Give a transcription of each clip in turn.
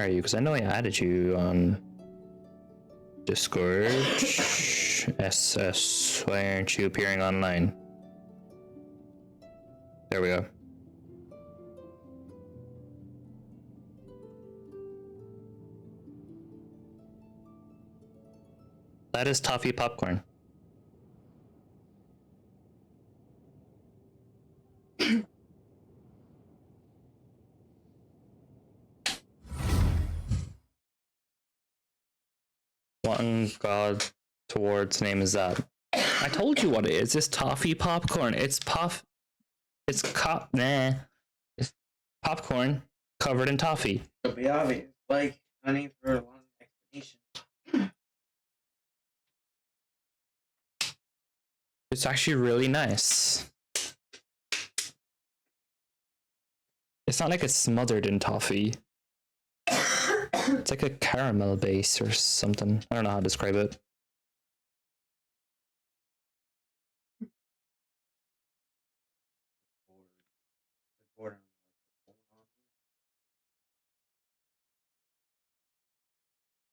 are you? Because I know I added you on Discord. SS, why aren't you appearing online? There we go. That is toffee popcorn. One god towards name is that. I told you what it is. It's toffee popcorn. It's It's It's popcorn covered in toffee. To be obvious, like I need for a long explanation. It's actually really nice. It's not like it's smothered in toffee. It's like a caramel base or something. I don't know how to describe it.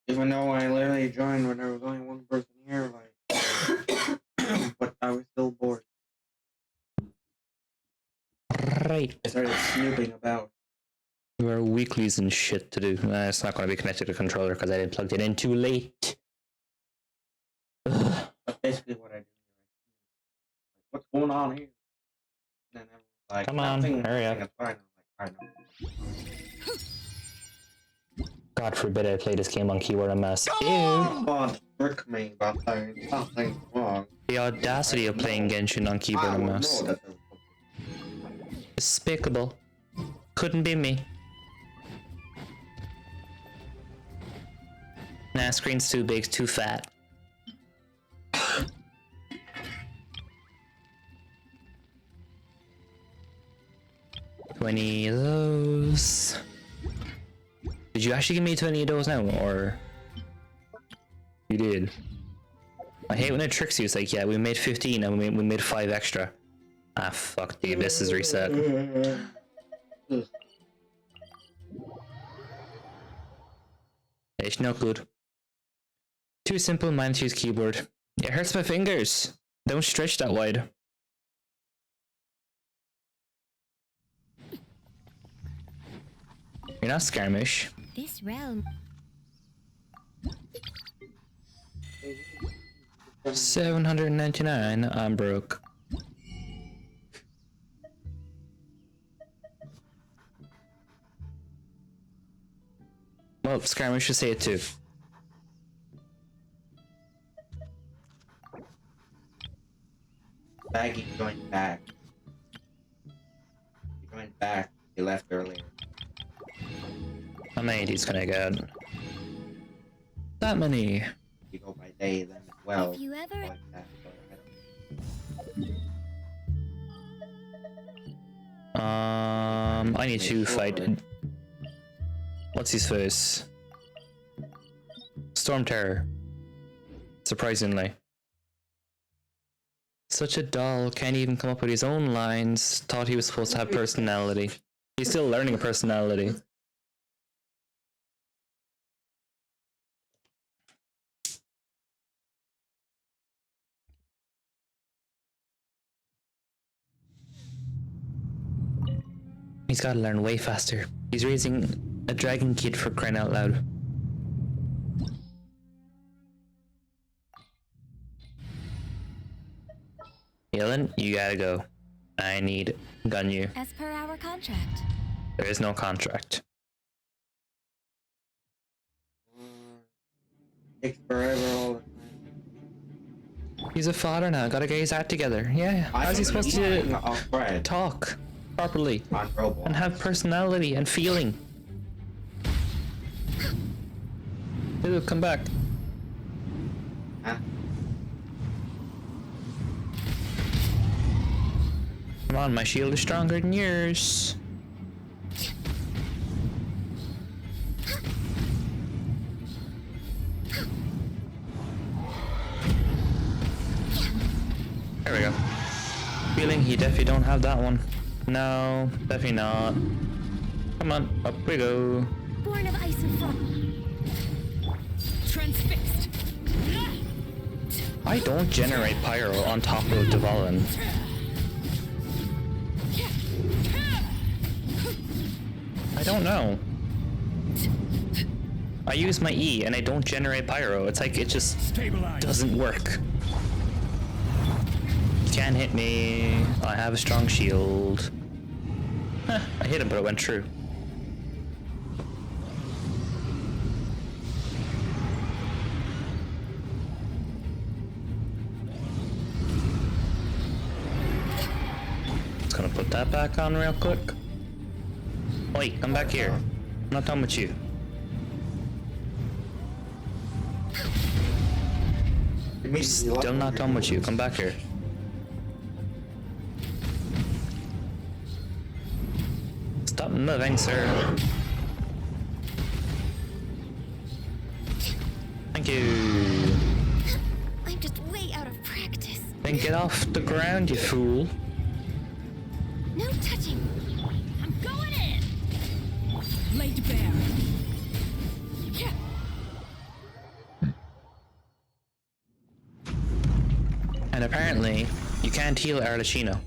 Even though I literally joined when there was only one person here, like, but I was still bored. Right. I started snooping about. There are weeklies and shit to do. It's not going to be connected to the controller because I didn't plug it in too late. That's basically what I do. Like, what's going on here? And then everyone's like, come on, hurry up. I'm like, I know. God forbid I play this game on keyboard and mouse. Ew. Come on, trick me about saying something wrong. The audacity of playing Genshin on keyboard and mouse. Despicable. Couldn't be me. Nah, screen's too big, too fat. 20 of those. Did you actually give me 20 of those now, or you did? I hate when it tricks you. It's like, yeah, we made 15 and we made 5 extra. Ah, fuck, the abyss is reset. It's not good. Too simple, man, to use keyboard. It hurts my fingers. Don't stretch that wide. You're not skirmish. This realm. 799. I'm broke. Well, skirmish should say it too. Baggy going back. You're going back. You left earlier. How many of these can I get? That many. You go by day then as well. If you ever Like that, so I need to fight. What's his face? Storm Terror. Surprisingly. Such a doll, can't even come up with his own lines. Thought he was supposed to have personality. He's still learning a personality. He's gotta learn way faster. He's raising a dragon kid, for crying out loud. Yellen, you gotta go. I need Gunyu. as per our contract. There is no contract. takes forever all the time. He's a father now, gotta get his act together. Yeah, how's he supposed to talk properly and have personality and feeling? Dude, come back. Huh? Come on, my shield is stronger than yours. There we go. Feeling he definitely don't have that one. No, definitely not. Come on, up we go. born of ice and frost. Transfixed. I don't generate pyro on top of Devalin. I don't know. I use my E and I don't generate pyro. It's like it just doesn't work. You can't hit me. I have a strong shield. Huh, I hit him, but it went true. Just gonna put that back on real quick. Wait, come back here. I'm not done with you. Still not done with you. Come back here. Stop moving, sir. Thank you. I'm just way out of practice. Then get off the ground, you fool. No touching. I'm going in. Laid bare. Yeah. And apparently, you can't heal Arlecchino.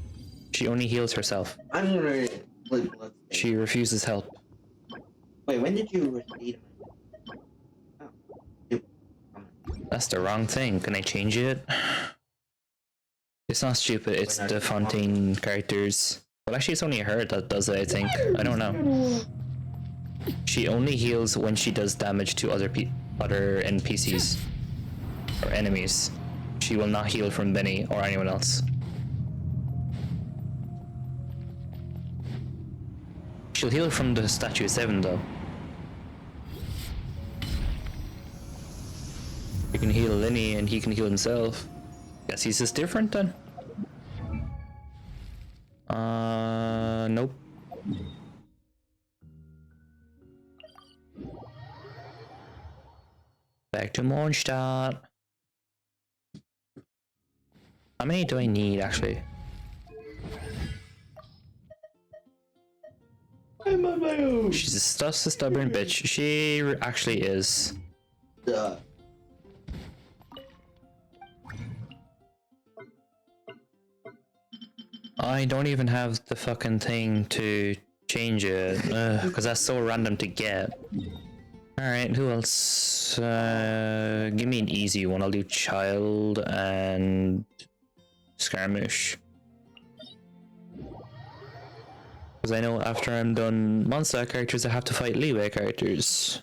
She only heals herself. I'm gonna play Blood. She refuses help. Wait, when did you receive my? Oh. That's the wrong thing. Can I change it? It's not stupid, it's the Fontaine characters. Well, actually, it's only her that does it, I think. I don't know. She only heals when she does damage to other NPCs. Or enemies. She will not heal from Benny or anyone else. She'll heal from the statue 7 though. You can heal Lenny and he can heal himself. Guess he's just different then. Nope. Back to Mondstadt. How many do I need actually? I'm on my own. She's just a stubborn bitch. She actually is. Duh. I don't even have the fucking thing to change it, because that's so random to get. Alright, who else? Give me an easy one. I'll do Child and Skirmish. Because I know after I'm done Monster characters, I have to fight Leeway characters.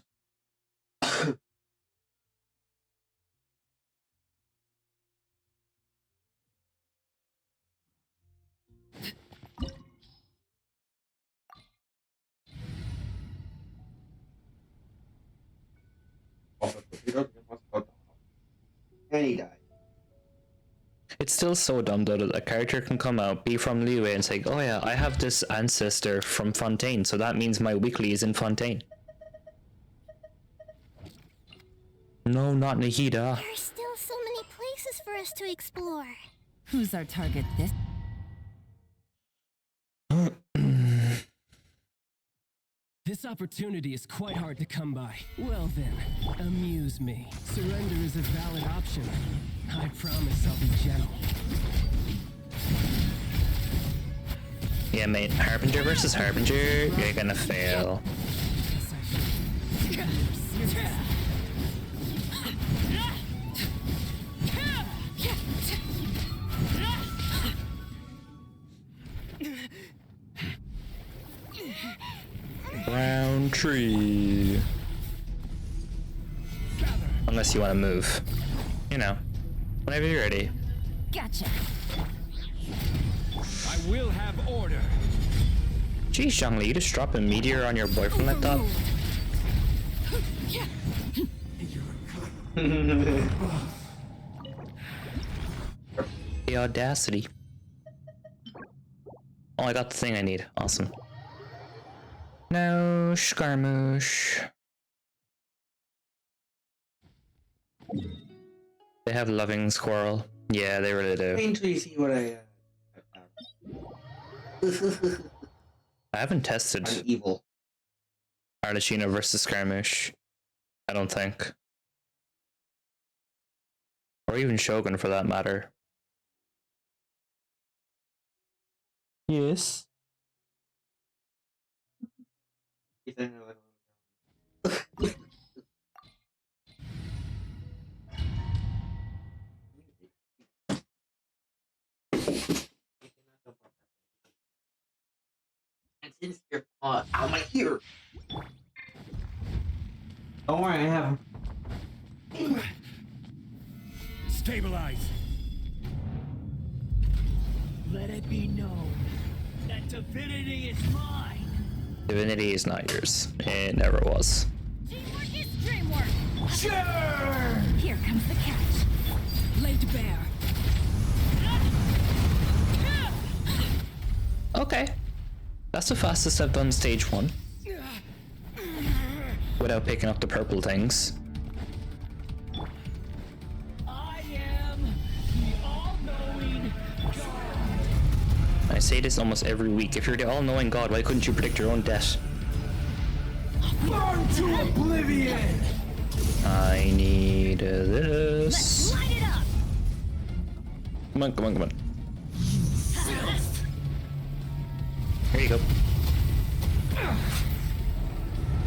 And he died. It's still so dumb though that a character can come out, be from Leeway, and say, oh yeah, I have this ancestor from Fontaine, so that means my weekly is in Fontaine. No, not Nahida. There are still so many places for us to explore. Who's our target this? This opportunity is quite hard to come by. Well then, amuse me. Surrender is a valid option. I promise I'll be gentle. Yeah, mate, Harbinger versus Harbinger, you're gonna fail. Round tree. Unless you want to move. You know, whenever you're ready. Gotcha. I will have order. Geez, Zhongli, you just drop a meteor on your boyfriend like that? The audacity. Oh, I got the thing I need. Awesome. No skirmish. They have loving squirrel. Yeah, they really do. Wait until you see what I I haven't tested. I'm evil. Arlecchino versus Skirmish. I don't think. Or even Shogun for that matter. Yes. He's in there like, and since your paw out my ear. Don't worry, I have him. Stabilize. Let it be known that divinity is mine. Divinity is not yours. It never was. Teamwork is dreamwork. Sure. Here comes the catch. Laid bare. Okay. That's the fastest I've done stage 1. Without picking up the purple things. I am the all-knowing God. I say this almost every week. If you're the all-knowing God, why couldn't you predict your own death? Burn to oblivion. I need this. Light it up. Come on, come on, come on. Here you go.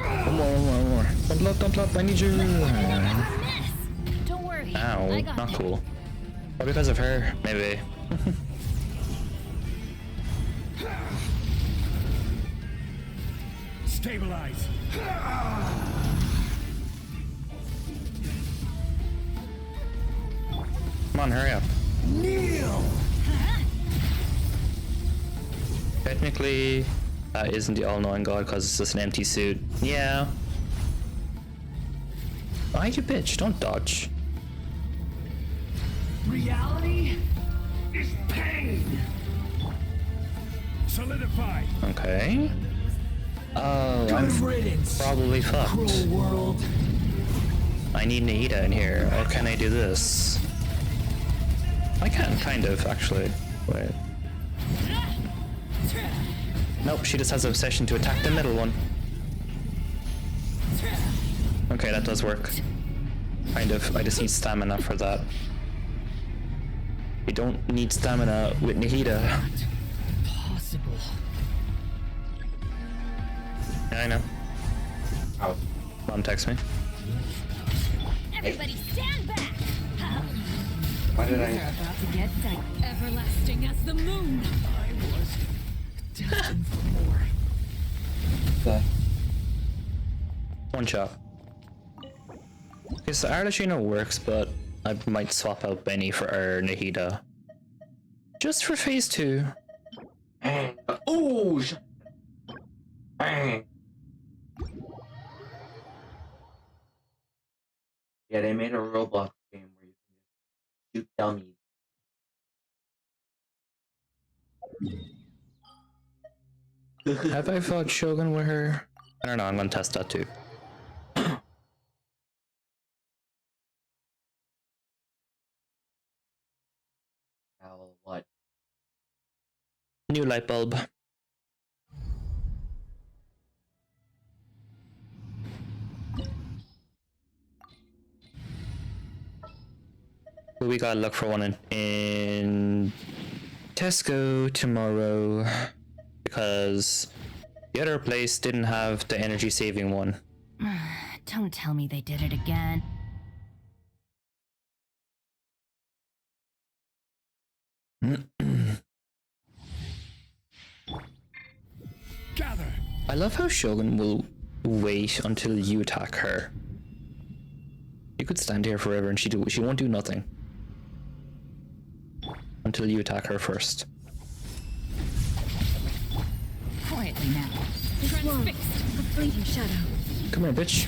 One more, one more, one more. Don't love, I need you. Don't worry. Ow, I got not this. cool. Or because of her, maybe. Stabilize. Come on, hurry up. Kneel. Technically, that isn't the all-knowing God because it's just an empty suit. Yeah. Why you bitch? Don't dodge. Reality is pain. Solidify. Okay. Oh, Good I'm riddance. probably fucked. Cruel world. I need Nahida in here, or can I do this? I can, kind of, actually. Wait. Nope, she just has an obsession to attack the middle one. Okay, that does work. Kind of. I just need stamina for that. You don't need stamina with Nahida. Possible. Yeah, I know. Out. Mom text me. Everybody stand back. Why did They're I? about to get done. Everlasting as the moon. I was destined for more. The One shot. Okay, so Arlecchino works, but I might swap out Benny for Nahida. Just for phase 2. bang. Oh, bang. Yeah, they made a Roblox game where you can just shoot dummies. Have I fought Shogun with her? I don't know, I'm gonna test that too. Hell, what? New light bulb. We gotta look for one in Tesco tomorrow because the other place didn't have the energy saving one. Don't tell me they did it again. Gather. I love how Shogun will wait until you attack her. You could stand here forever and she won't do nothing. Until you attack her first. Quietly now. Transfixed. A fleeting shadow. Come here, bitch.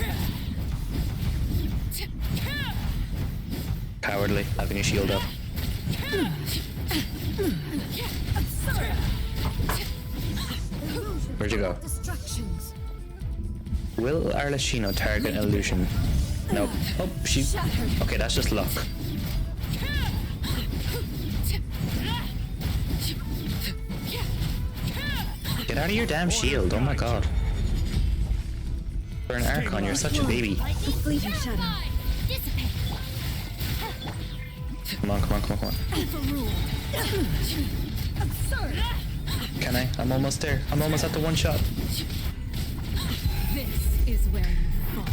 Cowardly, having a shield up. Where'd you go? Distractions. Will Arlecchino target an illusion? Nope. Oh, she... Okay, that's just luck. Get out of your damn shield, oh my god. For an Archon, you're such a baby. A fleeting shadow. Dissipate. Come on, come on, come on, come on. Overruled. Absurd. Can I? I'm almost there. I'm almost at the one shot. This is where you fall.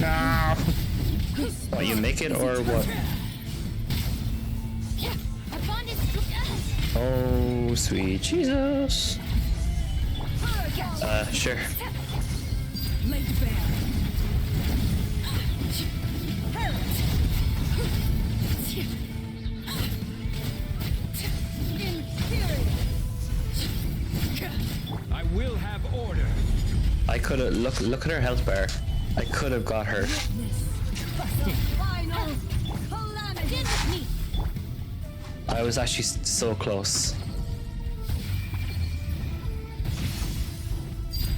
No! What, you make it or what? Oh, sweet Jesus. Sure. Laid bare. I will have order. I could have look at her health bar. I could have got her. Final calamity. I was actually so close.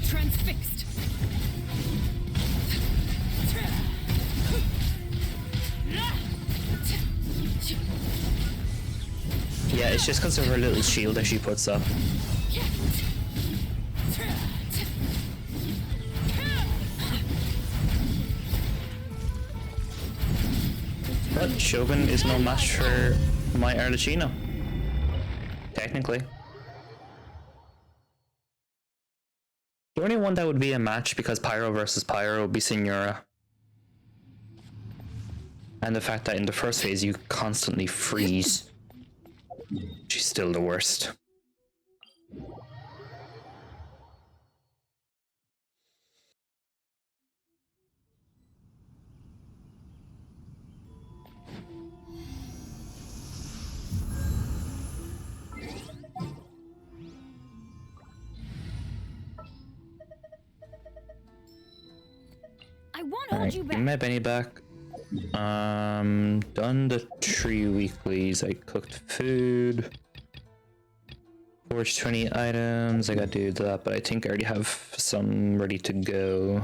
Transfixed. Yeah, it's just because of her little shield that she puts up. But Shogun is no match for my Arlecchino. Technically. The only one that would be a match because Pyro versus Pyro would be Signora. And the fact that in the first phase you constantly freeze. She's still the worst. I won't hold Alright, you give back. me my Benny back. Done the 3 weeklies. I cooked food. Forged 20 items. I gotta do that, but I think I already have some ready to go.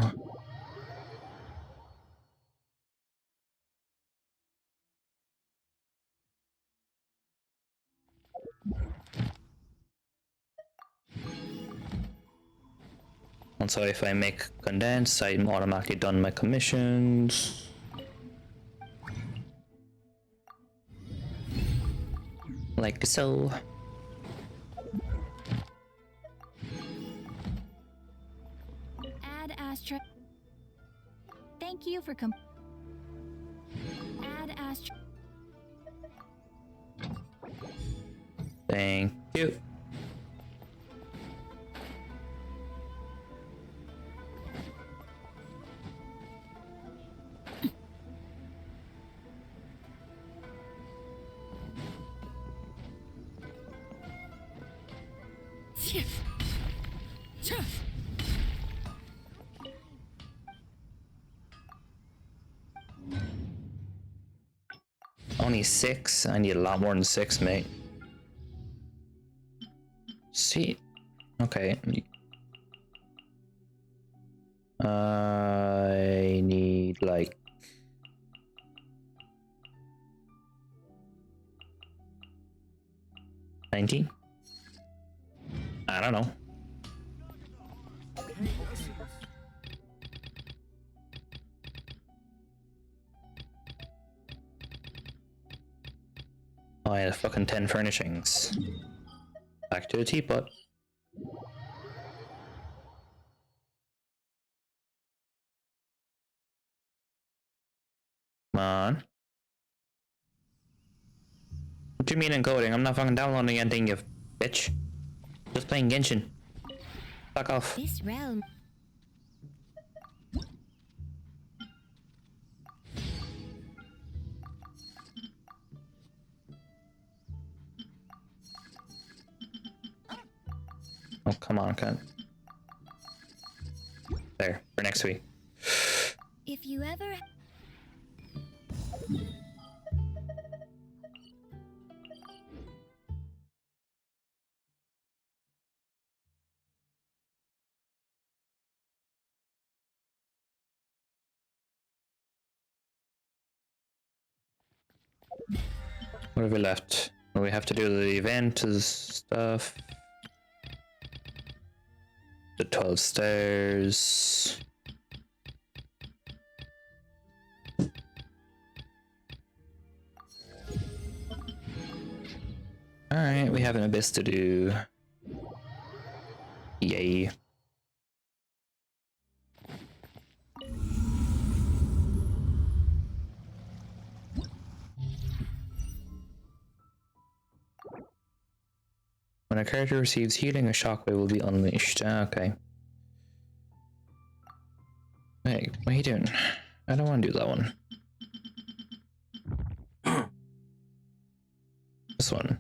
Also, if I make condensed, I'm automatically done my commissions. Like so. Add astra. Thank you for Add astra. Thank you. Only 6? I need a lot more than 6, mate. See? Okay. I need like 19? I don't know. Oh, I had fucking 10 furnishings. Back to the teapot. Come on. What do you mean encoding? I'm not fucking downloading anything, you bitch. Just playing Genshin. Fuck off. This realm. Oh, come on, cunt. There, for next week. If you ever. What have we left? We have to do the event stuff. The 12 stairs. Alright, we have an abyss to do. Yay. When a character receives healing, a shockwave will be unleashed. Ah, okay. Hey, what are you doing? I don't want to do that one. This one.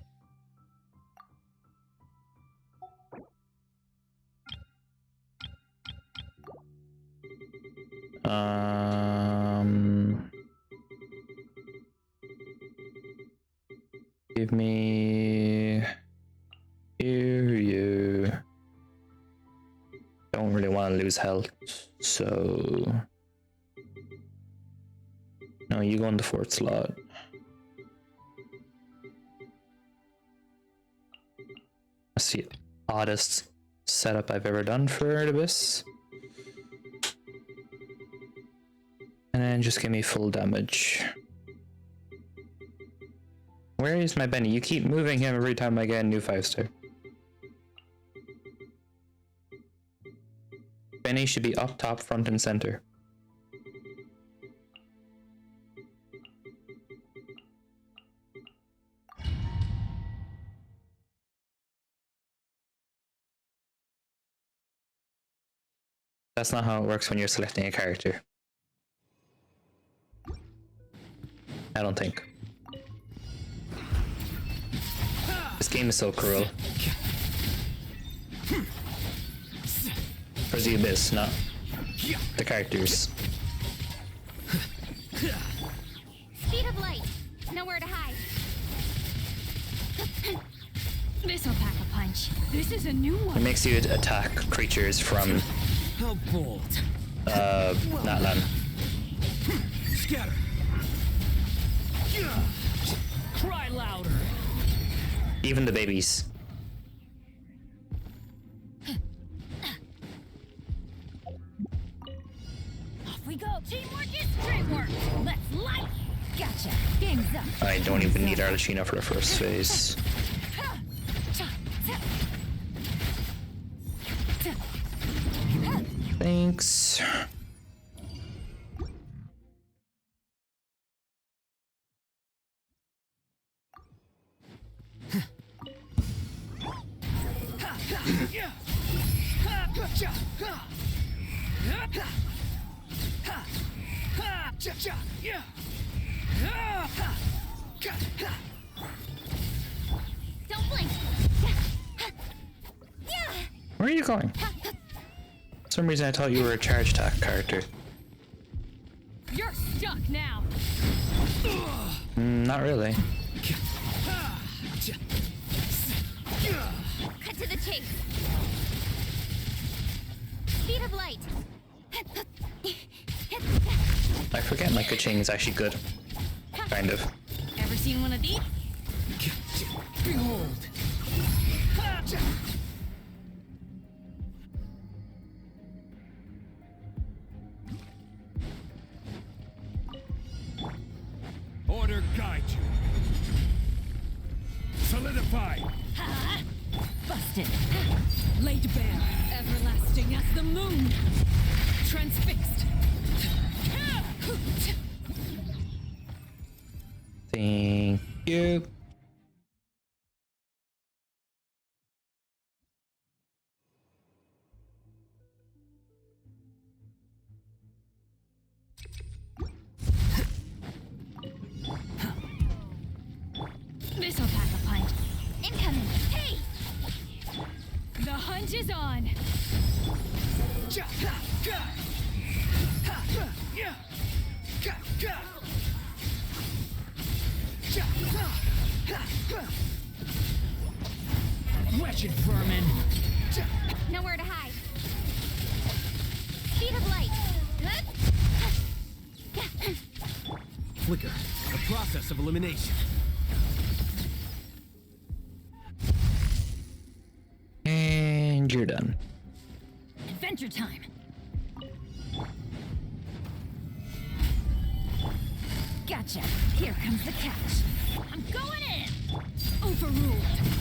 Give me you. Don't really want to lose health, so no, you go in the fourth slot. That's the oddest setup I've ever done for an abyss. And then just give me full damage. Where is my Benny? You keep moving him every time I get a new 5-star. Benny should be up top, front, and center. That's not how it works when you're selecting a character. I don't think. This game is so cruel. For the abyss, not the characters. Speed of light. Nowhere to hide. This'll pack a punch. This is a new It one. makes you attack creatures from How bold. that land. Scatter. Cry louder. Even the babies. Off we go. Teamwork is great work. Let's light. Gotcha. Game's up. I don't even need Arlecchino for the first phase. Thanks. Don't blink. Where are you going? For some reason I thought you were a charge attack character. You're stuck now. Not really. Cut to the chase. Speed of light. I forget my Ka-ching is actually good. Kind of. Ever seen one of these? Behold. Order guide you. Solidify. Busted. Laid bare. Everlasting as the moon. Transfixed. Thank you. This'll pack a punch. Incoming. Hey! The hunt is on. Wretched vermin. Nowhere to hide. Speed of light. Flicker. A process of elimination. And you're done. Adventure time. Gotcha. Here comes the catch. I'm going in. Overruled.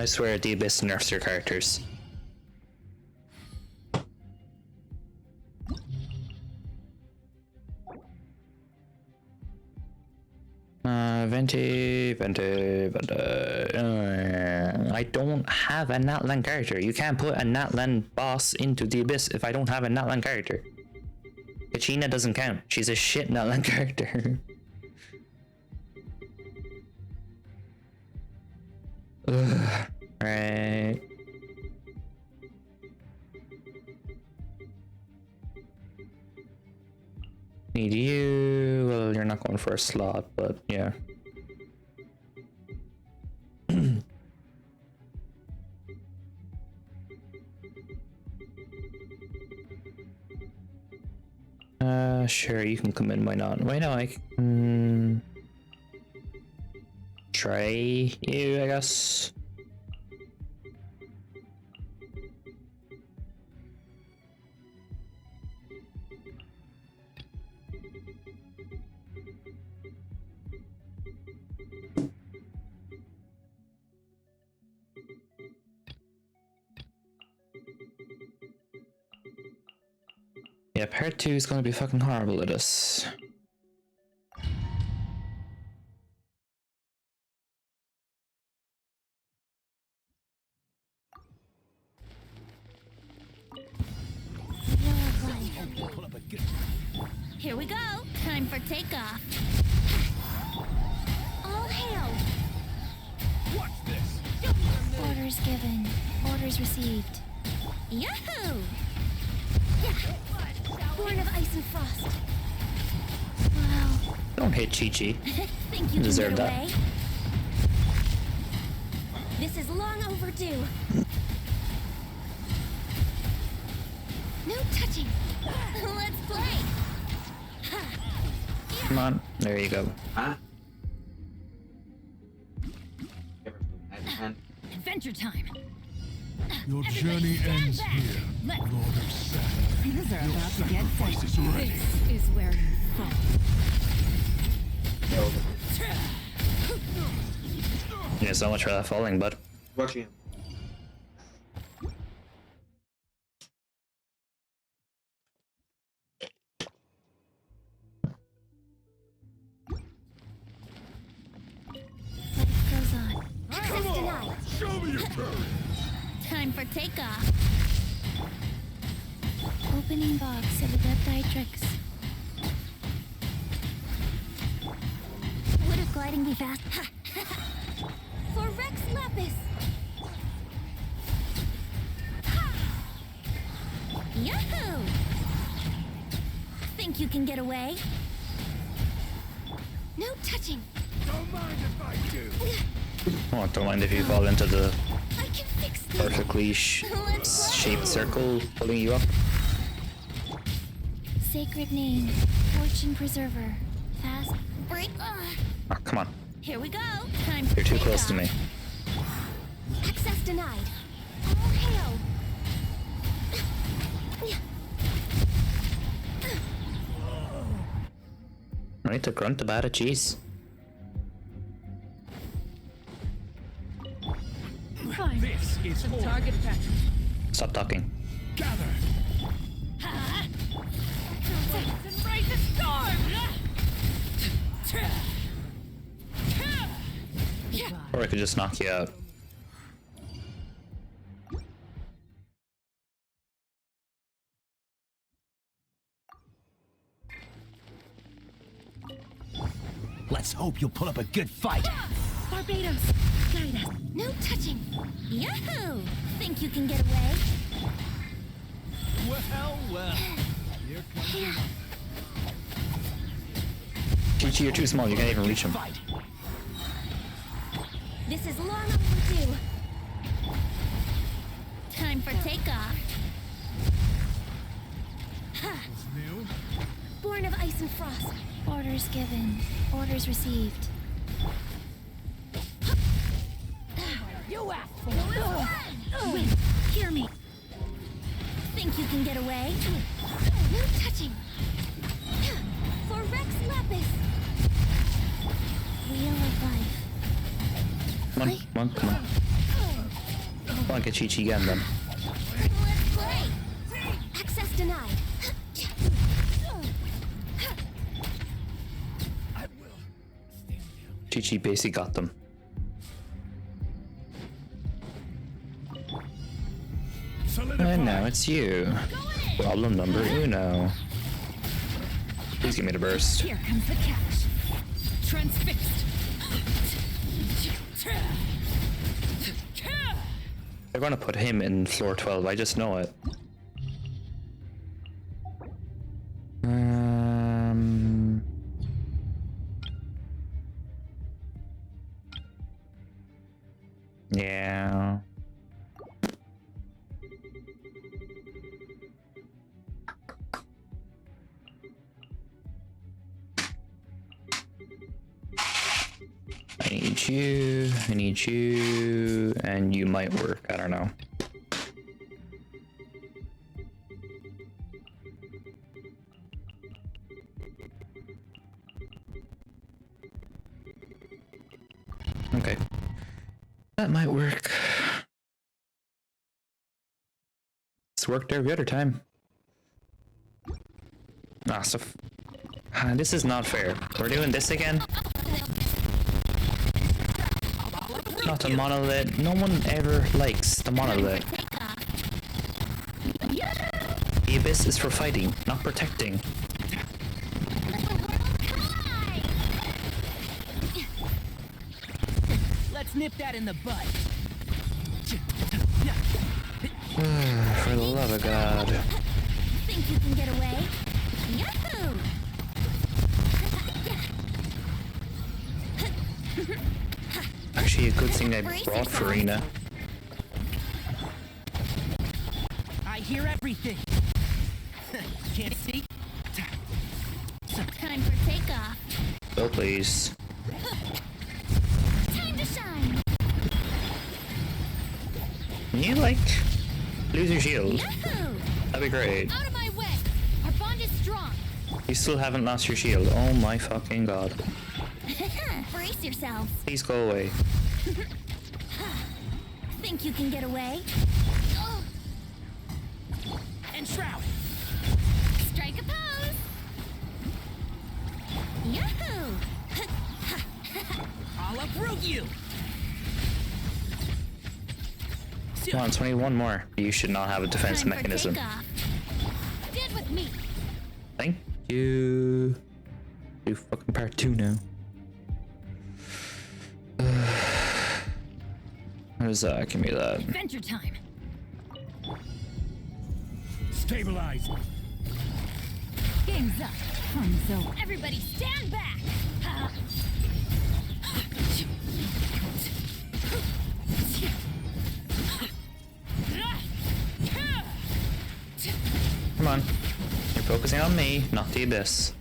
swear the Abyss nerfs your characters. Venti. I don't have a Natlan character. You can't put a Natlan boss into the Abyss if I don't have a Natlan character. Kachina doesn't count. She's a shit Natlan character. Right. Need you. Well, you're not going for a slot, but yeah. Sure, you can come in. Why not? Why not? I can try you, I guess. Yeah, part 2 is gonna be fucking horrible at us. Here we go. Time for takeoff. All hail. Watch this. Orders given. Orders received. Yahoo! Yeah. Born of ice and frost. Wow. Don't hit Chi-Chi. Think you Deserve can get that. away? This is long overdue. No touching. Let's play. Come on. There you go. Huh? Adventure time. Your Everybody journey stand ends back. here, Let's- Lord of Saturn. Things are about to get Sacrifice is ready. This is where you fall. Yeah, so much for that falling, bud. Watching him. Life goes on. Access denied. Show me your courage. Time for takeoff. Opening box of Adeptitrix. Would a gliding be fast? For Rex Lapis. Yahoo! Think you can get away? No touching. Don't mind if I do. Oh, don't mind if you fall into the I can fix this. perfectly shaped circle pulling you up. Sacred name, Fortune Preserver. Fast break. Oh, come on. Here we go. Time for You're too close to takeoff. me. Access denied. All hail. Right to grunt about it, jeez. Fine. This is To the all. target pattern. Stop talking. Gather. And raise the storm! Or I could just knock you out. Let's hope you'll put up a good fight. Barbados, guide us. No touching. Yahoo! Think you can get away? Well. Here comes Chi-Chi, you're too small, you can't even reach him. fight. This is long overdue. Time for takeoff. New. Born of ice and frost. Orders given. Orders received. You asked for it. Wait, hear me. Think you can get away? No touching. For Rex Lapis. Wheel of life. Come on, come on, come on. Come on, get Chi-Chi again then. Let's play. Access denied. I will. Stand down. Chi-Chi basically got them. Solidify. And now it's you. Problem number uno. Please give me the burst. Here comes the catch. Transfixed. They're gonna put him in floor 12, I just know it. Yeah. I need you, and you might work, I don't know. Okay. That might work. It's worked every other time. Ah, so this is not fair. We're doing this again? Not a monolith. No one ever likes the monolith. The abyss is for fighting, not protecting. Let's nip that in the bud. For the love of God. Think you can get away? Yahoo! Actually, a good thing I brought Farina. I hear everything. Can't see. Time for takeoff. Oh, please. Time to shine. Can you, like, lose your shield? Yahoo! That'd be great. Out of my way. Our bond is strong. You still haven't lost your shield. Oh my fucking God. Brace yourselves. Please go away. Think you can get away? Enshroud. Strike a pose. Yahoo! I'll uproot you. Come on, 21 more. You should not have a defense Time mechanism. for takeoff. Get with me. Thank you. Do fucking part 2 now. What is that? Give me that. Adventure time. Stabilize. Game's up. So everybody stand back. Come on. You're focusing on me, not the abyss.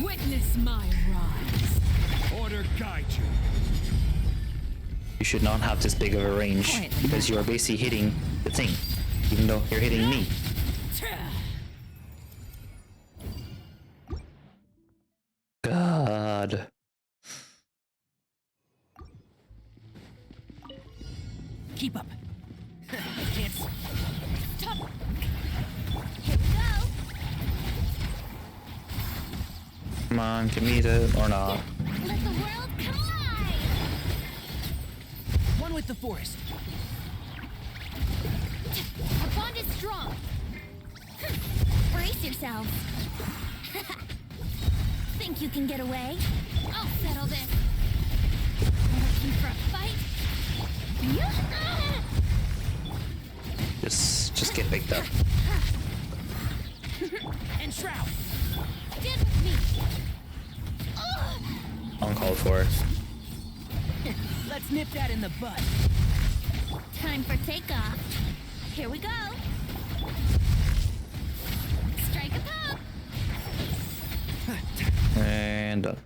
Witness my rise. Order guide you. You should not have this big of a range because you are basically hitting the thing, even though you're hitting me. God. Keep up. Can't s- Stop. Here we go. Come on, give me the or not. Let the world collide. One with the forest. Our bond is strong. Brace yourselves. Think you can get away? I'll settle this. Looking for a fight? Just get picked up. Enshroud. Get with me. Uncalled for. Let's nip that in the bud. Time for takeoff. Here we go. Strike a pose. And done.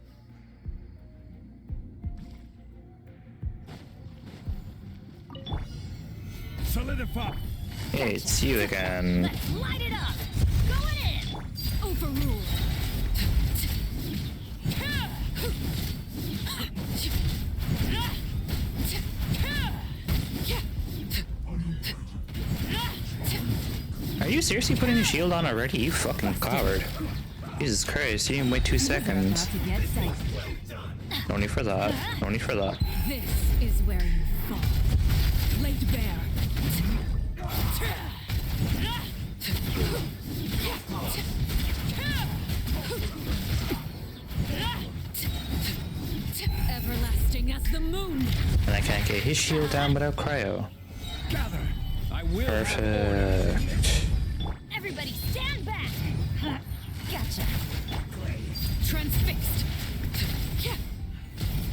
Solidify. Hey, it's you again. Let's light it up. Going in. Overruled. Are you seriously putting a shield on already? You fucking coward. Jesus Christ, you didn't wait 2 seconds. About to get sight. No need for that. No need for that. This is where you fall. Laid bare. Everlasting as the moon. And I can't get his shield down without cryo. Gather. I will. Perfect. Everybody stand back. Gotcha. Transfixed.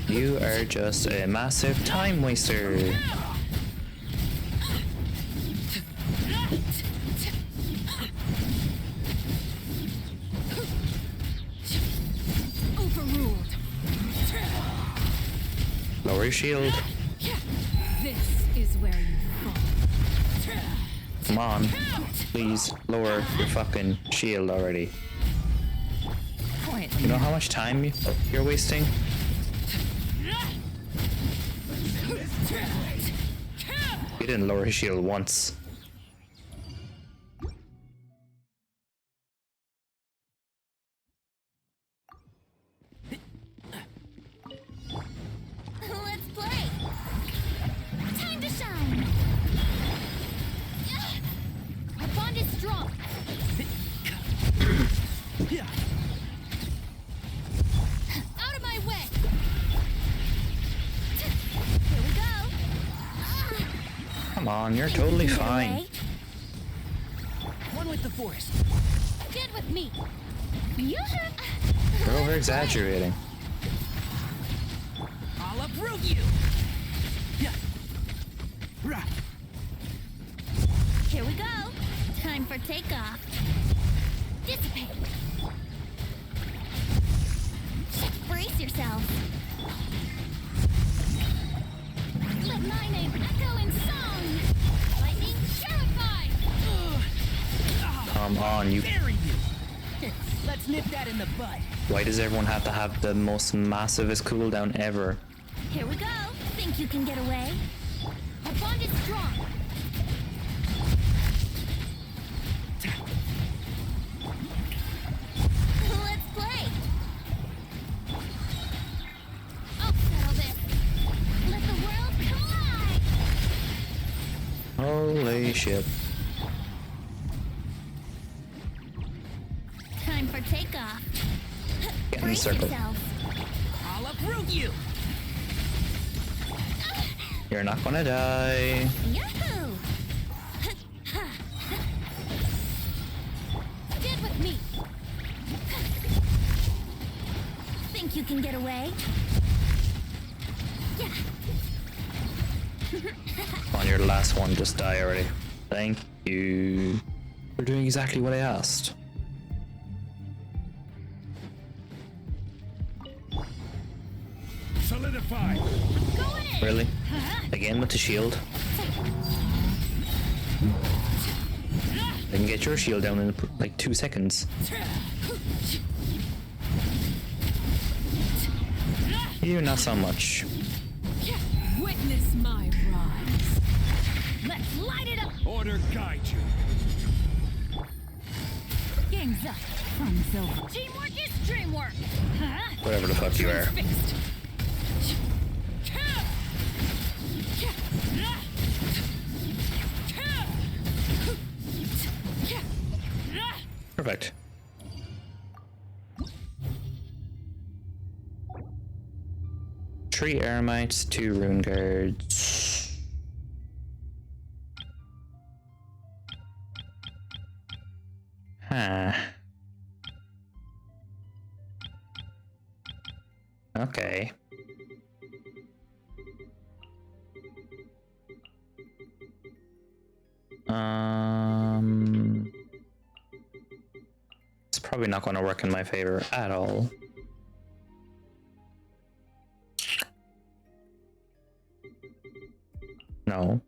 You are just a massive time waster. Overruled. Lower your shield. This is where you fall. Come on. Please lower your fucking shield already. Quietly. You know how much time you're wasting? He didn't lower his shield once. Let's play. Time to shine. Our bond is strong. Out of my way. Here we go. Come on, you're totally Get fine. away. One with the force. Get with me. Yoo-hoo. You're over exaggerating. I'll uproot you. Yeah. Rah. Here we go. Time for takeoff. Dissipate. Brace yourself. Let my name echo in song. Lightning terrified. Come on, you. Bury you. Let's nip that in the bud. Why does everyone have to have the most massivest cooldown ever? Here we go. Think you can get away? Our bond is strong. Let's play. I'll settle this. Let the world collide. Holy shit. Time for takeoff. Get in the Brace circle. yourself. I'll uproot you. You're not gonna die. Yahoo! Get with me. Think you can get away? Yeah. On your last one, just die already. Thank you for doing exactly what I asked. Solidify. Going in. Really? Again with the shield? I can get your shield down in like 2 seconds. You not so much. Witness my rise. Let's light it up. Order guide you. Game's up. Fun's over. Teamwork is dreamwork. Huh? Whatever the fuck you are. Transfixed. Perfect. Three Eremites, 2 Rune Guards. Huh. Okay. It's probably not going to work in my favor at all. No.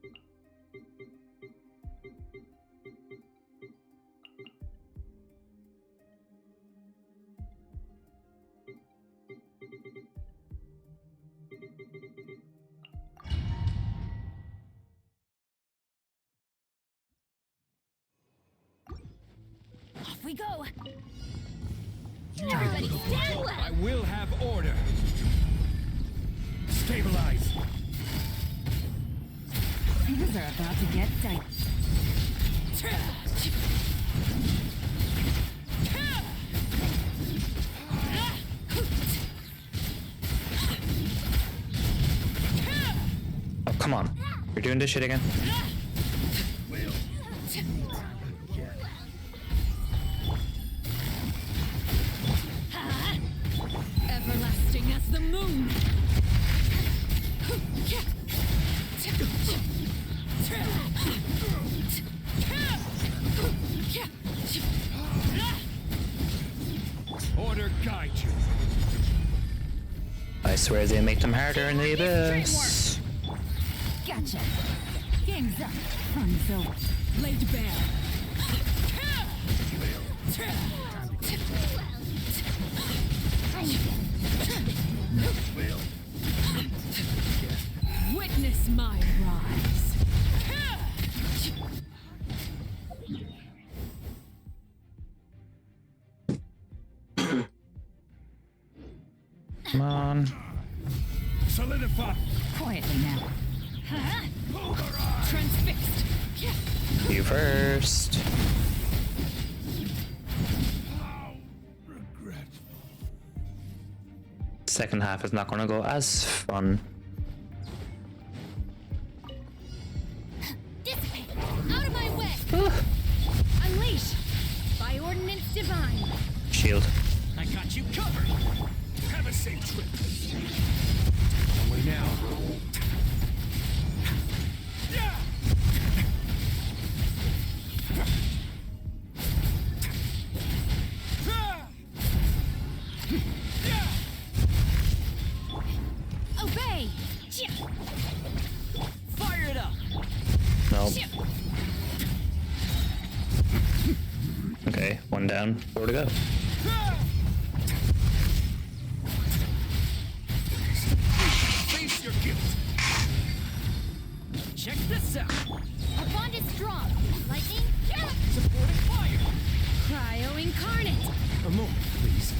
we go. You Everybody will stand go. well. I will have order. Stabilize. Things are about to get tight. Oh, come on. You're doing this shit again? Everlasting as the moon. Order guide you. I swear they make them harder in the abyss. Gotcha. Game's up. Fun's over. Laid bare. Witness my rise. Come on. Solidify. Quietly now. Transfixed. You first. How regretful. Second half is not gonna go as fun. Dissipate! Out of my way! Unleash! By ordinance divine! Shield. I got you covered. Have a safe trip. Away now. Yeah. Obey! Fire it up. No. Okay, one down, 4 to go. Face your guilt. Check this out. Our bond is strong! Lightning! Supporting fire. Cryo incarnate! A moment, please.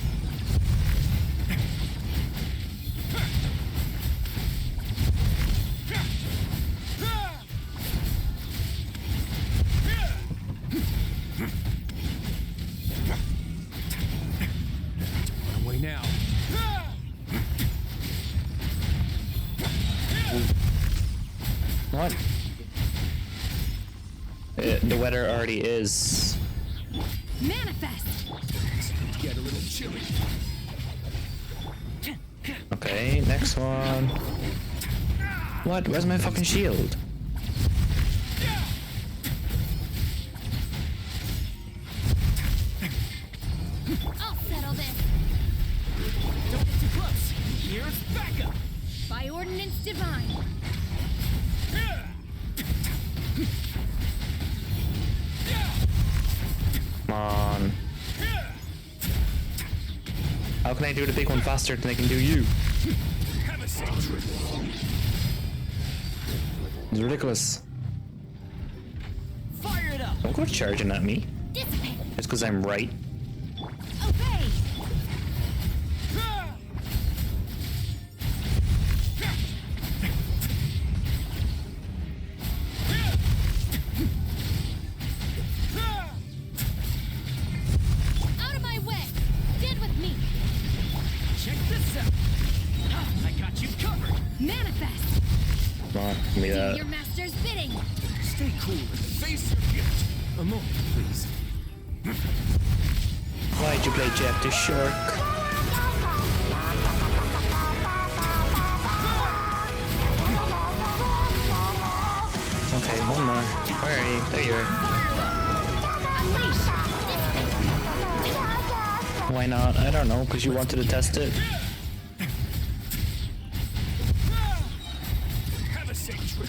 Away now. What? The weather already is. Manifest! Get a little chilly. Okay, next one. What? Where's my fucking shield? I'll settle this! Don't get too close. Here's backup. By ordinance divine! Come on. How can I do the big one faster than I can do you? Have a safe trip. It's ridiculous. Fire it up. Don't go charging at me. Dissipate! Just because I'm right. Obey! Out of my way! Stand with me! Check this out. I got you covered. Manifest! Come on, give me Do that. your master's bidding! Stay cool and face your guilt. A moment, please. Why'd you play Jack the Shark? Okay, one more. Where are you? There you are. Why not? I don't know, because you wanted to test it. Have a safe trip.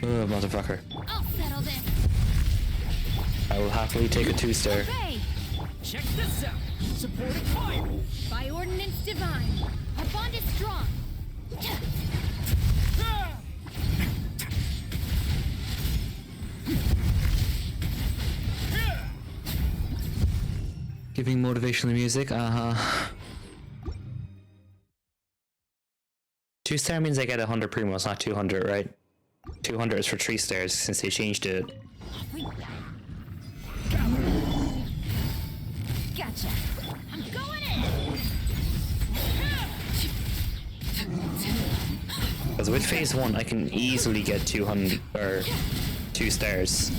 Ugh, motherfucker. I'll settle this! I will happily take a 2-star. Obey! Check this out. Supporting fire. By ordinance divine! Our bond is strong! Giving motivational music, 2-star means I get 100 primos, not 200, right? 200 is for 3 stars since they changed it. Gotcha. I'm going in. Because with phase 1 I can easily get 200 or 2 stars.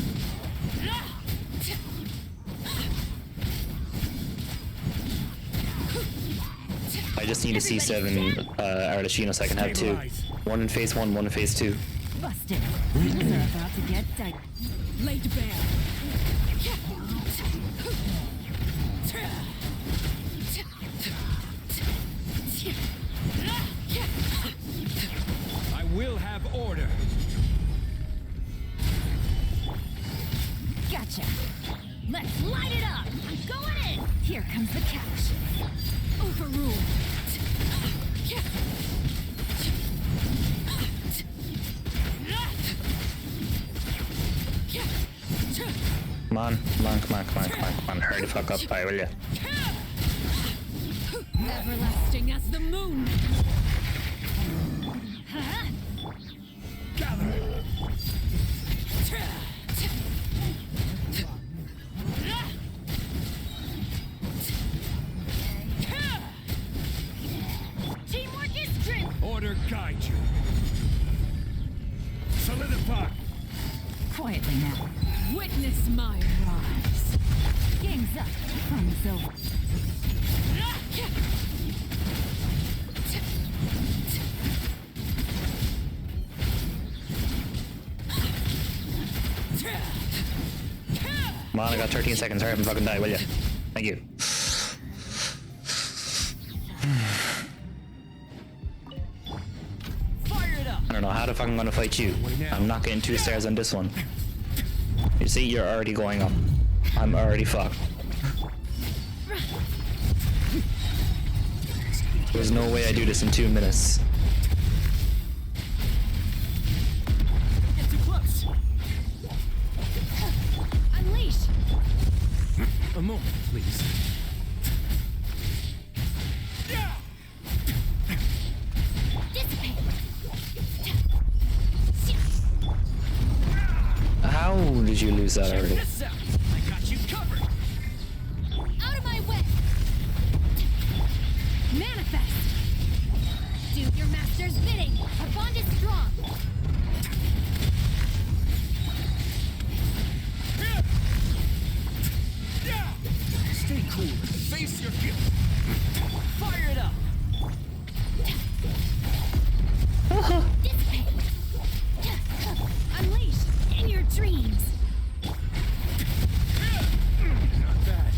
I just need a C7 Arlecchino so I can have 2. One in phase 1, one in phase 2. Busted. Things are about to get tight. Laid bare. I will have order. Gotcha. Let's light it up. I'm going in. Here comes the catch. Overruled. Come on, come on, come on, come on, come on, come on. Hurry the fuck up, will ya? Everlasting as the moon. Gather. Teamwork is strength. Order guide you. Solidify. Quietly now. Witness my rise. Game's up. Fun is over. Come on, I got 13 seconds. Hurry up and fucking die, will ya? Thank you. Fire it up. I don't know how the fuck I'm gonna fight you. I'm not getting 2 stars on this one. You see, you're already going up. I'm already fucked. There's no way I do this in 2 minutes. Get too close. Unleash. A moment, please. Dissipate. How did you lose that already? This out. I got you covered. Out of my way. Manifest. Do your master's bidding. Our bond is strong. Stay cool and face your gift. Fire it up. Dissipate. Unleash in your dreams. Not bad.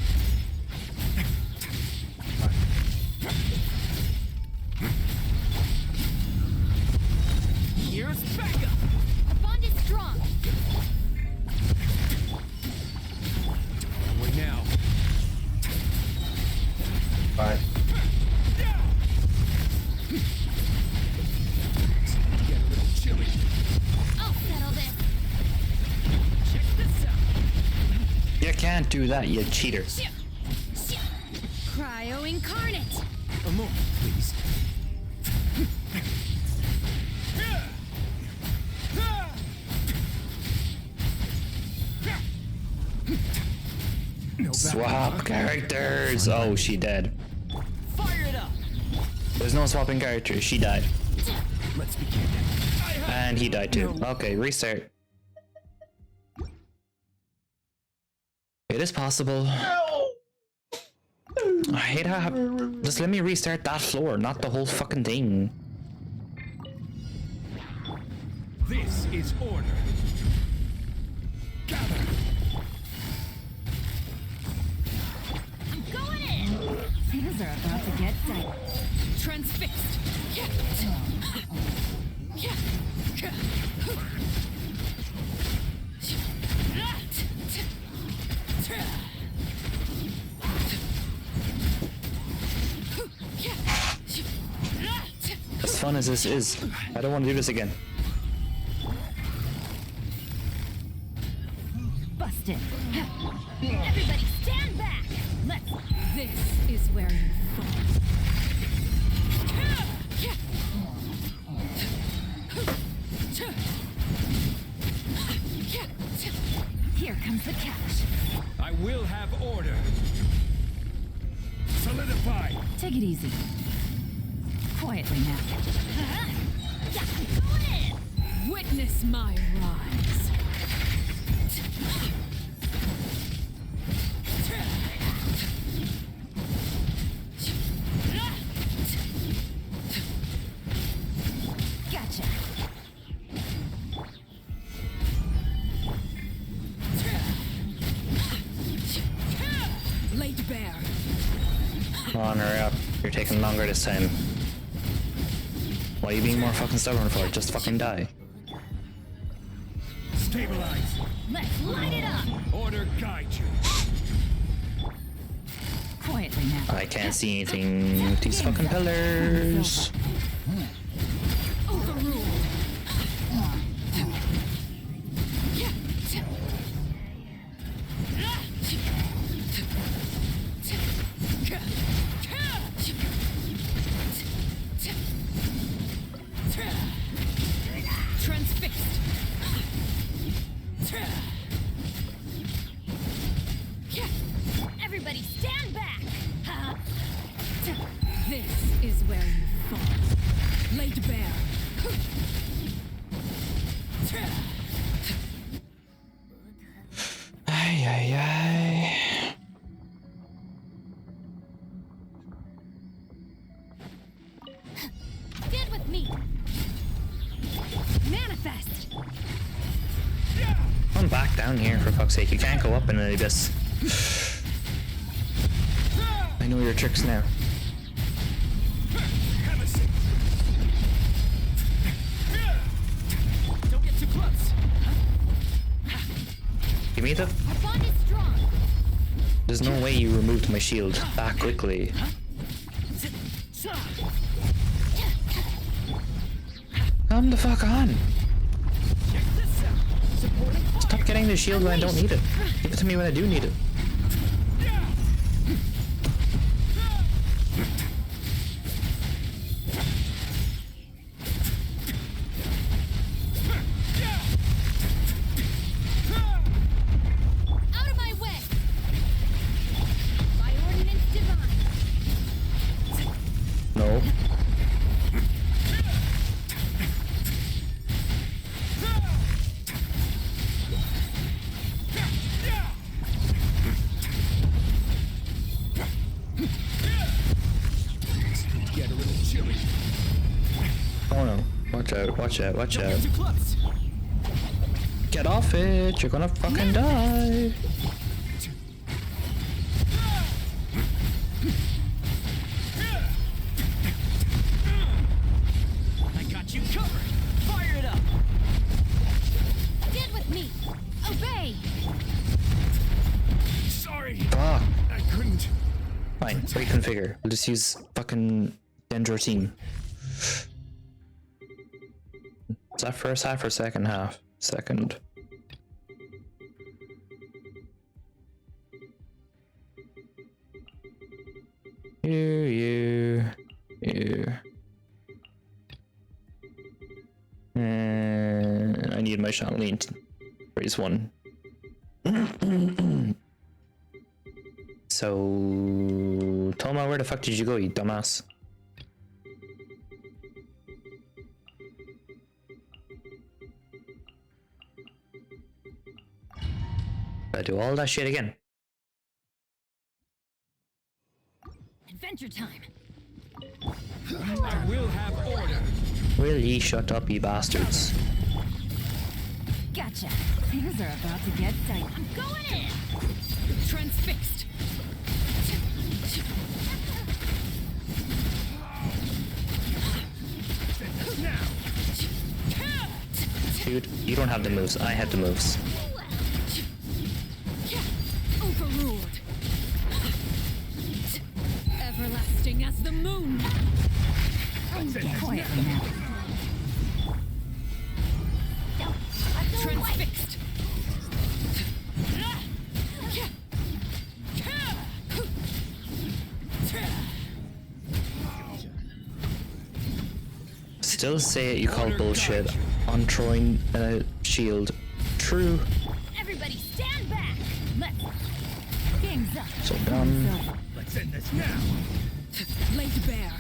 Here's backup. The bond is strong. Wait now. 5. Get a little chilly. I'll settle this. Check this out. You can't do that, you cheater. Cryo incarnate. A moment, please. No Swap characters. Oh, she dead. Fire it up. There's no swapping characters. She died. Let's begin. And he died too. Okay, restart. It is possible. I hate how. Just let me restart that floor, not the whole fucking thing. This is order. Gather. I'm going in. Things are about to get tight. Transfixed. As fun as this is, I don't want to do this again. Busted. Everybody stand back. Let's. This is where you fall. Here comes the catch. I will have order. Solidify. Take it easy. Quietly now. Witness my rise. Gotcha. Laid bare. Come on, hurry up. You're taking longer this time. Why are you being more fucking stubborn for? Just fucking die. Stabilize. Let's light it up. Order guide you. Quietly now. I can't see anything with these fucking pillars. Overruled. Transfixed. Everybody stand back. This is where you fall. Laid bare. Ay, ay, ay. Stand with me. Manifest. Come back down here for fuck's sake. You can't go up in the abyss. I know your tricks now. Have a seat. Don't get too close. Give me the. Our bond is strong. There's no way you removed my shield that quickly. Come the fuck on. Stop getting the shield when I don't need it. Give it to me when I do need it. Out of my way. By ordinance divine. No. Get a little chilly. Oh no. Watch out, watch out, watch Don't out. get too close. Get off it. You're gonna fucking die. I got you covered. Fire it up. Stand with me. Obey. Sorry. Fuck. I couldn't. Fine, reconfigure. We'll just use fucking Dendro team. Is that first half or second half? Second. You. And I need my Shaolin to raise one. So, Toma, where the fuck did you go, you dumbass? I do all that shit again. Adventure time. I will have order. Will ye shut up, you bastards? Gotcha. Things are about to get tight. I'm going in. Transfixed. Now. Dude, you don't have the moves. I had the moves. Overruled. Everlasting as the moon. Quietly now. Transfixed. still say it, you call bullshit on throwing a shield. True. Everybody stand back. Let's. Game's up. So done. Let's end this now. Laid bare.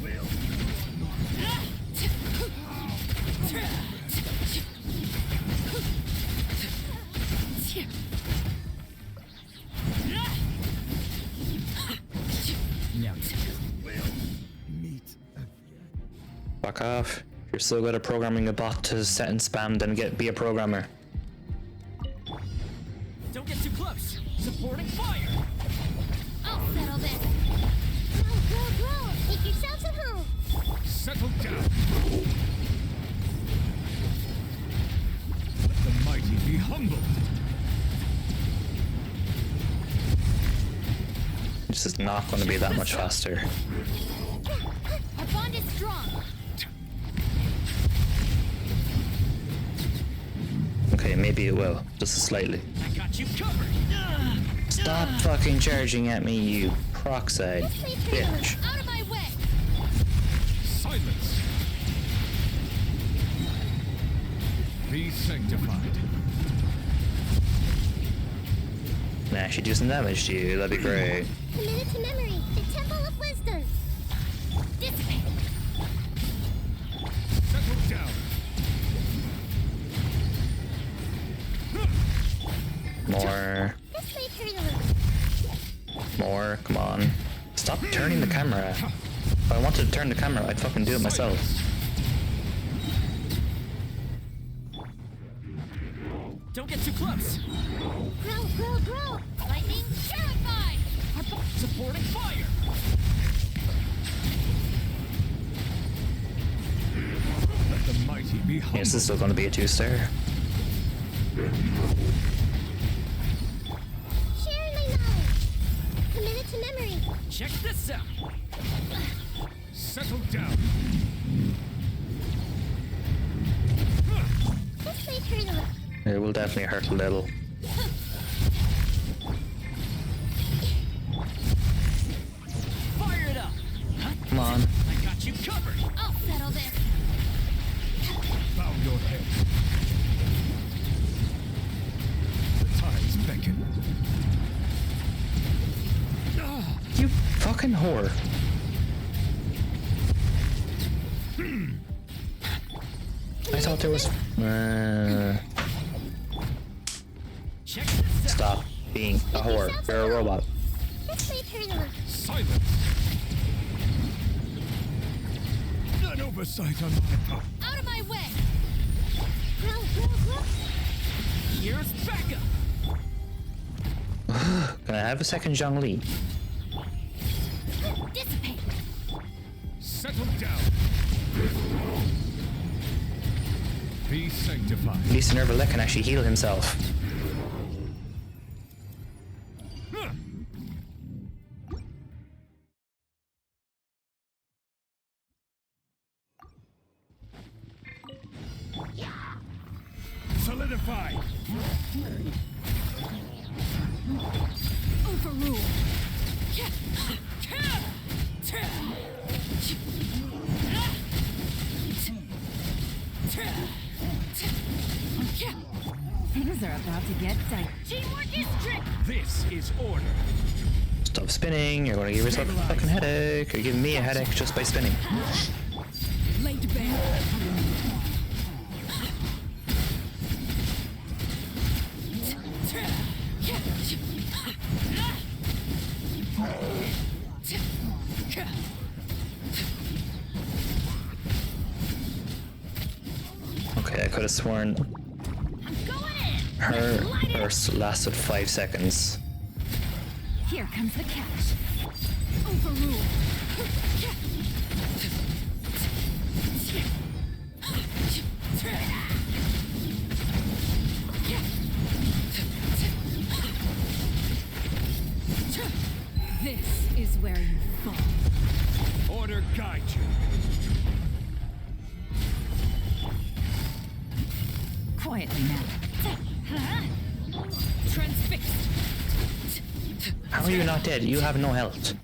Will. Now, Meet. Fuck off. If you're so good at programming a bot to set and spam, then be a programmer. don't get too close. Supporting fire. I'll settle this. Grow. Make yourselves at home. Settle down. Let the mighty be humbled. This is not going to be that much faster. Our bond is strong. Okay, maybe it will. Just slightly. I got you covered. Stop fucking charging at me, you proxide This may turn a bitch. little out of my way. Silence. Be sanctified. Can I actually do some damage to you? That'd be great. Committed to memory. The Temple of Wisdom. Dissipate. Settle down. More. This may turn a little. More. Come on. Stop turning the camera. If I wanted to turn the camera, I'd fucking do it myself. Don't get too close. Grow. Lightning terrified. Supporting fire. Let the mighty be humbled. Yes, this is still going to be a 2-star. Sharing my knowledge. Committed to memory. Check this out. Settle down. This may turn a little. It will definitely hurt a little. Fire it up. Come on. I got you covered. I'll settle this. Bow your head. The tides beckon. You fucking whore. I thought there was... Check this out. Stop being a whore. You're a robot. This may turn a little. Silence. An oversight on my part. Out of my way. Grow. Here's backup. Can I have a second Zhongli? Dissipate. Settle down. Be sanctified. At least Nervalek can actually heal himself. Solidify. Overrule. Things are about to get tight. Teamwork is strict. This is order. Stop spinning. You're going to give yourself a fucking headache. You're giving me a headache just by spinning. Laid bare. Okay, I could have sworn I'm going in. her Light it. burst lasted 5 seconds. Here comes the catch. Overrule. This is where you fall. Order guide you. Quietly now. Transfixed. How are you not dead? You have no health.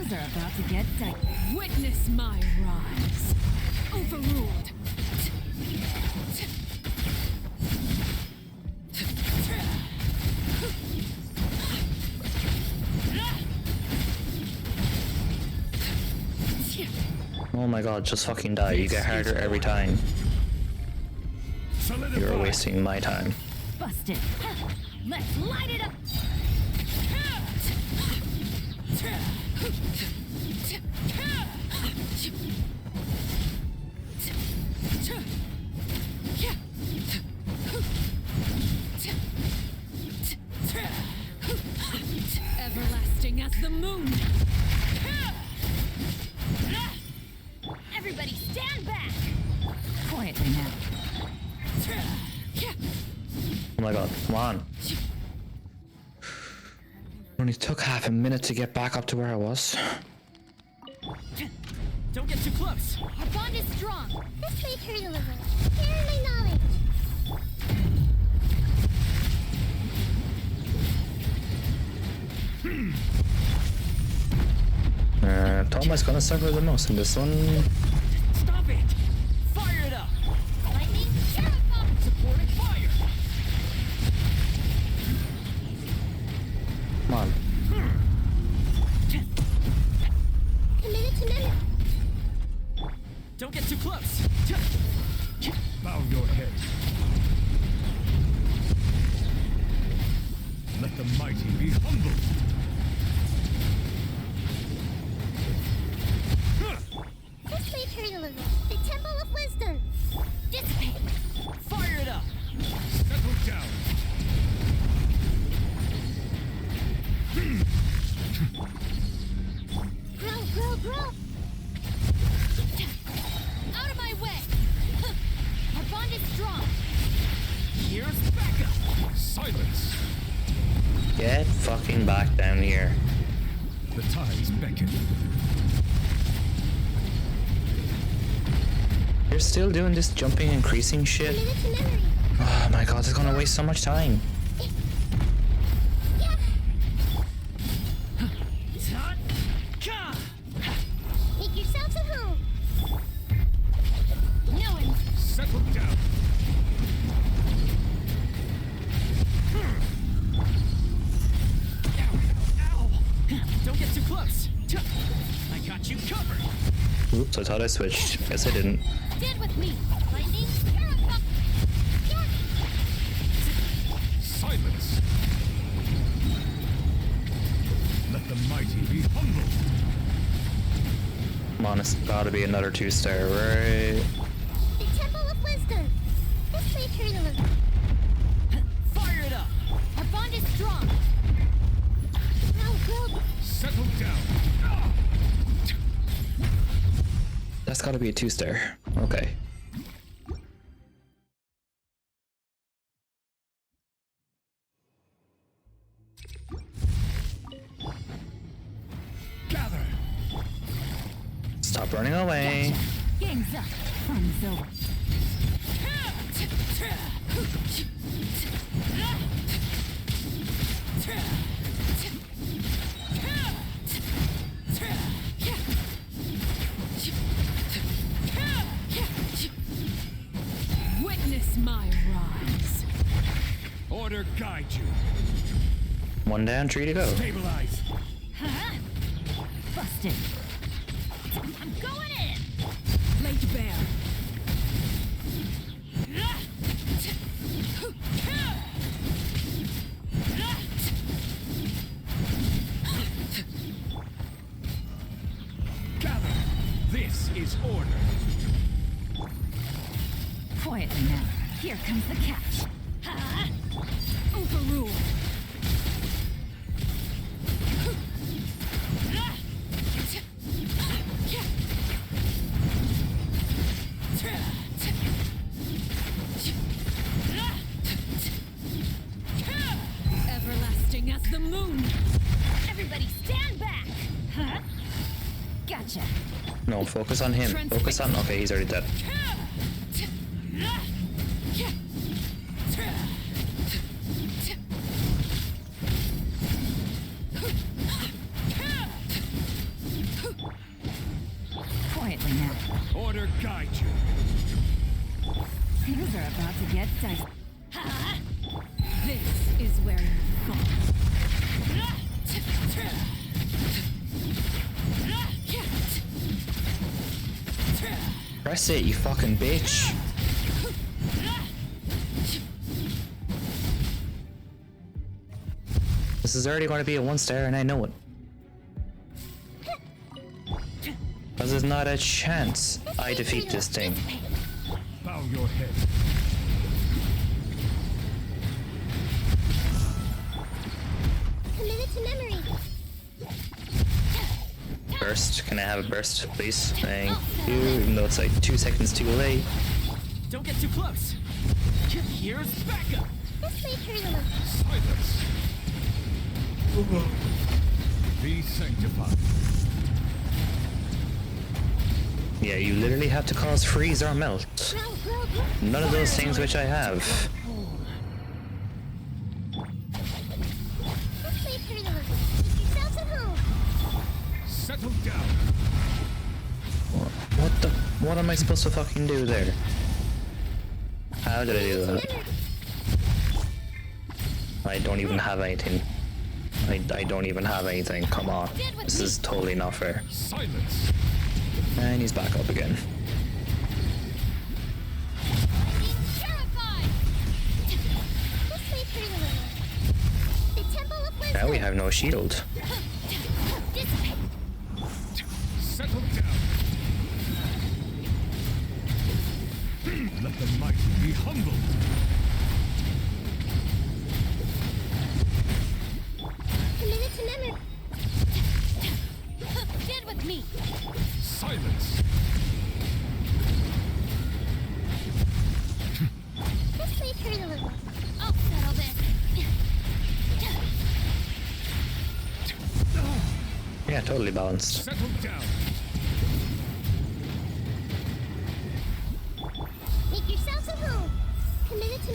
Things are about to get dicey. Witness my rise. Overruled. Oh my god, just fucking die. You get harder every time. You're wasting my time. Busted. Let's light it up. Everlasting as the moon. Everybody stand back! Quietly now. Oh my god, come on. Only took half a minute to get back up to where I was. Don't get too close. Our bond is strong. This may hurt a little. Share my knowledge. Toma's gonna suffer the most in this one. Stop it! Fire it up! Lightning, terrify! Supporting fire! Come on. Committed to memory. Don't get too close. Bow your head. Let the mighty be humbled. This may hurt a little. The Temple of Wisdom. Dissipate. Fire it up! Settle down. Grow. Out of my way. Our bond is strong. Here's backup! Silence. Get fucking back down here. The tides beckon. You're still doing this jumping and increasing shit? Committed to memory. Oh my god, it's gonna waste so much time. Yeah. Make yourselves at home. No one. Settle down. Ow! Don't get too close. I got you covered. Oops, I thought I switched. Guess I didn't. Stand with me. Lightning, terrify. Yeah. Silence. Let the mighty be humbled. Come on, it's gotta be another 2-star, right? The Temple of Wisdom. This may hurt a little. Fire it up! Our bond is strong. Grow. Settle down. That's gotta be a 2-star. Okay. Gather. Stop running away. Game's up. Fun's over. Witness my rise. Order guide you. One down, 3 to go. Stabilize. Huh? Busted. I'm going in. Laid bare. Gather. This is order. Quietly now. Here comes the catch. Overruled. Everlasting as the moon. Everybody stand back. Huh? Gotcha. No, focus on him. Focus on. Okay, he's already dead. water guide you. Things are about to get dicey. This is where you fall. Press it, you fucking bitch. This is already going to be a 1-star and I know it. Because there's not a chance I defeat this thing. Bow your head. Commit it to memory. Burst, can I have a burst, please? Thank you, even though it's like 2 seconds too late. Don't get too close. Here's backup. This may hurt a little. Silence. Be sanctified. Yeah, you literally have to cause freeze or melt. Grow. None of those things which I have. This may hurt a little. Keep yourselves at home. Settle down. What am I supposed to fucking do there? How did I do that? I don't even have anything. I don't even have anything, come on. This is totally not fair. Silence. And he's back up again. Terrified. This may hurt a little. The Temple of Wisdom. Now we have no shield. Dissipate. Settle down. Let the mighty be humbled. Commit it to memory. Get with me. Silence. This may hurt a little. I'll settle this. Yeah, totally balanced. Settle down. Make yourselves at home. Commit it to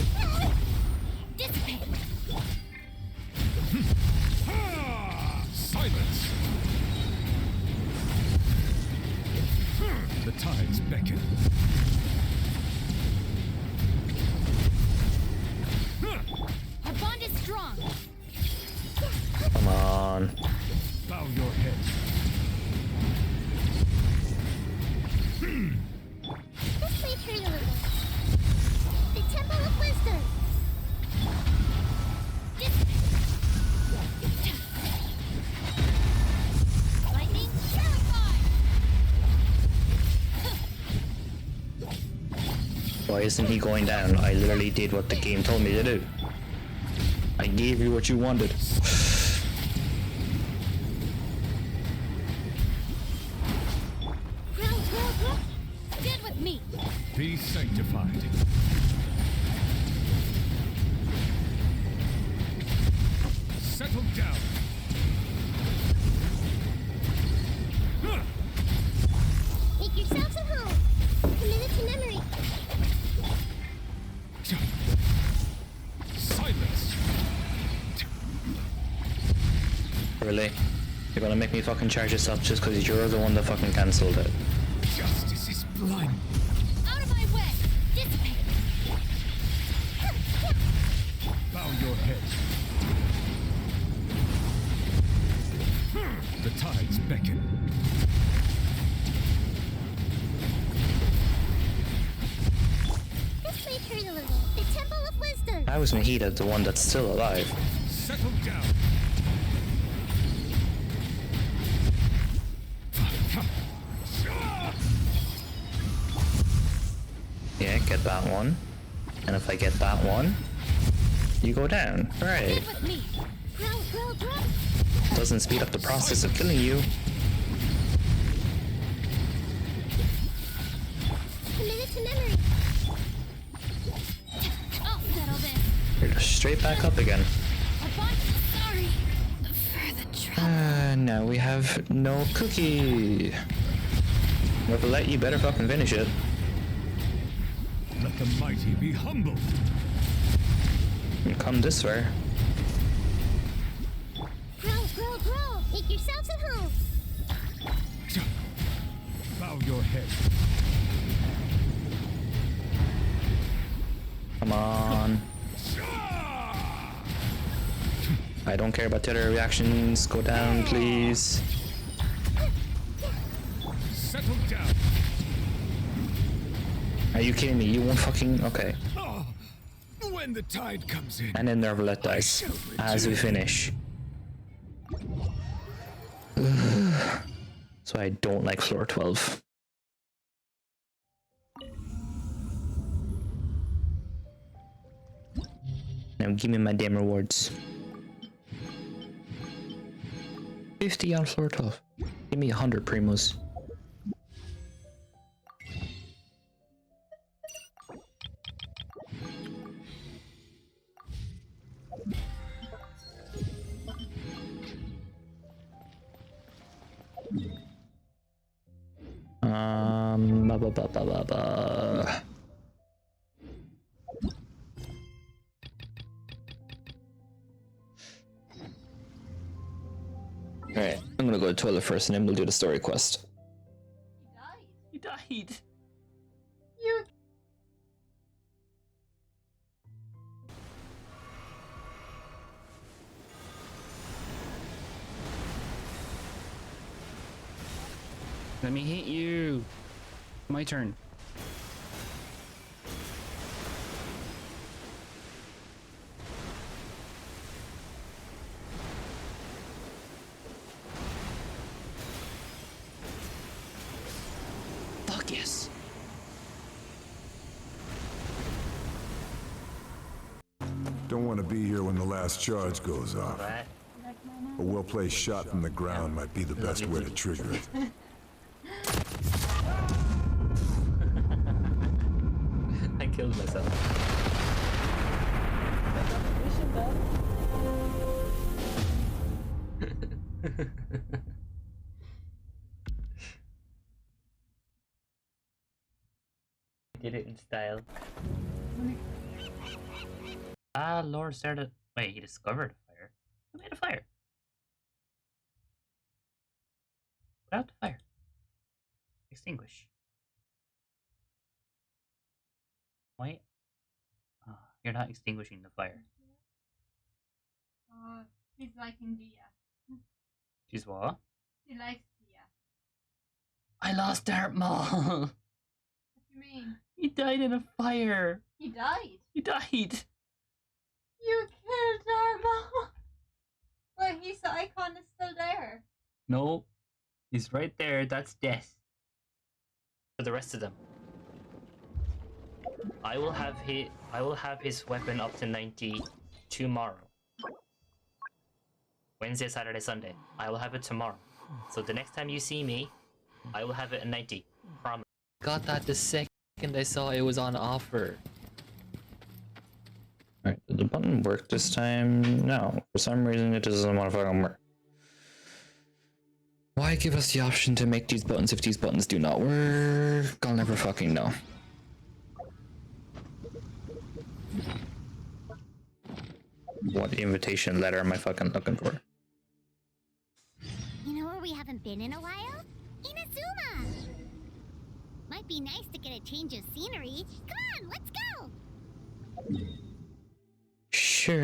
dissipate. Silence. The tides beckon. Our bond is strong. Come on. Bow your head. This may hurt a little. The Temple of Wisdom. Lightning terrified. Why isn't he going down? I literally did what the game told me to do. I gave you what you wanted. Grow. Get with me. Be sanctified. Settle down. Make yourselves at home. Commit it to memory. Silence. Really? You're gonna make me fucking charge yourself just because you're the one that fucking cancelled it. Justice is blind. Out of my way. Dissipate. Bow your head. The tides beckon. This may hurt a little. The Temple of Wisdom. How is Mahita the one that's still alive? Settle down. Yeah, get that one. And if I get that one, you go down. Right. Get with me. Grow. Doesn't speed up the process of killing you. Commit it to memory. I'll settle this. You're just straight back up again. Our bond. Sorry for the trouble. Now we have no cookie. Whoever let you better fucking finish it. Let the mighty be humbled. You come this way. Grow. Make yourselves at home. Bow your head. Come on. I don't care about the other reactions. Go down, please. Settle down. Are you kidding me? You won't fucking... Okay. Oh, when the tide comes in. And then Nervalet dies as we finish. So I don't like floor 12. Now give me my damn rewards. 50 on floor 12. Give me 100 primos. Ba ba ba ba ba ba. Alright, I'm gonna go to the toilet first and then we'll do the story quest. He died. He died. You. Let me hit you. My turn. Fuck yes. Don't want to be here when the last charge goes off. Right. A well-placed shot from the ground might be the best way to trigger it. I killed myself. Did it in style. Ah, Lord started. Wait, he discovered a fire. Who made a fire? Put out the fire. Extinguish. Wait. Oh, you're not extinguishing the fire. He's liking Dia. She's what? He likes Dia. I lost Dartmouth. What do you mean? He died in a fire. He died. He died. You killed Darma. Well, his icon is still there. No, he's right there. That's death. For the rest of them, I will have his weapon up to 90 tomorrow. Wednesday, Saturday, Sunday. I will have it tomorrow. So the next time you see me, I will have it at 90. Promise. Got that the second I saw it was on offer. Alright, did the button work this time? No. For some reason it doesn't want to fucking work. Why give us the option to make these buttons if these buttons do not work? I'll never fucking know. What invitation letter am I fucking looking for? You know where we haven't been in a while? Inazuma! Might be nice to get a change of scenery. Come on, let's go! Sure,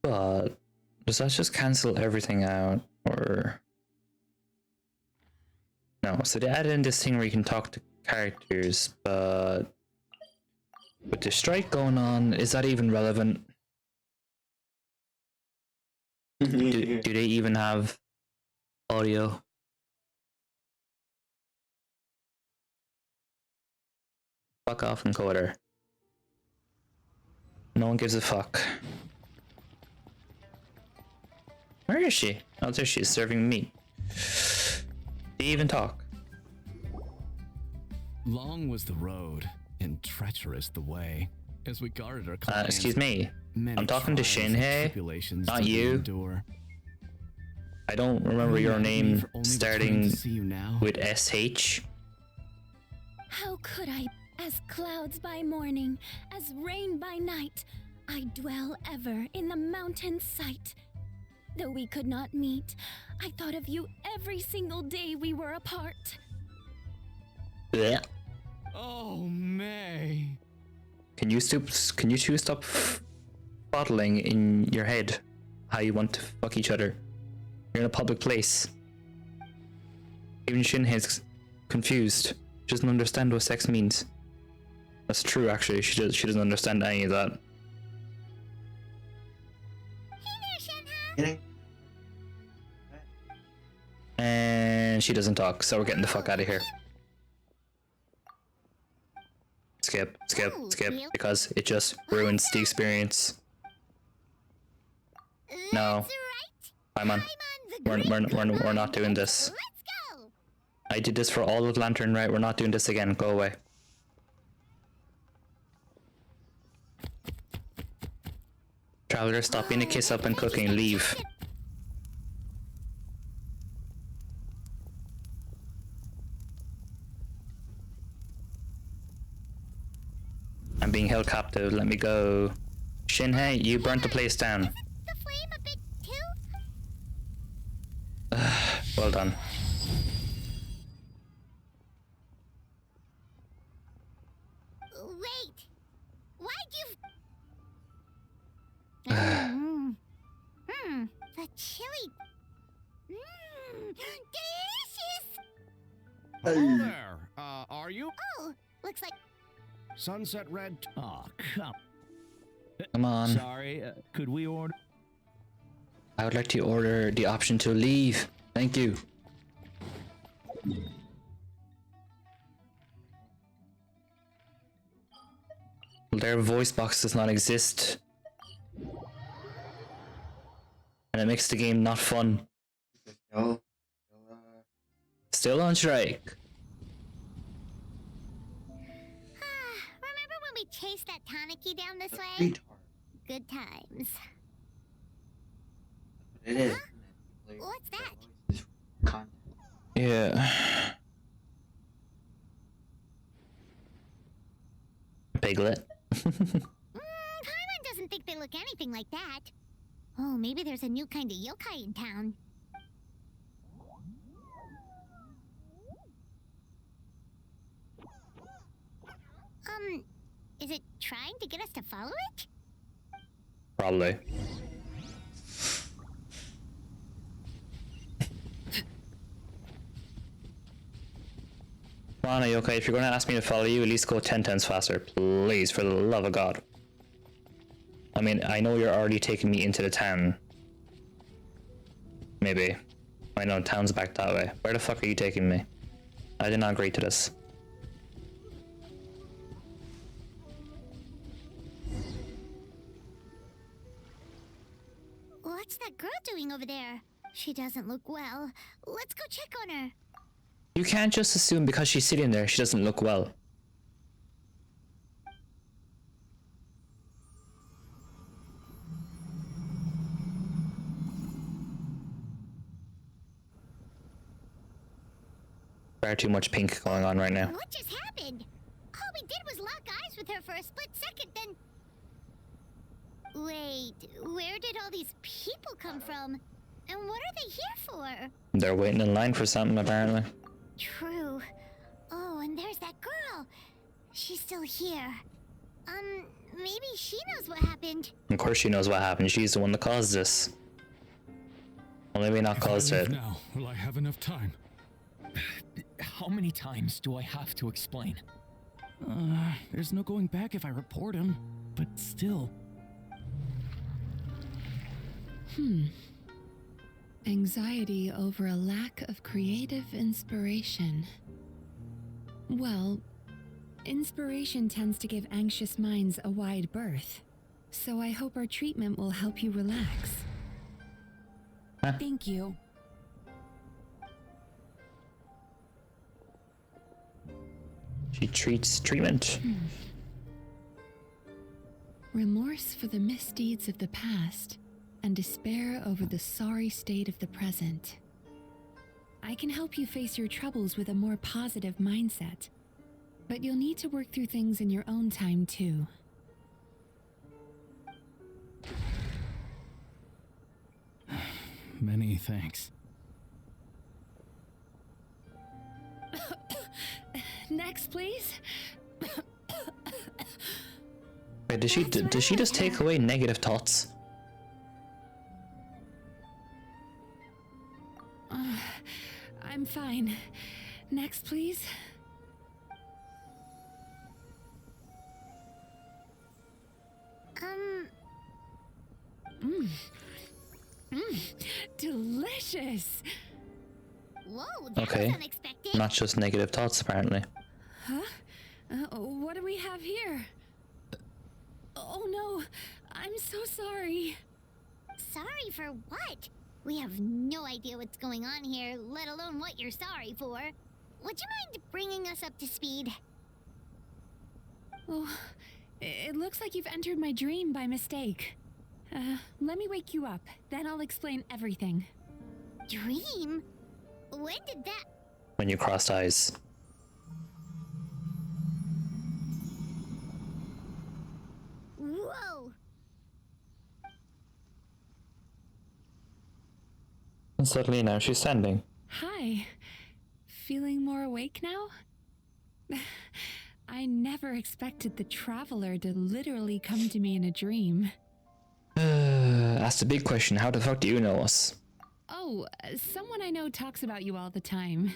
but does that just cancel everything out, or no? So they added in this thing where you can talk to characters, but with the strike going on, is that even relevant? Do they even have audio? Fuck off, encoder. No one gives a fuck. Where is she? Oh, there she is, serving meat. Do you even talk? Long was the road, and treacherous the way, as we guarded our clients. Excuse me. Many I'm talking to trials and Shinhei, tribulations not did we you. endure. I don't remember your name starting to see you now. with SH. How could I, as clouds by morning, as rain by night, I dwell ever in the mountain sight. Though we could not meet, I thought of you every single day we were apart. Blech. Oh, May. Can you two stop bottling in your head how you want to fuck each other? You're in a public place. Even Shinhei's confused. She doesn't understand what sex means. That's true, actually. She doesn't understand any of that. Kidding? And she doesn't talk, so we're getting the fuck out of here. Skip, because it just ruins the experience. No. Paimon. We're not doing this. I did this for all of Lantern, right? We're not doing this again. Go away. Traveler, stop being a kiss up and cooking. Leave. I'm being held captive. Let me go. Shinhei, you burnt the place down. The flame a bit too? Well done. Wait. Why'd you... The chili... delicious! Hello there. Are you? Oh, looks like... Sunset Red. Oh, come. Come on. Sorry, could we order? I would like to order the option to leave. Thank you. Their voice box does not exist. And it makes the game not fun. Still on strike. Remember when we chased that Tanuki down this way? Retard. Good times. It is. What's that? Content. Yeah. Piglet. Paimon doesn't think they look anything like that. Oh, maybe there's a new kind of yokai in town. Is it trying to get us to follow it? Probably. Come on, are you okay? If you're going to ask me to follow you, at least go 10 times faster. Please, for the love of God. I mean, I know you're already taking me into the town. Maybe. I know, town's back that way. Where the fuck are you taking me? I did not agree to this. What's that girl doing over there? She doesn't look well. Let's go check on her. You can't just assume because she's sitting there, she doesn't look well. Far too much pink going on right now. What just happened? All we did was lock eyes with her for a split second, then... Wait, where did all these people come from? And what are they here for? They're waiting in line for something, apparently. True. Oh, and there's that girl. She's still here. Maybe she knows what happened. Of course she knows what happened. She's the one that caused this. Well, maybe not caused it. Now, will I have enough time? How many times do I have to explain? There's no going back if I report him, but still. Anxiety over a lack of creative inspiration. Well, inspiration tends to give anxious minds a wide berth, so I hope our treatment will help you relax. Thank you. She treats treatment. Remorse for the misdeeds of the past and despair over the sorry state of the present. I can help you face your troubles with a more positive mindset, but you'll need to work through things in your own time too. Many thanks. Next, please. Wait, did she just take away negative thoughts? I'm fine. Next, please. Delicious. Whoa, that Okay. was unexpected. Not just negative thoughts, apparently. Huh? What do we have here? Oh no, I'm so sorry. Sorry for what? We have no idea what's going on here, let alone what you're sorry for. Would you mind bringing us up to speed? Oh, it looks like you've entered my dream by mistake. Let me wake you up, then I'll explain everything. Dream? When did that... When you crossed eyes. Whoa! And suddenly now she's standing. Hi. Feeling more awake now? I never expected the Traveler to literally come to me in a dream. That's the big question. How the fuck do you know us? Oh, someone I know talks about you all the time.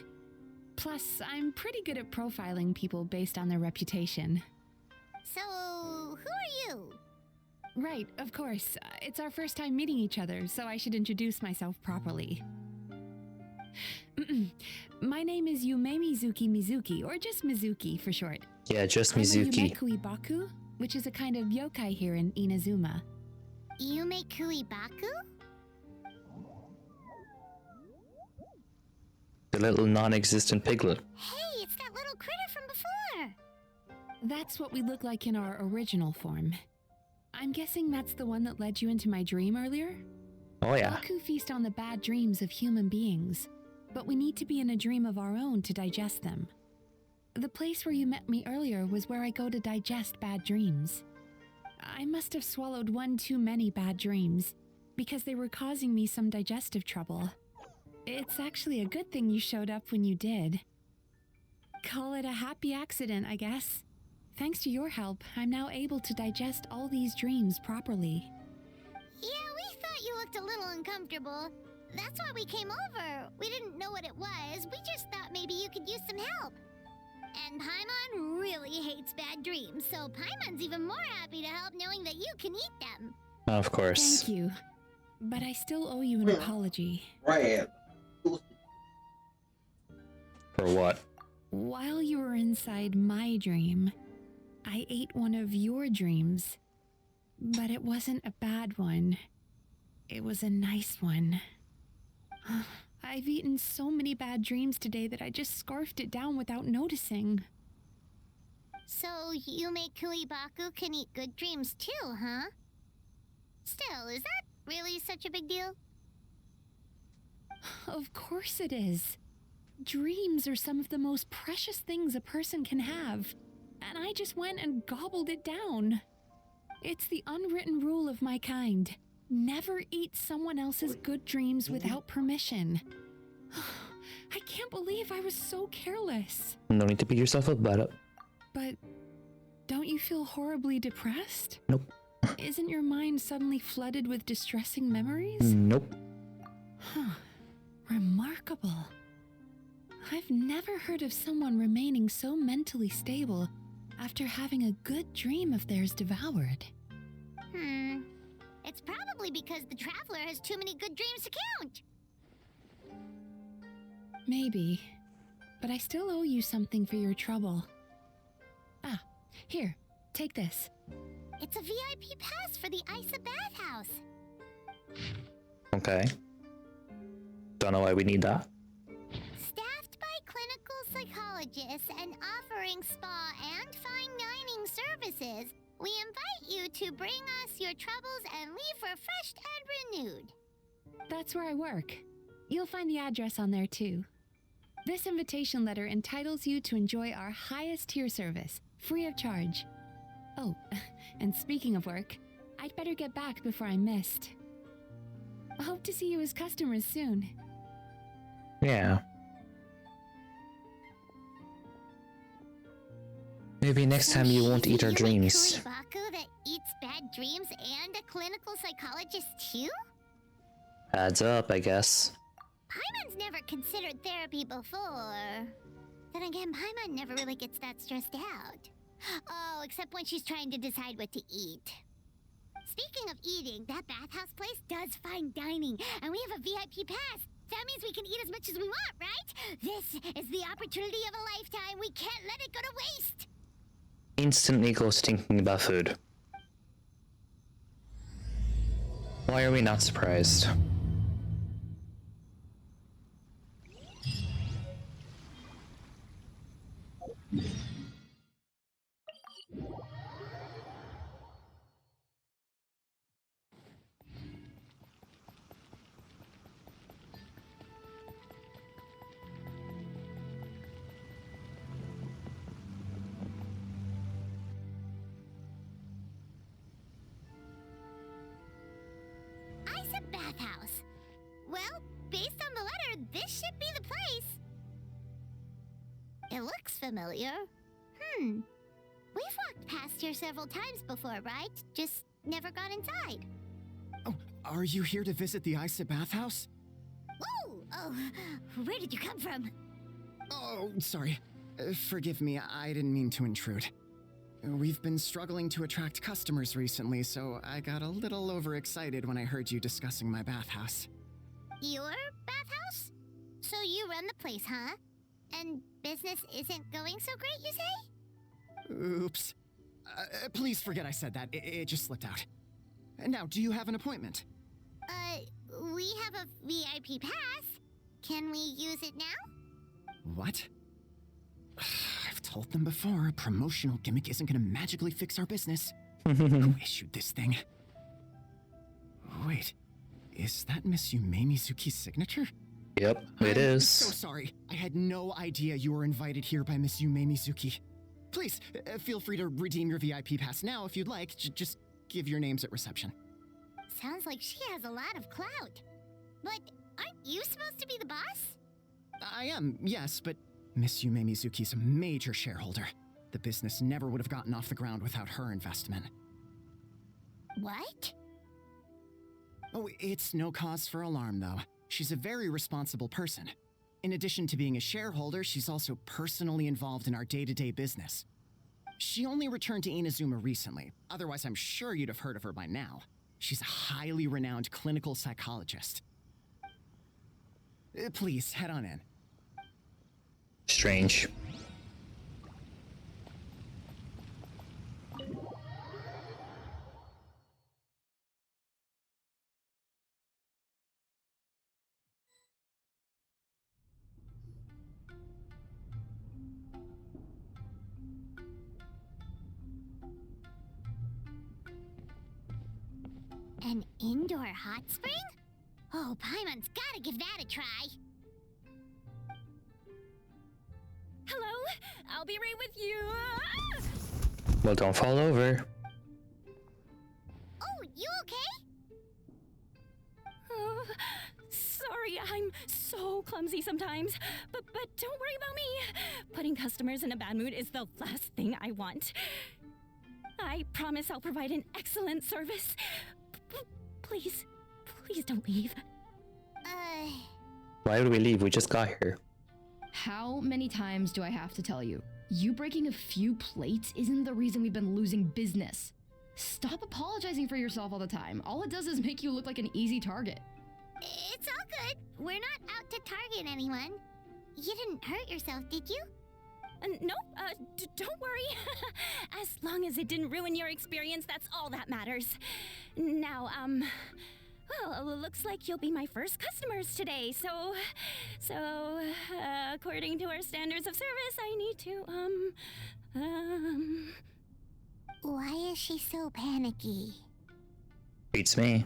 Plus, I'm pretty good at profiling people based on their reputation. So, who are you? Right, of course. It's our first time meeting each other, so I should introduce myself properly. My name is Yumemizuki Mizuki, or just Mizuki for short. Yeah, just I'm a Mizuki. Yumekuibaku, which is a kind of yokai here in Inazuma. Yumekuibaku? The little non-existent piglet. Hey, it's that little critter from before! That's what we look like in our original form. I'm guessing that's the one that led you into my dream earlier? Oh yeah. Baku feast on the bad dreams of human beings, but we need to be in a dream of our own to digest them. The place where you met me earlier was where I go to digest bad dreams. I must have swallowed one too many bad dreams, because they were causing me some digestive trouble. It's actually a good thing you showed up when you did. Call it a happy accident, I guess. Thanks to your help, I'm now able to digest all these dreams properly. Yeah, we thought you looked a little uncomfortable. That's why we came over. We didn't know what it was. We just thought maybe you could use some help. And Paimon really hates bad dreams, so Paimon's even more happy to help knowing that you can eat them. Of course. Thank you. But I still owe you an apology. Right. For what? While you were inside my dream, I ate one of your dreams. But it wasn't a bad one. It was a nice one. I've eaten so many bad dreams today that I just scarfed it down without noticing. So Yumekuibaku can eat good dreams too, huh? Still, is that really such a big deal? Of course it is. Dreams are some of the most precious things a person can have, and I just went and gobbled it down. It's the unwritten rule of my kind. Never eat someone else's good dreams without permission. I can't believe I was so careless. No need to beat yourself up about it. But don't you feel horribly depressed? Nope. Isn't your mind suddenly flooded with distressing memories? Nope. Huh. Remarkable. I've never heard of someone remaining so mentally stable after having a good dream of theirs devoured. It's probably because the Traveler has too many good dreams to count. Maybe. But I still owe you something for your trouble. Ah, here, take this. It's a VIP pass for the Aisa Bathhouse. Okay. Don't know why we need that. Staffed by clinical psychologists and offering spa and fine dining services, we invite you to bring us your troubles and leave refreshed and renewed. That's where I work. You'll find the address on there too. This invitation letter entitles you to enjoy our highest tier service, free of charge. Oh, and speaking of work, I'd better get back before I'm missed. I hope to see you as customers soon. Yeah. Maybe next time you won't eat our dreams. Kuribaku that eats bad dreams and a clinical psychologist too? Adds up, I guess. Paimon's never considered therapy before. Then again, Paimon never really gets that stressed out. Oh, except when she's trying to decide what to eat. Speaking of eating, that bathhouse place does fine dining, and we have a VIP pass. That means we can eat as much as we want, right? This is the opportunity of a lifetime. We can't let it go to waste. Instantly goes thinking about food. Why are we not surprised? Aisa Bathhouse. Well, based on the letter, this should be the place. It looks familiar. We've walked past here several times before, right? Just never gone inside. Oh, are you here to visit the Aisa Bathhouse? Oh, where did you come from? Oh, sorry. Forgive me, I didn't mean to intrude. We've been struggling to attract customers recently, so I got a little overexcited when I heard you discussing my bathhouse. Your bathhouse? So you run the place, huh? And business isn't going so great, you say? Oops. Please forget I said that. It just slipped out. Now, do you have an appointment? We have a VIP pass. Can we use it now? What? I've told them before, a promotional gimmick isn't gonna magically fix our business. Who issued this thing? Wait, is that Miss Yumemizuki's signature? Yep, it I'm is. so sorry. I had no idea you were invited here by Miss Yumemizuki. Please, feel free to redeem your VIP pass now if you'd like. Just give your names at reception. Sounds like she has a lot of clout. But aren't you supposed to be the boss? I am, yes, but Miss Yumemizuki's a major shareholder. The business never would have gotten off the ground without her investment. What? Oh, it's no cause for alarm, though. She's a very responsible person. In addition to being a shareholder, she's also personally involved in our day-to-day business. She only returned to Inazuma recently, otherwise I'm sure you'd have heard of her by now. She's a highly renowned clinical psychologist. Please, head on in. Strange. An indoor hot spring? Oh, Paimon's gotta give that a try. Hello? I'll be right with you. Well, don't fall over. Oh, you okay? Oh, sorry, I'm so clumsy sometimes. But don't worry about me. Putting customers in a bad mood is the last thing I want. I promise I'll provide an excellent service. Please don't leave. Why would we leave? We just got here. How many times do I have to tell you? You breaking a few plates isn't the reason we've been losing business. Stop apologizing for yourself all the time. All it does is make you look like an easy target. It's all good. We're not out to target anyone. You didn't hurt yourself, did you? No, don't worry. As long as it didn't ruin your experience, that's all that matters. Now, well, looks like you'll be my first customers today, so, according to our standards of service, I need to, Why is she so panicky? Beats me.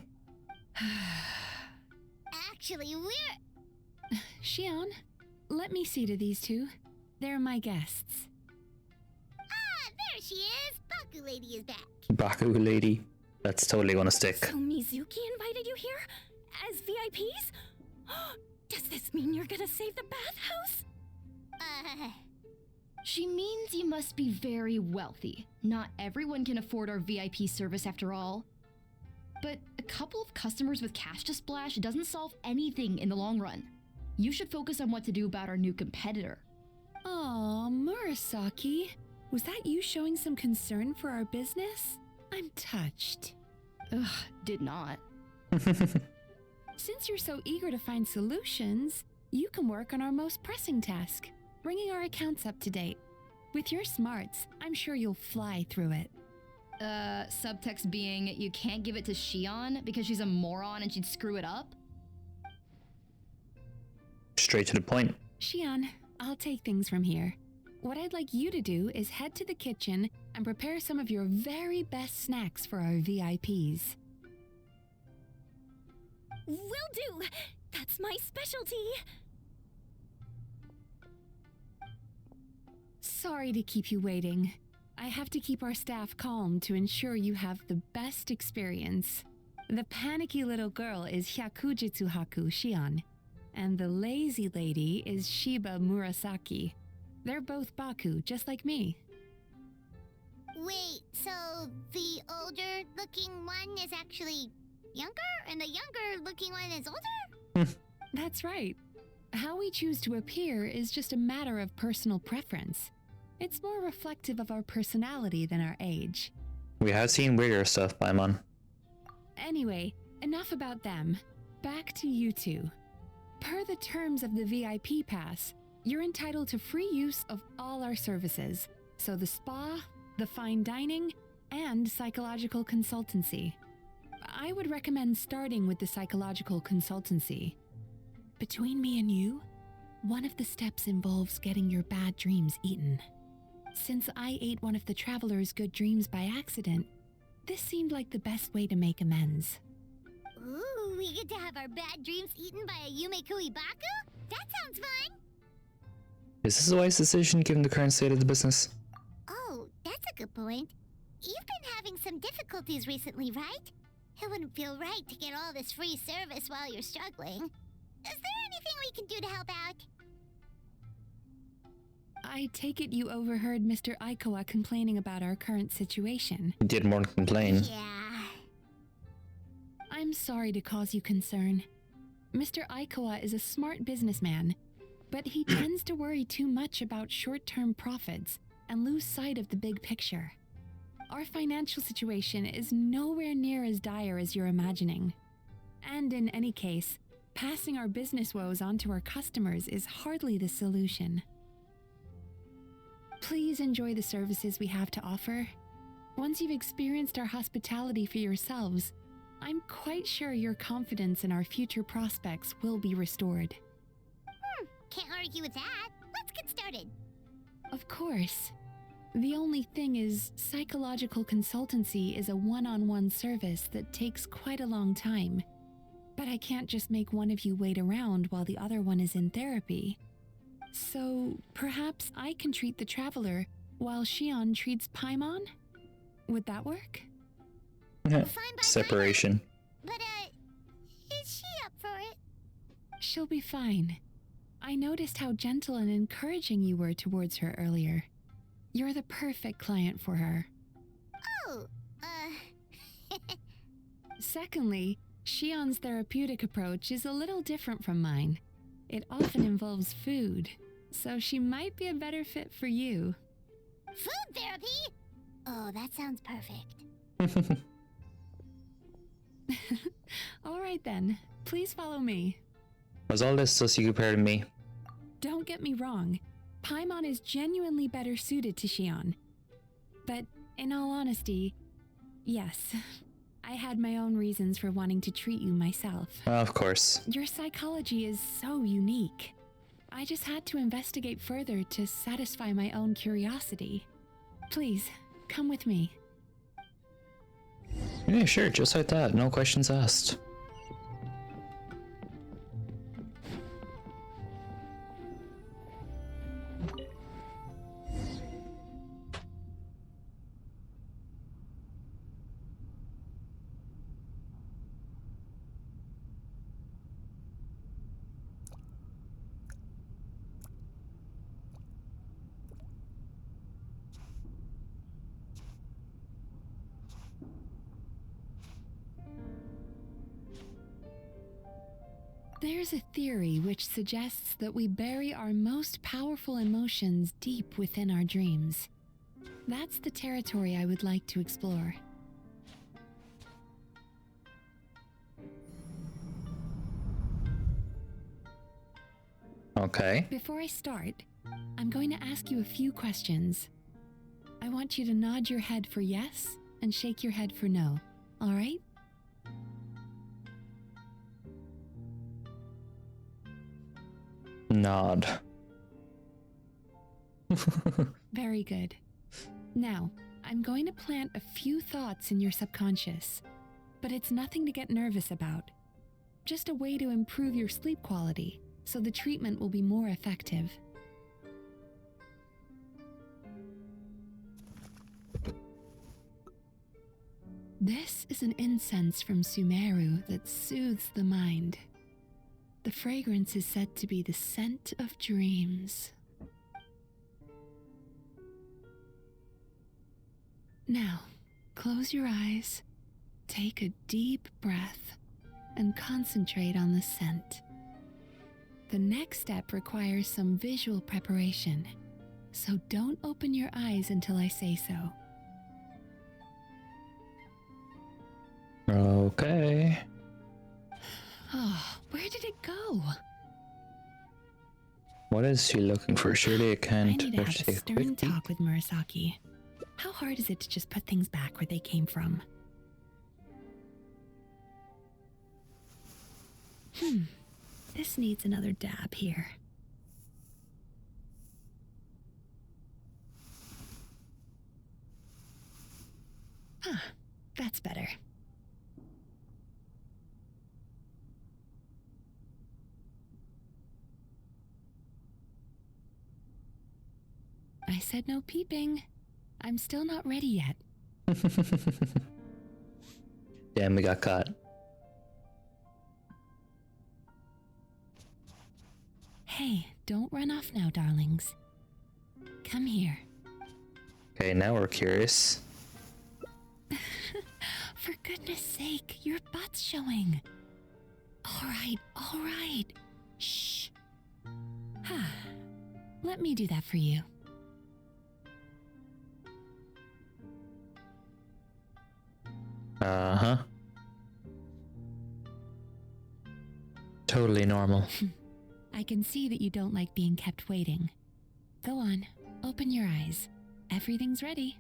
Actually, we're... Shion, let me see to these two. They're my guests. Ah, there she is! Baku Lady is back. Baku lady. That's totally gonna stick. So Mizuki invited you here? As VIPs? Does this mean you're gonna save the bathhouse? She means you must be very wealthy. Not everyone can afford our VIP service after all. But a couple of customers with cash to splash doesn't solve anything in the long run. You should focus on what to do about our new competitor. Aw, Murasaki. Was that you showing some concern for our business? I'm touched. Ugh, did not. Since you're so eager to find solutions, you can work on our most pressing task, bringing our accounts up to date. With your smarts, I'm sure you'll fly through it. Subtext being you can't give it to Shion because she's a moron and she'd screw it up? Straight to the point. Shion, I'll take things from here. What I'd like you to do is head to the kitchen and prepare some of your very best snacks for our VIPs. Will do! That's my specialty! Sorry to keep you waiting. I have to keep our staff calm to ensure you have the best experience. The panicky little girl is Hyakujitsu Haku Shion, and the lazy lady is Shiba Murasaki. They're both Baku, just like me. Wait, so the older looking one is actually younger, and the younger looking one is older? That's right. How we choose to appear is just a matter of personal preference. It's more reflective of our personality than our age. We have seen weirder stuff, Paimon. Anyway, enough about them. Back to you two. Per the terms of the VIP pass, you're entitled to free use of all our services. So the spa, the fine dining, and psychological consultancy. I would recommend starting with the psychological consultancy. Between me and you, one of the steps involves getting your bad dreams eaten. Since I ate one of the traveler's good dreams by accident, this seemed like the best way to make amends. Ooh, we get to have our bad dreams eaten by a Yumemizuki Baku? That sounds fun! Is this a wise decision given the current state of the business? Oh, that's a good point. You've been having some difficulties recently, right? It wouldn't feel right to get all this free service while you're struggling. Is there anything we can do to help out? I take it you overheard Mr. Aikawa complaining about our current situation. He did more than complain. Yeah. I'm sorry to cause you concern. Mr. Aikawa is a smart businessman, but he tends to worry too much about short-term profits and lose sight of the big picture. Our financial situation is nowhere near as dire as you're imagining. And in any case, passing our business woes on to our customers is hardly the solution. Please enjoy the services we have to offer. Once you've experienced our hospitality for yourselves, I'm quite sure your confidence in our future prospects will be restored. Can't argue with that. Let's get started. Of course. The only thing is, psychological consultancy is a one-on-one service that takes quite a long time. But I can't just make one of you wait around while the other one is in therapy. So, perhaps I can treat the Traveler while Shion treats Paimon? Would that work? Fine by Separation. But, is she up for it? She'll be fine. I noticed how gentle and encouraging you were towards her earlier. You're the perfect client for her. Oh, Secondly, Shion's therapeutic approach is a little different from mine. It often involves food, so she might be a better fit for you. food therapy? Oh, that sounds perfect. All right then, please follow me. Was all this just you compared to me? Don't get me wrong, Paimon is genuinely better suited to Shion. But in all honesty, yes, I had my own reasons for wanting to treat you myself. Of course. Your psychology is so unique. I just had to investigate further to satisfy my own curiosity. Please, come with me. Yeah, sure, just like that. No questions asked. There's a theory which suggests that we bury our most powerful emotions deep within our dreams. That's the territory I would like to explore. Okay. Before I start, I'm going to ask you a few questions. I want you to nod your head for yes and shake your head for no, all right? Nod. Very good. Now, I'm going to plant a few thoughts in your subconscious, but it's nothing to get nervous about. Just a way to improve your sleep quality, so the treatment will be more effective. This is an incense from Sumeru that soothes the mind. The fragrance is said to be the scent of dreams. Now, close your eyes, take a deep breath, and concentrate on the scent. The next step requires some visual preparation, so don't open your eyes until I say so. Okay. Oh, where did it go? What is she looking for? Surely it I can't. need to have a take stern quick peek. talk with Murasaki. How hard is it to just put things back where they came from? This needs another dab here. Ah, that's better. I said no peeping. I'm still not ready yet. Damn, we got caught. Hey, don't run off now, darlings. Come here. Okay, now we're curious. For goodness sake, your butt's showing. All right. Shh. Let me do that for you. Uh-huh. Totally normal. I can see that you don't like being kept waiting. Go on, open your eyes. Everything's ready.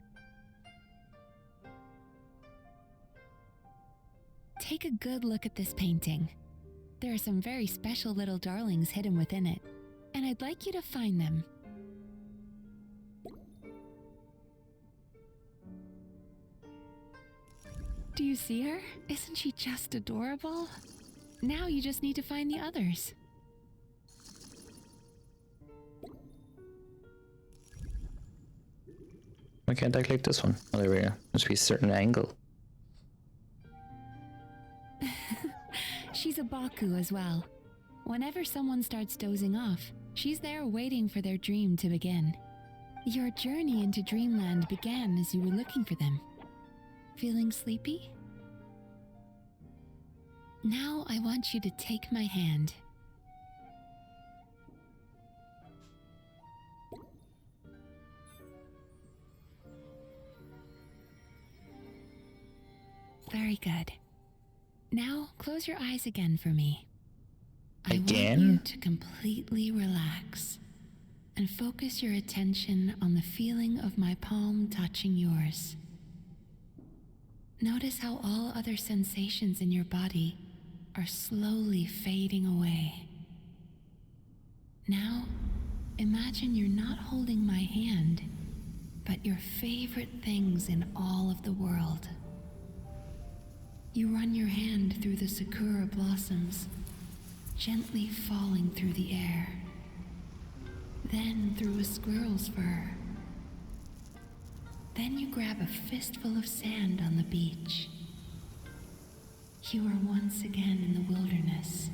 Take a good look at this painting. There are some very special little darlings hidden within it, and I'd like you to find them. Do you see her? Isn't she just adorable? Now you just need to find the others. Why can't I click this one? Oh, there we go. Must be a certain angle. She's a Baku as well. Whenever someone starts dozing off, she's there waiting for their dream to begin. Your journey into Dreamland began as you were looking for them. Feeling sleepy? Now I want you to take my hand. Very good. Now close your eyes again for me. I want you to completely relax and focus your attention on the feeling of my palm touching yours. Notice how all other sensations in your body are slowly fading away. Now, imagine you're not holding my hand, but your favorite things in all of the world. You run your hand through the sakura blossoms, gently falling through the air. Then through a squirrel's fur. Then you grab a fistful of sand on the beach. You are once again in the wilderness,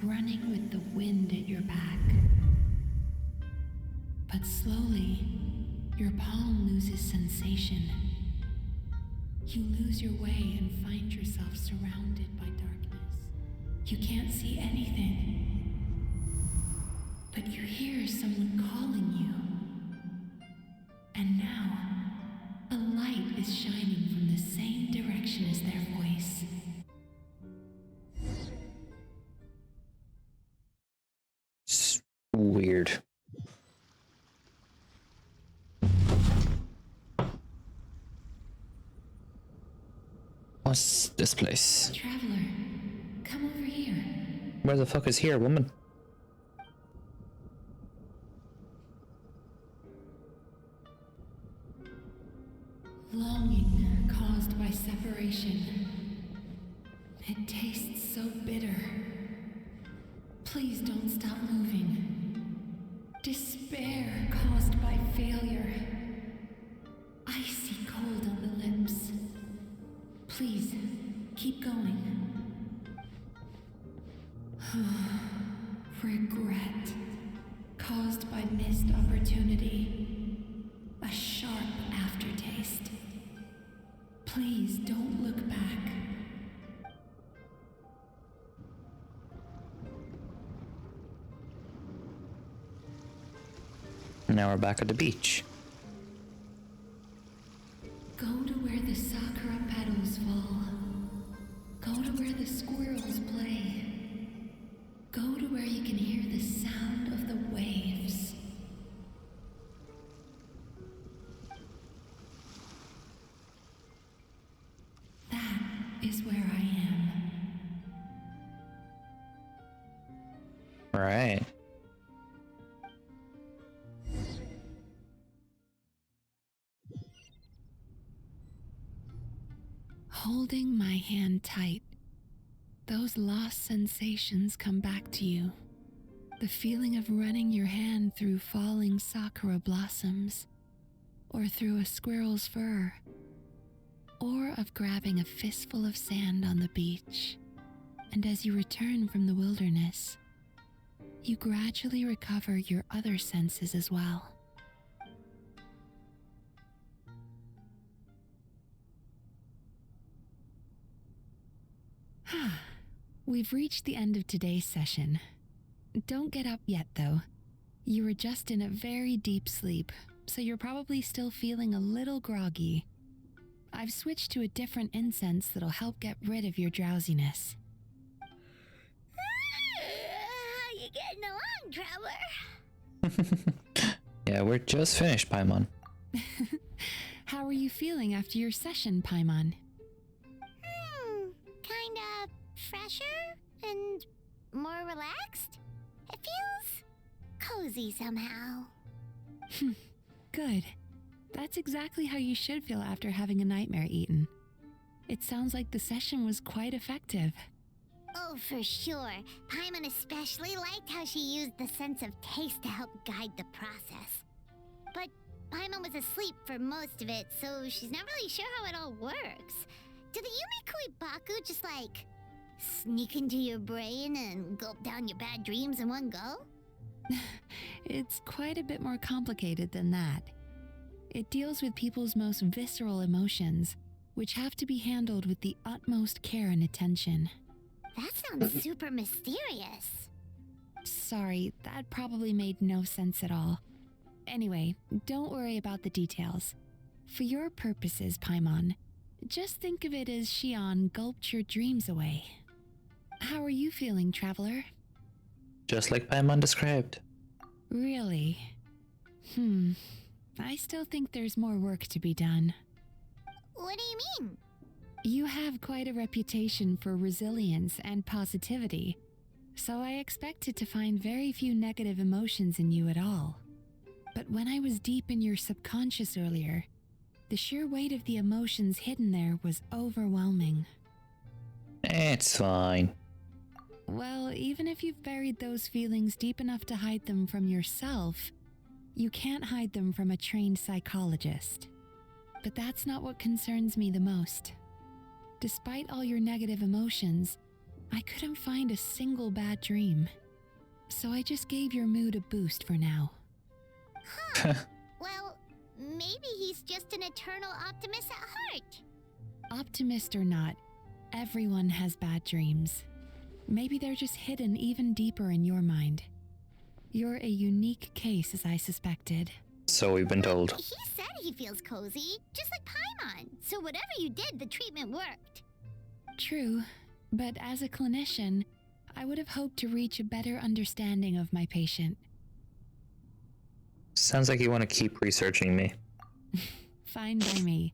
running with the wind at your back. But slowly, your palm loses sensation. You lose your way and find yourself surrounded by darkness. You can't see anything, but you hear someone calling you. And now, a light is shining from the same direction as their voice. It's weird. What's this place? Traveler, come over here. Where the fuck is here, woman? Longing caused by separation. It tastes so bitter. Please don't stop moving. Despair caused by failure. Icy cold on the lips. Please, keep going. Regret caused by missed opportunity. A sharp aftertaste. Please don't look back. Now we're back at the beach. Go to where the sakura petals fall. Go to where the squirrels play. Go to where you can hear the sound of the waves. That is where I am. Right. Holding my hand tight, those lost sensations come back to you. The feeling of running your hand through falling sakura blossoms, or through a squirrel's fur, or of grabbing a fistful of sand on the beach. And as you return from the wilderness, you gradually recover your other senses as well. We've reached the end of today's session. Don't get up yet, though. You were just in a very deep sleep, so you're probably still feeling a little groggy. I've switched to a different incense that'll help get rid of your drowsiness. How you getting along, Traveler? Yeah, we're just finished, Paimon. How are you feeling after your session, Paimon? Kinda fresher and more relaxed. It feels cozy somehow. Good. That's exactly how you should feel after having a nightmare eaten. It sounds like the session was quite effective. Oh, for sure. Paimon especially liked how she used the sense of taste to help guide the process. But Paimon was asleep for most of it, so she's not really sure how it all works. Did the Yumikui Baku just like sneak into your brain and gulp down your bad dreams in one go? It's quite a bit more complicated than that. It deals with people's most visceral emotions, which have to be handled with the utmost care and attention. That sounds super mysterious. Sorry, that probably made no sense at all. Anyway, don't worry about the details. For your purposes, Paimon, just think of it as Shion gulped your dreams away. How are you feeling, Traveler? Just like Paimon described. Really? I still think there's more work to be done. What do you mean? You have quite a reputation for resilience and positivity, so I expected to find very few negative emotions in you at all. But when I was deep in your subconscious earlier, the sheer weight of the emotions hidden there was overwhelming. It's fine. Well, even if you've buried those feelings deep enough to hide them from yourself, you can't hide them from a trained psychologist. But that's not what concerns me the most. Despite all your negative emotions, I couldn't find a single bad dream. So I just gave your mood a boost for now. Huh. Well, maybe he's just an eternal optimist at heart. Optimist or not, everyone has bad dreams. maybe they're just hidden even deeper in your mind. You're a unique case, as I suspected. So we've been told. He said he feels cozy, just like Paimon. So whatever you did, the treatment worked. True, but as a clinician, I would have hoped to reach a better understanding of my patient. Sounds like you want to keep researching me. Fine by me,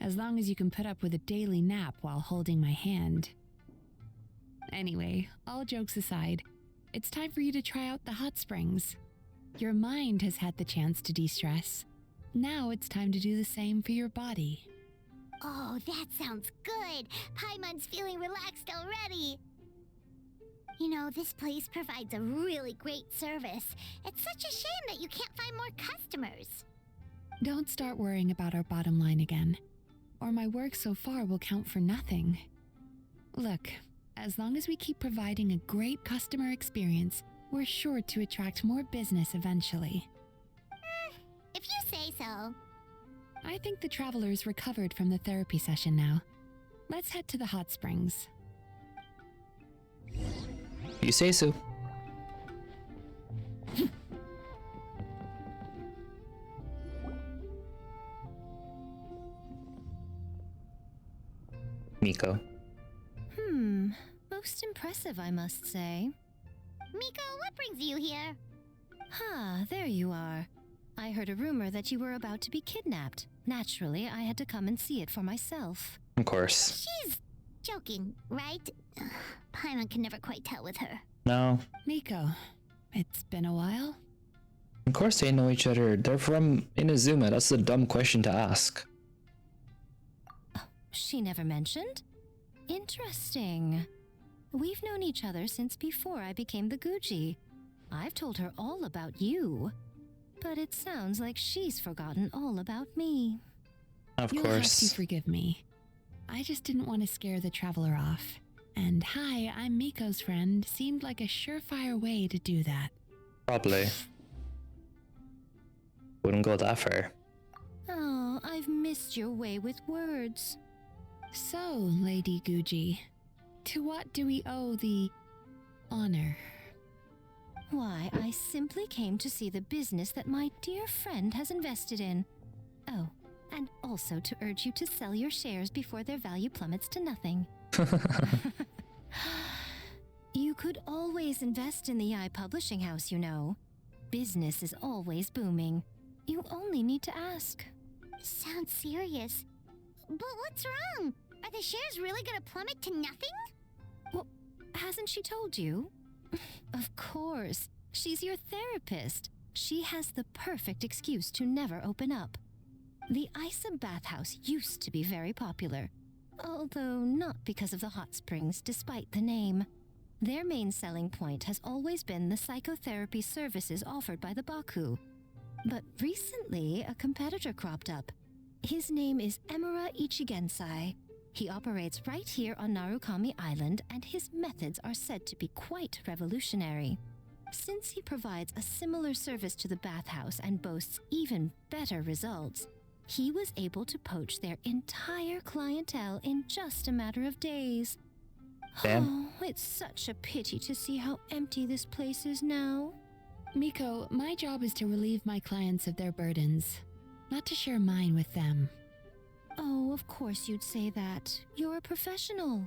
as long as you can put up with a daily nap while holding my hand. Anyway, all jokes aside, it's time for you to try out the hot springs. Your mind has had the chance to de-stress. Now it's time to do the same for your body. Oh, that sounds good. Paimon's feeling relaxed already. You know, this place provides a really great service. It's such a shame that you can't find more customers. Don't start worrying about our bottom line again, or my work so far will count for nothing. Look, as long as we keep providing a great customer experience, we're sure to attract more business eventually. If you say so. I think the traveler's recovered from the therapy session now. Let's head to the hot springs. You say so. Miko. Most impressive, I must say. Miko, what brings you here? There you are. I heard a rumor that you were about to be kidnapped. Naturally, I had to come and see it for myself. Of course. She's joking, right? Paimon can never quite tell with her. No. Miko, it's been a while. Of course they know each other. They're from Inazuma. That's a dumb question to ask. She never mentioned? Interesting. We've known each other since before I became the Guji. I've told her all about you. But it sounds like she's forgotten all about me. Of You'll have course. to forgive me. I just didn't want to scare the traveler off. And hi, I'm Miko's friend seemed like a surefire way to do that. Probably. Wouldn't go that far. Oh, I've missed your way with words. So, Lady Guji, to what do we owe the honor? Why, I simply came to see the business that my dear friend has invested in. Oh, and also to urge you to sell your shares before their value plummets to nothing. You could always invest in the publishing house, you know. Business is always booming. You only need to ask. Sounds serious. But what's wrong? Are the shares really gonna plummet to nothing? Well, hasn't she told you? Of course. She's your therapist. She has the perfect excuse to never open up. The Aisa Bathhouse used to be very popular, although not because of the hot springs, despite the name. Their main selling point has always been the psychotherapy services offered by the Baku. But recently, a competitor cropped up. His name is Emura Ichigensai. He operates right here on Narukami Island, and his methods are said to be quite revolutionary. Since he provides a similar service to the bathhouse and boasts even better results, he was able to poach their entire clientele in just a matter of days. Damn. Oh, it's such a pity to see how empty this place is now. Miko, my job is to relieve my clients of their burdens, not to share mine with them. Oh, of course you'd say that. You're a professional.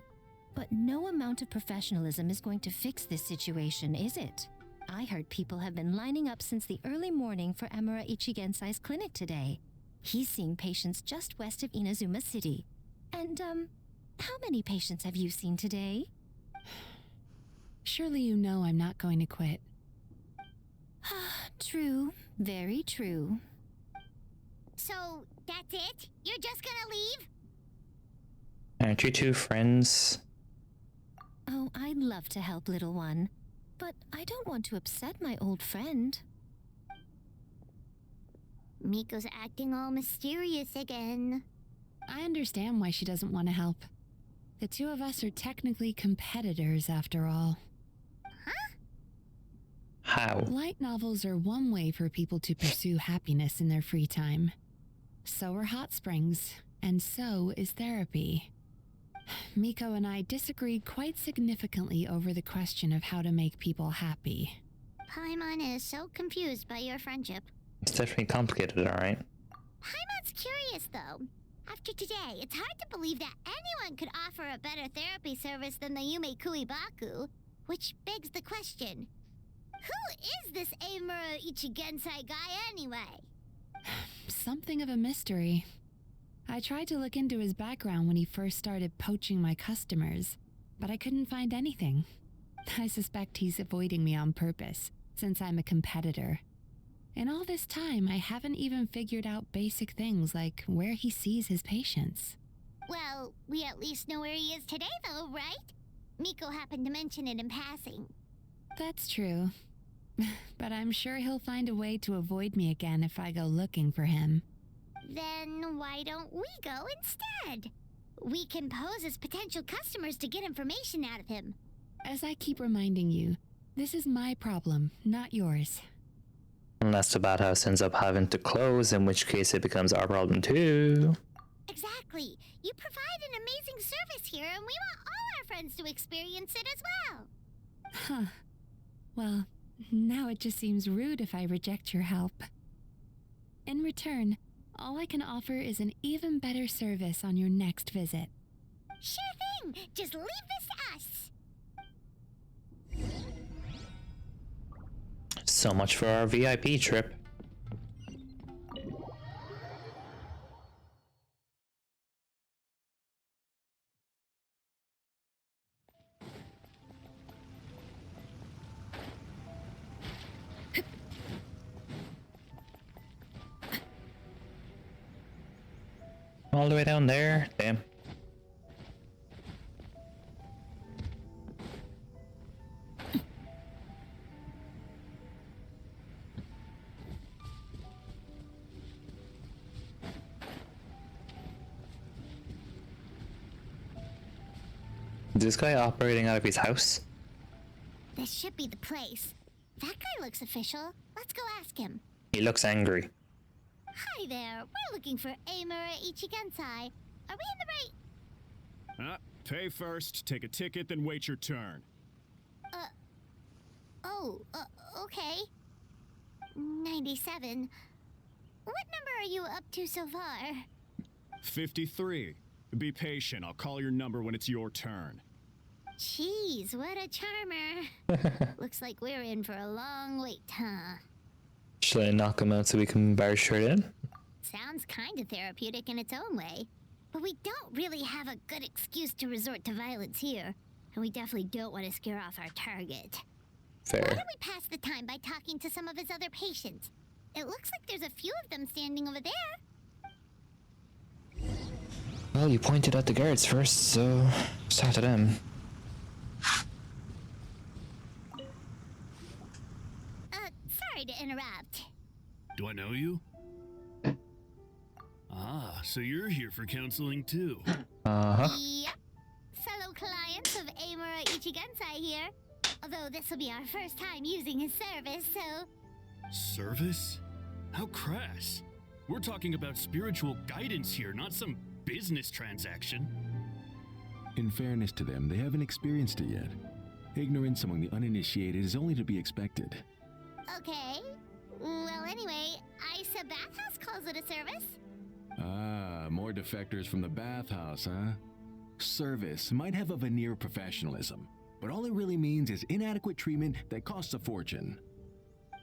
But no amount of professionalism is going to fix this situation, is it? I heard people have been lining up since the early morning for Emura Ichigensai's clinic today. He's seeing patients just west of Inazuma City. And, how many patients have you seen today? Surely you know I'm not going to quit. True. Very true. So, that's it? You're just gonna leave? Aren't you two friends? Oh, I'd love to help, little one. But I don't want to upset my old friend. Miko's acting all mysterious again. I understand why she doesn't want to help. The two of us are technically competitors, after all. How? Light novels are one way for people to pursue happiness in their free time. So are hot springs, and so is therapy. Miko and I disagreed quite significantly over the question of how to make people happy. Paimon is so confused by your friendship. It's definitely complicated, alright? Paimon's curious, though. After today, it's hard to believe that anyone could offer a better therapy service than the Yumemizuki Baku, which begs the question, who is this Amuro Ichigensai guy anyway? Something of a mystery. I tried to look into his background when he first started poaching my customers, but I couldn't find anything. I suspect he's avoiding me on purpose, since I'm a competitor. In all this time, I haven't even figured out basic things like where he sees his patients. Well, we at least know where he is today, though, right? Miko happened to mention it in passing. That's true. But I'm sure he'll find a way to avoid me again if I go looking for him. Then why don't we go instead? We can pose as potential customers to get information out of him. As I keep reminding you, this is my problem, not yours. Unless the bathhouse ends up having to close, in which case it becomes our problem too. Exactly. You provide an amazing service here, and we want all our friends to experience it as well. Huh. Well, now it just seems rude if I reject your help. In return, all I can offer is an even better service on your next visit. Sure thing! Just leave this to us! So much for our VIP trip. All the way down there? Damn. Is this guy operating out of his house? This should be the place. That guy looks official. Let's go ask him. He looks angry. Hi there. We're looking for Amuro Ichigensai. Are we in the right... Pay first, take a ticket, then wait your turn. Okay. 97. What number are you up to so far? 53. Be patient, I'll call your number when it's your turn. Jeez, what a charmer. Looks like we're in for a long wait, huh? Should I knock him out so we can barge straight in? Sounds kinda therapeutic in its own way. But we don't really have a good excuse to resort to violence here. And we definitely don't want to scare off our target. Fair. Why don't we pass the time by talking to some of his other patients? It looks like there's a few of them standing over there. Well, you pointed out the guards first, so let's talk to them. Sorry to interrupt. Do I know you? Ah, so you're here for counseling too. Uh-huh. Yep. Fellow clients of Amuro Ichigensai here. Although this will be our first time using his service, so... Service? How crass. We're talking about spiritual guidance here, not some business transaction. In fairness to them, they haven't experienced it yet. Ignorance among the uninitiated is only to be expected. Okay. Well, anyway, Aisa Bathhouse calls it a service. Ah, more defectors from the bathhouse, huh? Service might have a veneer of professionalism, but all it really means is inadequate treatment that costs a fortune.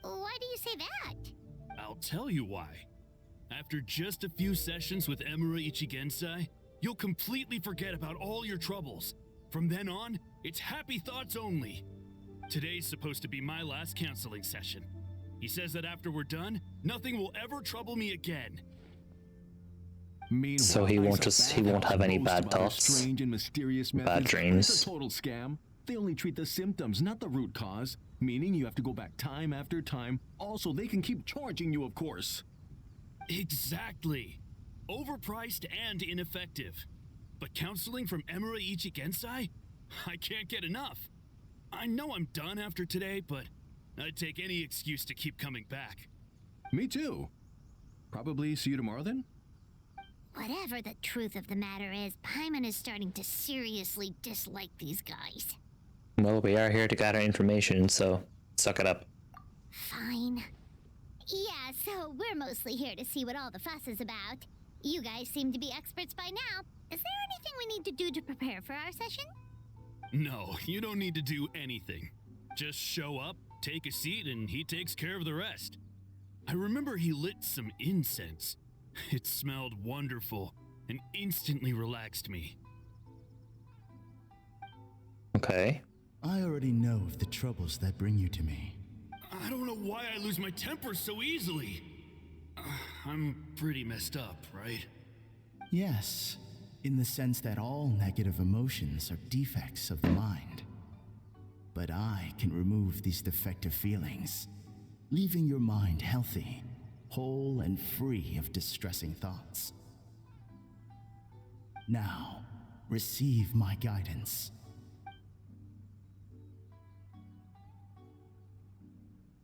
Why do you say that? I'll tell you why. After just a few sessions with Amuro Ichigensai, you'll completely forget about all your troubles. From then on, it's happy thoughts only. Today's supposed to be my last counseling session. He says that after we're done, nothing will ever trouble me again. Meanwhile, So he won't have any bad thoughts, strange and mysterious bad methods. dreams. It's a total scam. They only treat the symptoms, not the root cause. Meaning you have to go back time after time. Also, they can keep charging you, of course. Exactly. Overpriced and ineffective. But counseling from Amuro Ichigensai? I can't get enough. I know I'm done after today, but I'd take any excuse to keep coming back. Me too. Probably see you tomorrow then? Whatever the truth of the matter is, Paimon is starting to seriously dislike these guys. Well, we are here to gather information, so suck it up. Fine. Yeah, so we're mostly here to see what all the fuss is about. You guys seem to be experts by now. Is there anything we need to do to prepare for our session? No, you don't need to do anything. Just show up, take a seat, and he takes care of the rest. I remember he lit some incense. It smelled wonderful and instantly relaxed me. Okay. I already know of the troubles that bring you to me. I don't know why I lose my temper so easily. I'm pretty messed up, right? Yes, in the sense that all negative emotions are defects of the mind. But I can remove these defective feelings, leaving your mind healthy, whole and free of distressing thoughts. Now, receive my guidance.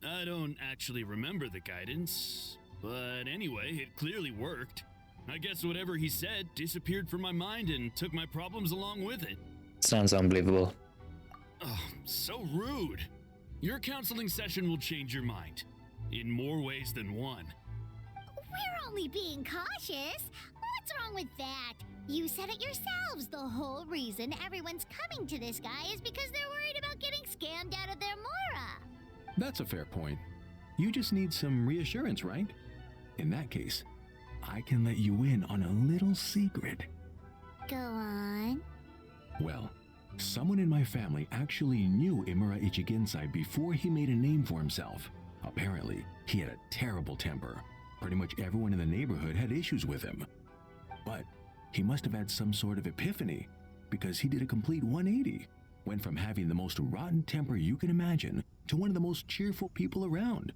I don't actually remember the guidance, but anyway, it clearly worked. I guess whatever he said disappeared from my mind and took my problems along with it. Sounds unbelievable. Oh, so rude. Your counseling session will change your mind, in more ways than one. We're only being cautious. What's wrong with that? You said it yourselves. The whole reason everyone's coming to this guy is because they're worried about getting scammed out of their Mora. That's a fair point. You just need some reassurance, right? In that case, I can let you in on a little secret. Go on. Well, someone in my family actually knew Imura Ichigensai before he made a name for himself. Apparently, he had a terrible temper. Pretty much everyone in the neighborhood had issues with him. But he must have had some sort of epiphany, because he did a complete 180. Went from having the most rotten temper you can imagine to one of the most cheerful people around.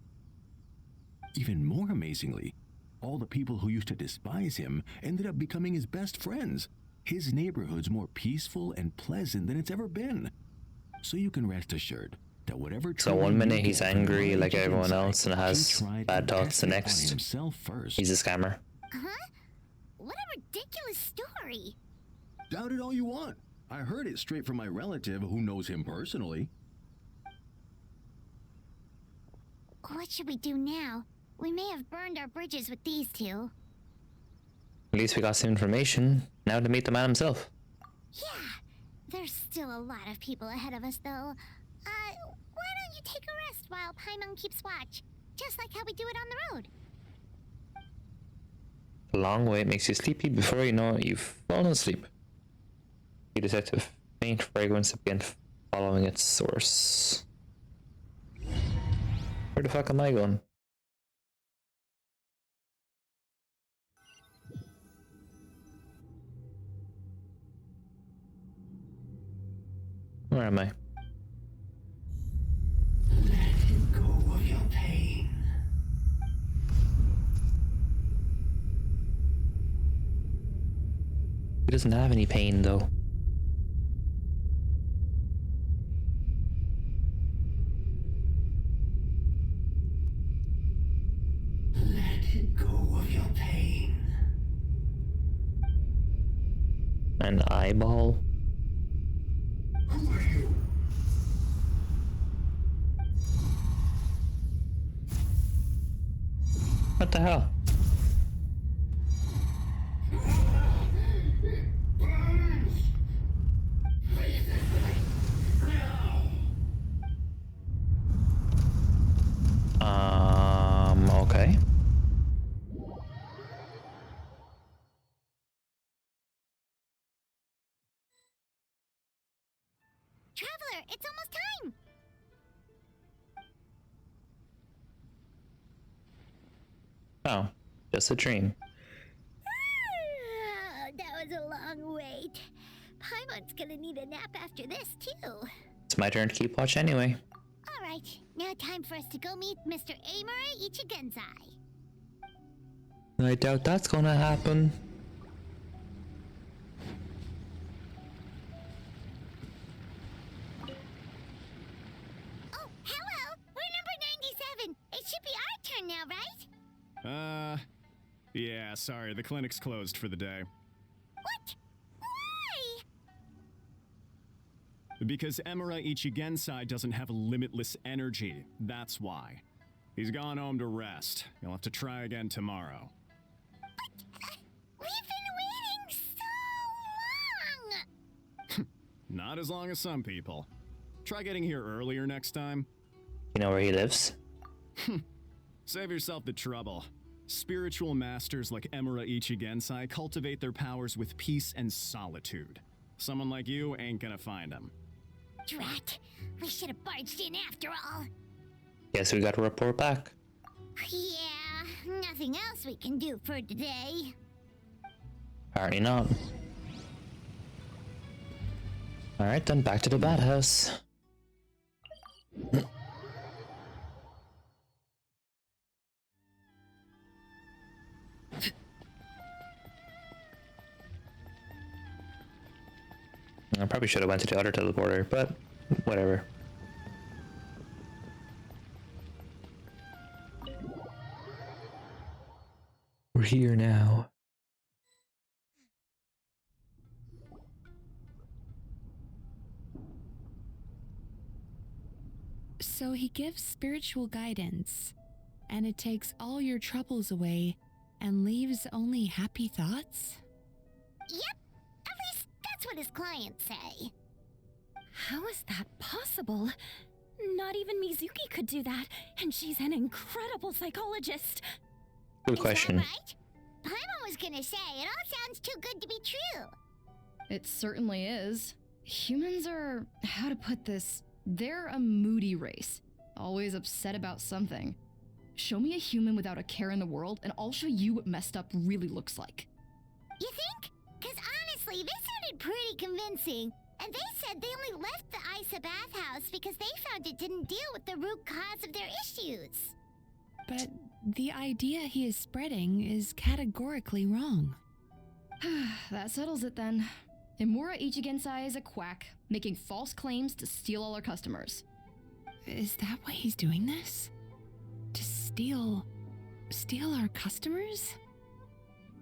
Even more amazingly, all the people who used to despise him ended up becoming his best friends. His neighborhood's more peaceful and pleasant than it's ever been. So you can rest assured that whatever. So one minute he's angry like everyone else and has bad thoughts, the next he's a scammer. Huh? What a ridiculous story. Doubt it all you want. I heard it straight from my relative who knows him personally. What should we do now? We may have burned our bridges with these two. At least we got some information. Now to meet the man himself. Yeah, there's still a lot of people ahead of us, though. Why don't you take a rest while Paimon keeps watch? Just like how we do it on the road. A long wait makes you sleepy. Before you know it, you've fallen asleep. You detect a faint fragrance and begin following its source. Where the fuck am I going? Where am I? Let go of your pain. He doesn't have any pain though. Let go of your pain. An eyeball? Who are you? What the hell? Okay. Traveler, it's almost time! Oh, just a dream. That was a long wait. Paimon's gonna need a nap after this, too. It's my turn to keep watch anyway. Alright, now time for us to go meet Mr. Amura Ichigensai. I doubt that's gonna happen. Oh, hello! We're number 97! It should be our turn now, right? Yeah, sorry, the clinic's closed for the day. What? Why? Because Emura Ichigensai doesn't have limitless energy, that's why. He's gone home to rest. You'll have to try again tomorrow. But we've been waiting so long! Not as long as some people. Try getting here earlier next time. You know where he lives? Save yourself the trouble. Spiritual masters like Emura Ichigensai cultivate their powers with peace and solitude. Someone like you ain't gonna find him. Drat, we should have barged in after all. Guess we gotta report back. Yeah, nothing else we can do for today. Apparently not. Alright, then back to the bathhouse. I probably should have went to the other teleporter, but whatever. We're here now. So he gives spiritual guidance, and it takes all your troubles away and leaves only happy thoughts? Yep, at least that's what his clients say. How is that possible? Not even Mizuki could do that, and she's an incredible psychologist. Good question. Is that right? Paimon was gonna say, it all sounds too good to be true. It certainly is. Humans are, how to put this, they're a moody race. Always upset about something. Show me a human without a care in the world, and I'll show you what messed up really looks like. You think? Because honestly, this sounded pretty convincing. And they said they only left the Aisa Bathhouse because they found it didn't deal with the root cause of their issues. But the idea he is spreading is categorically wrong. That settles it then. Emura Ichigensai is a quack, making false claims to steal all our customers. Is that why he's doing this? To steal our customers?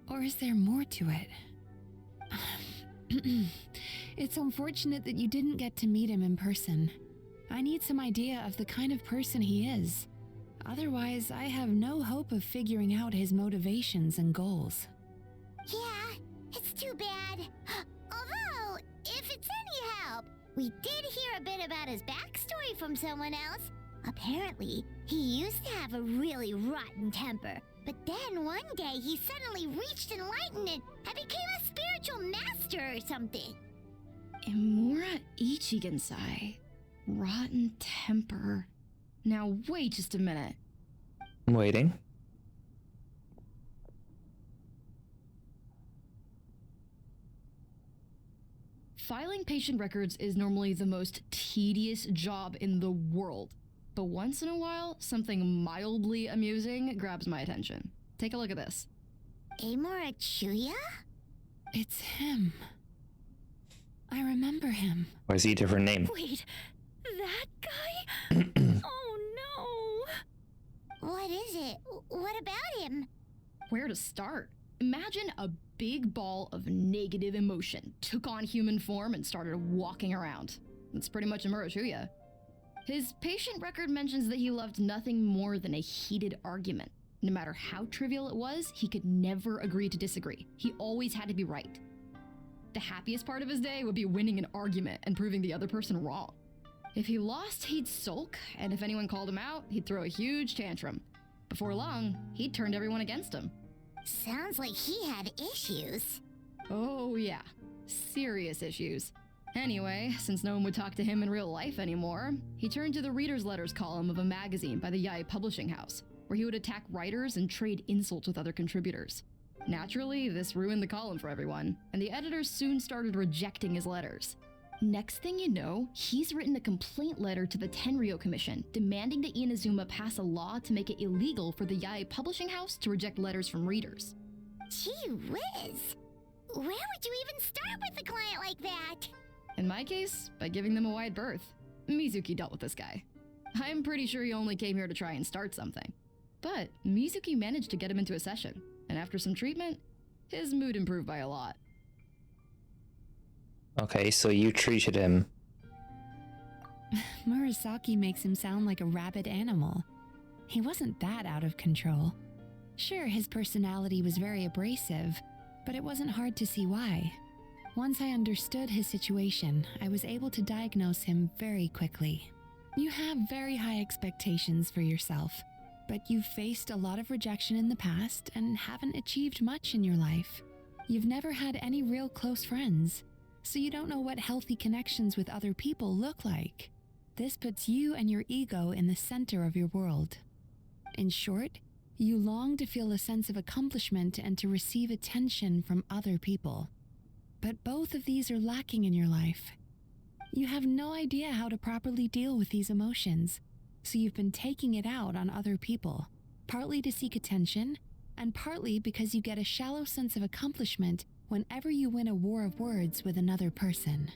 Or is there more to it? It's unfortunate that you didn't get to meet him in person. I need some idea of the kind of person he is. Otherwise, I have no hope of figuring out his motivations and goals. Yeah, it's too bad. Although, if it's any help, we did hear a bit about his backstory from someone else. Apparently, he used to have a really rotten temper. But then one day he suddenly reached enlightenment and became a spiritual master or something. Emura Ichigensai. Rotten temper. Now wait just a minute. I'm waiting. Filing patient records is normally the most tedious job in the world. But once in a while, something mildly amusing grabs my attention. Take a look at this. Emura Chuya? It's him. I remember him. Or is he a different name? Wait, that guy? Oh no! What is it? What about him? Where to start? Imagine a big ball of negative emotion took on human form and started walking around. That's pretty much Emura Chuya. His patient record mentions that he loved nothing more than a heated argument. No matter how trivial it was, he could never agree to disagree. He always had to be right. The happiest part of his day would be winning an argument and proving the other person wrong. If he lost, he'd sulk, and if anyone called him out, he'd throw a huge tantrum. Before long, he'd turned everyone against him. Sounds like he had issues. Oh yeah, serious issues. Anyway, since no one would talk to him in real life anymore, he turned to the reader's letters column of a magazine by the Yai Publishing House, where he would attack writers and trade insults with other contributors. Naturally, this ruined the column for everyone, and the editors soon started rejecting his letters. Next thing you know, he's written a complaint letter to the Tenryou Commission, demanding that Inazuma pass a law to make it illegal for the Yai Publishing House to reject letters from readers. Gee whiz! Where would you even start with a client like that? In my case, by giving them a wide berth. Mizuki dealt with this guy. I'm pretty sure he only came here to try and start something. But Mizuki managed to get him into a session, and after some treatment, his mood improved by a lot. Okay, so you treated him. Murasaki makes him sound like a rabid animal. He wasn't that out of control. Sure, his personality was very abrasive, but it wasn't hard to see why. Once I understood his situation, I was able to diagnose him very quickly. You have very high expectations for yourself, but you've faced a lot of rejection in the past and haven't achieved much in your life. You've never had any real close friends, so you don't know what healthy connections with other people look like. This puts you and your ego in the center of your world. In short, you long to feel a sense of accomplishment and to receive attention from other people. But both of these are lacking in your life. You have no idea how to properly deal with these emotions, so you've been taking it out on other people, partly to seek attention, and partly because you get a shallow sense of accomplishment whenever you win a war of words with another person.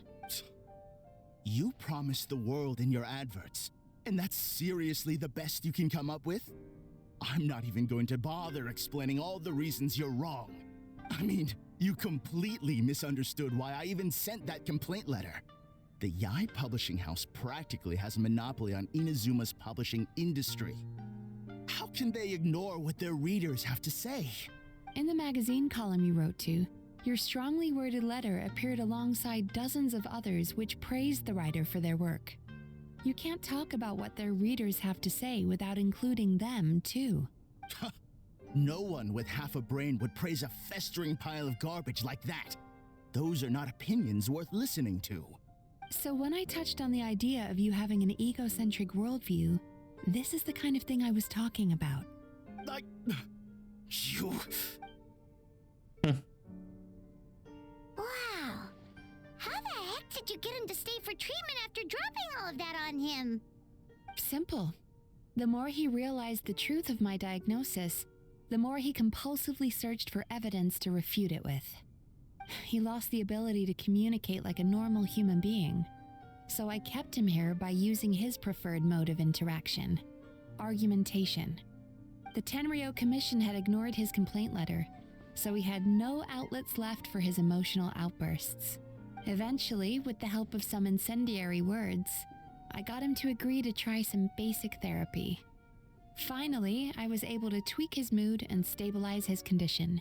You promised the world in your adverts, and that's seriously the best you can come up with? I'm not even going to bother explaining all the reasons you're wrong. I mean, you completely misunderstood why I even sent that complaint letter. The Yai publishing house practically has a monopoly on Inazuma's publishing industry. How can they ignore what their readers have to say? In the magazine column you wrote to, your strongly worded letter appeared alongside dozens of others which praised the writer for their work. You can't talk about what their readers have to say without including them, too. No one with half a brain would praise a festering pile of garbage like that. Those are not opinions worth listening to. So when I touched on the idea of you having an egocentric worldview, this is the kind of thing I was talking about. You... Wow. How the heck did you get him to stay for treatment after dropping all of that on him? Simple. The more he realized the truth of my diagnosis, the more he compulsively searched for evidence to refute it with. He lost the ability to communicate like a normal human being, so I kept him here by using his preferred mode of interaction: argumentation. The Tenryo Commission had ignored his complaint letter, so he had no outlets left for his emotional outbursts. Eventually, with the help of some incendiary words, I got him to agree to try some basic therapy. Finally, I was able to tweak his mood and stabilize his condition.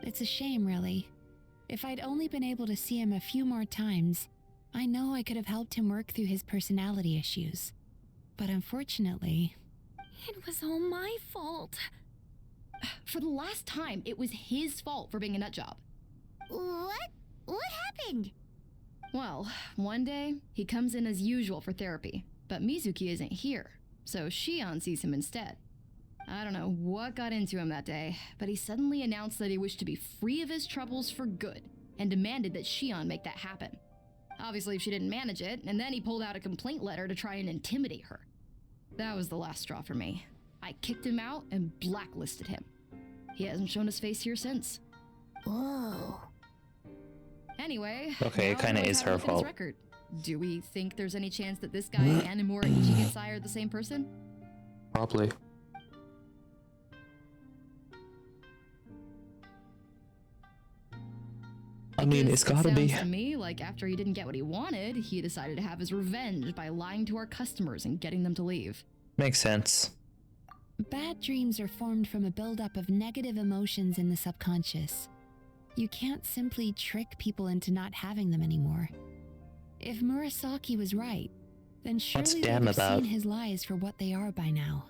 It's a shame, really. If I'd only been able to see him a few more times, I know I could have helped him work through his personality issues. But unfortunately... It was all my fault. For the last time, it was his fault for being a nutjob. What? What happened? Well, one day, he comes in as usual for therapy, but Mizuki isn't here, so Shion sees him instead. I don't know what got into him that day, but he suddenly announced that he wished to be free of his troubles for good, and demanded that Shion make that happen. Obviously, she didn't manage it, and then he pulled out a complaint letter to try and intimidate her. That was the last straw for me. I kicked him out and blacklisted him. He hasn't shown his face here since. Whoa. Anyway, okay, it kind of is her fault. Record. Do we think there's any chance that this guy and Anemo and Ichigensai are the same person? Probably. I mean, it's gotta be. Sounds to me like after he didn't get what he wanted, he decided to have his revenge by lying to our customers and getting them to leave. Makes sense. Bad dreams are formed from a buildup of negative emotions in the subconscious. You can't simply trick people into not having them anymore. If Murasaki was right, then surely they'd have seen his lies for what they are by now.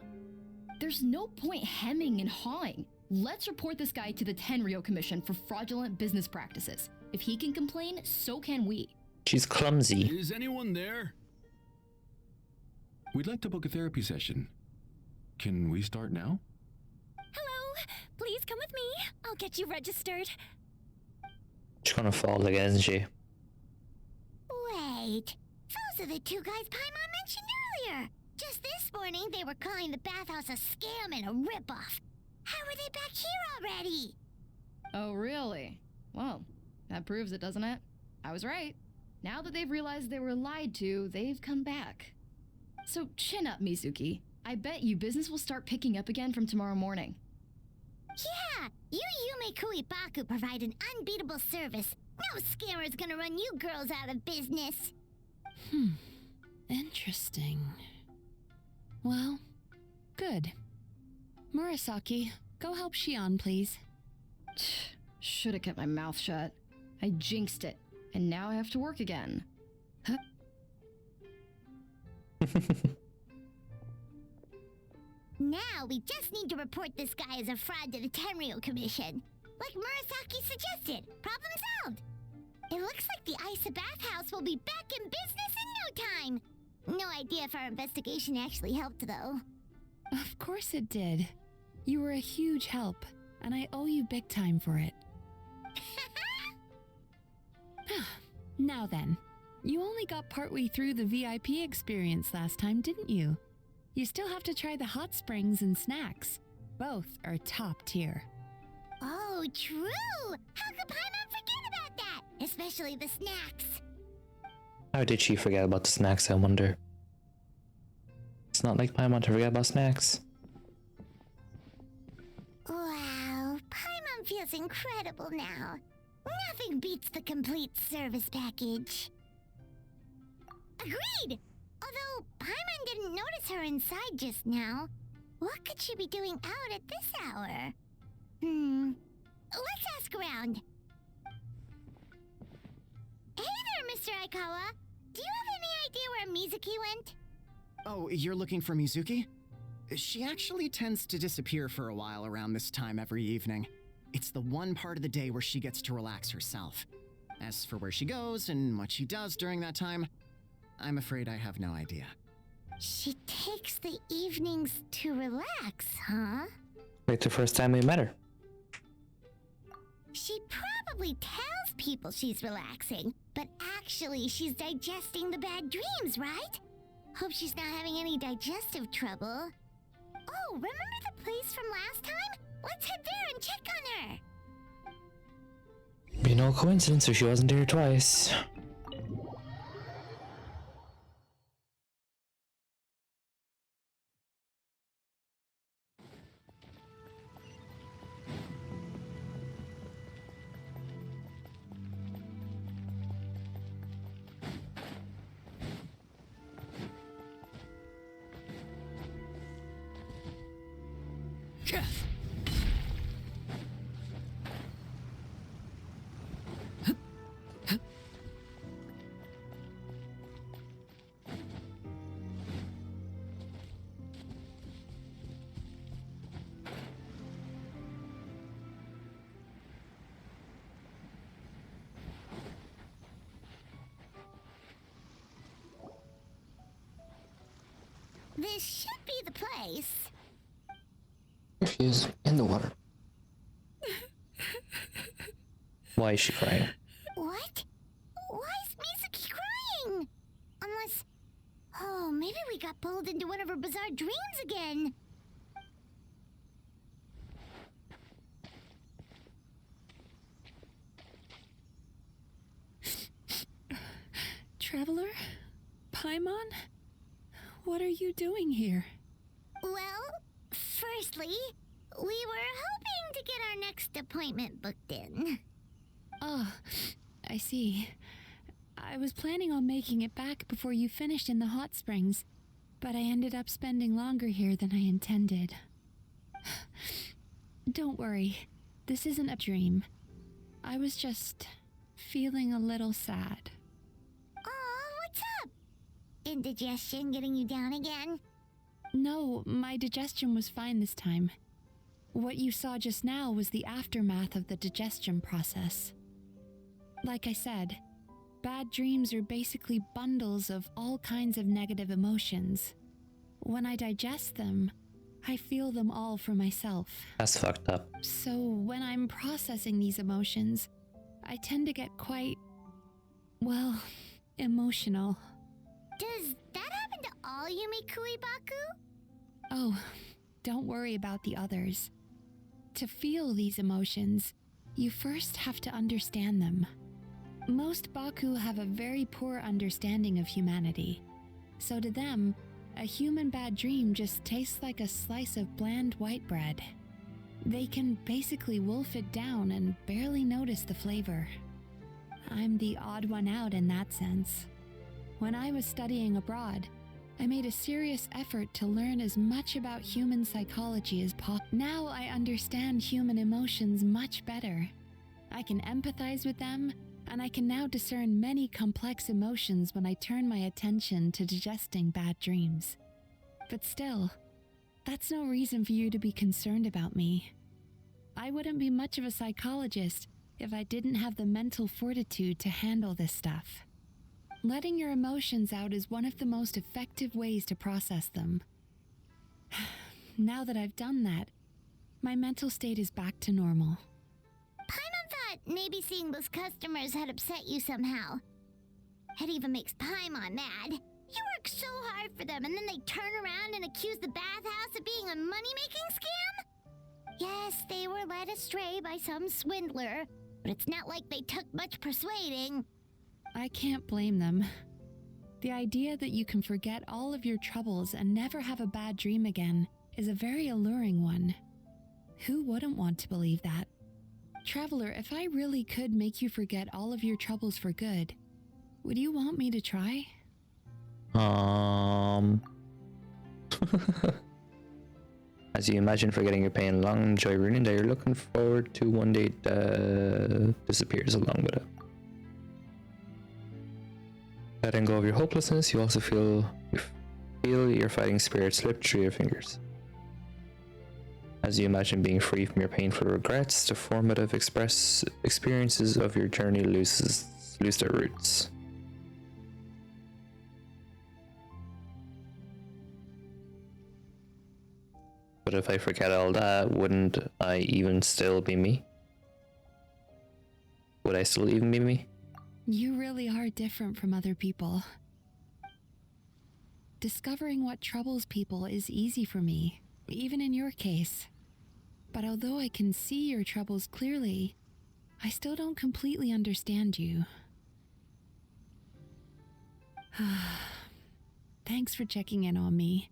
There's no point hemming and hawing. Let's report this guy to the Tenryo Commission for fraudulent business practices. If he can complain, so can we. She's clumsy. Is anyone there? We'd like to book a therapy session. Can we start now? Hello, please come with me. I'll get you registered. She's gonna fall again, isn't she? Wait, those are the two guys Paimon mentioned earlier. Just this morning, they were calling the bathhouse a scam and a ripoff. How are they back here already? Oh, really? Well, that proves it, doesn't it? I was right. Now that they've realized they were lied to, they've come back. So chin up, Mizuki. I bet you business will start picking up again from tomorrow morning. Yeah, you Yumei Baku provide an unbeatable service. No scammer's gonna run you girls out of business. Interesting. Well, good. Murasaki, go help Shion, please. Should have kept my mouth shut. I jinxed it, and now I have to work again. Huh? Now we just need to report this guy as a fraud to the Tenryu Commission. Like Murasaki suggested. Problem solved. It looks like the Aisa Bathhouse will be back in business in no time. No idea if our investigation actually helped, though. Of course it did. You were a huge help, and I owe you big time for it. Now then, you only got partway through the VIP experience last time, didn't you? You still have to try the hot springs and snacks. Both are top tier. Oh, true! How could Paimon forget about that? Especially the snacks. How did she forget about the snacks, I wonder? It's not like Paimon to forget about snacks. Wow, Paimon feels incredible now. Nothing beats the complete service package. Agreed! Although Paimon didn't notice her inside just now. What could she be doing out at this hour? Let's ask around. Hey there, Mr. Aikawa. Do you have any idea where Mizuki went? Oh, you're looking for Mizuki? She actually tends to disappear for a while around this time every evening. It's the one part of the day where she gets to relax herself. As for where she goes and what she does during that time, I'm afraid I have no idea. She takes the evenings to relax, huh? Like the first time we met her. She probably tells people she's relaxing, but actually she's digesting the bad dreams, right? Hope she's not having any digestive trouble. Oh, remember the place from last time? Let's head there and check on her. Be no coincidence if she wasn't here twice. This should be the place. She is in the water. Why is she crying? What? Why is Mizuki crying? Unless... Oh, maybe we got pulled into one of her bizarre dreams again. Traveler? Paimon? What are you doing here? Well, firstly, we were hoping to get our next appointment booked in. Oh, I see. I was planning on making it back before you finished in the hot springs, but I ended up spending longer here than I intended. Don't worry, this isn't a dream. I was just feeling a little sad. Aw, what's up? Indigestion getting you down again? No, my digestion was fine this time. What you saw just now was the aftermath of the digestion process. Like I said, bad dreams are basically bundles of all kinds of negative emotions. When I digest them, I feel them all for myself. That's fucked up. So when I'm processing these emotions, I tend to get quite, well, emotional. Does that happen to all Yumei Baku? Oh, don't worry about the others. To feel these emotions, you first have to understand them. Most Baku have a very poor understanding of humanity. So to them, a human bad dream just tastes like a slice of bland white bread. They can basically wolf it down and barely notice the flavor. I'm the odd one out in that sense. When I was studying abroad, I made a serious effort to learn as much about human psychology as possible. Now I understand human emotions much better. I can empathize with them, and I can now discern many complex emotions when I turn my attention to digesting bad dreams. But still, that's no reason for you to be concerned about me. I wouldn't be much of a psychologist if I didn't have the mental fortitude to handle this stuff. Letting your emotions out is one of the most effective ways to process them. Now that I've done that, my mental state is back to normal. Paimon thought maybe seeing those customers had upset you somehow. It even makes Paimon mad. You work so hard for them and then they turn around and accuse the bathhouse of being a money-making scam? Yes, they were led astray by some swindler, but it's not like they took much persuading. I can't blame them. The idea that you can forget all of your troubles and never have a bad dream again is a very alluring one. Who wouldn't want to believe that? Traveler, if I really could make you forget all of your troubles for good, would you want me to try? As you imagine forgetting your pain, long joy ruining that you're looking forward to one day disappears along with it. Letting go of your hopelessness, you also feel your fighting spirit slip through your fingers. As you imagine being free from your painful regrets, the formative experiences of your journey lose their roots. But if I forget all that, wouldn't I even still be me? Would I still even be me? You really are different from other people. Discovering what troubles people is easy for me, even in your case. But although I can see your troubles clearly, I still don't completely understand you. Thanks for checking in on me.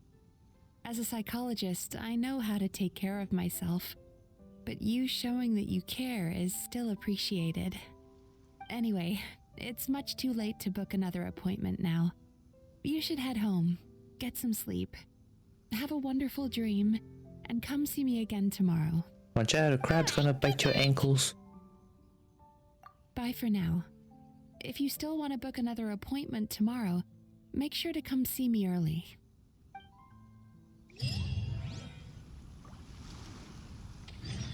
As a psychologist, I know how to take care of myself, but you showing that you care is still appreciated. Anyway, it's much too late to book another appointment now. You should head home, get some sleep, have a wonderful dream, and come see me again tomorrow. Watch out, a crab's gonna bite your ankles. Bye for now. If you still want to book another appointment tomorrow, make sure to come see me early.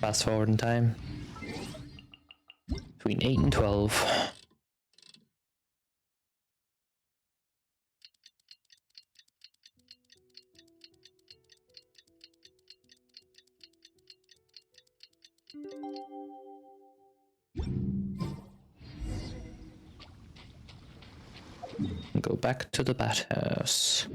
Fast forward in time. Between 8 and 12. Go back to the bathhouse.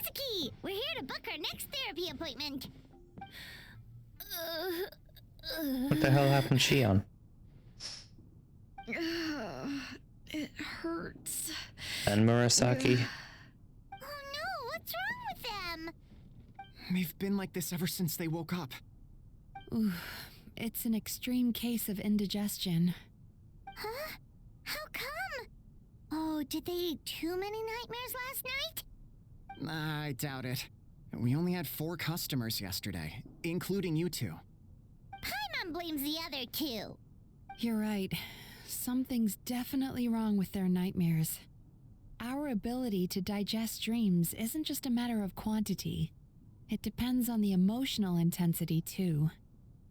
Mizuki! We're here to book our next therapy appointment. What the hell happened to Shion? It hurts. And Murasaki? Oh no, what's wrong with them? They've been like this ever since they woke up. Ooh, it's an extreme case of indigestion. Huh? How come? Oh, did they eat too many nightmares last night? I doubt it. We only had 4 customers yesterday, including you two. Paimon blames the other 2. You're right. Something's definitely wrong with their nightmares. Our ability to digest dreams isn't just a matter of quantity. It depends on the emotional intensity, too.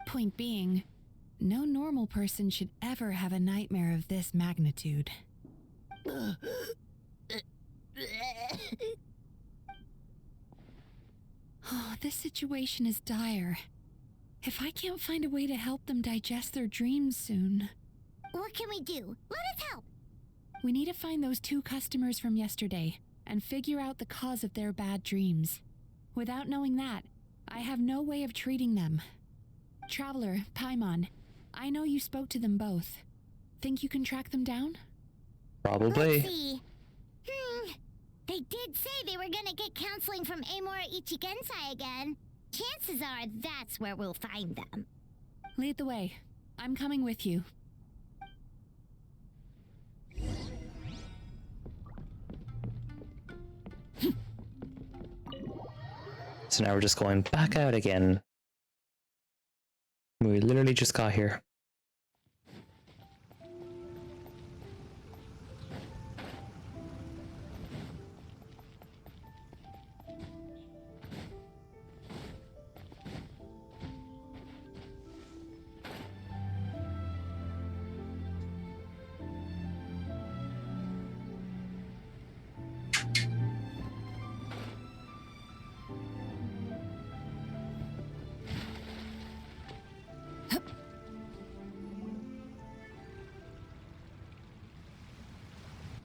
Point being, no normal person should ever have a nightmare of this magnitude. Oh, this situation is dire. If I can't find a way to help them digest their dreams soon... What can we do? Let us help! We need to find those 2 customers from yesterday and figure out the cause of their bad dreams. Without knowing that, I have no way of treating them. Traveler, Paimon, I know you spoke to them both. Think you can track them down? Probably. Let's see. They did say they were gonna get counseling from Amora Ichigensai again. Chances are that's where we'll find them. Lead the way. I'm coming with you. So now we're just going back out again. We literally just got here.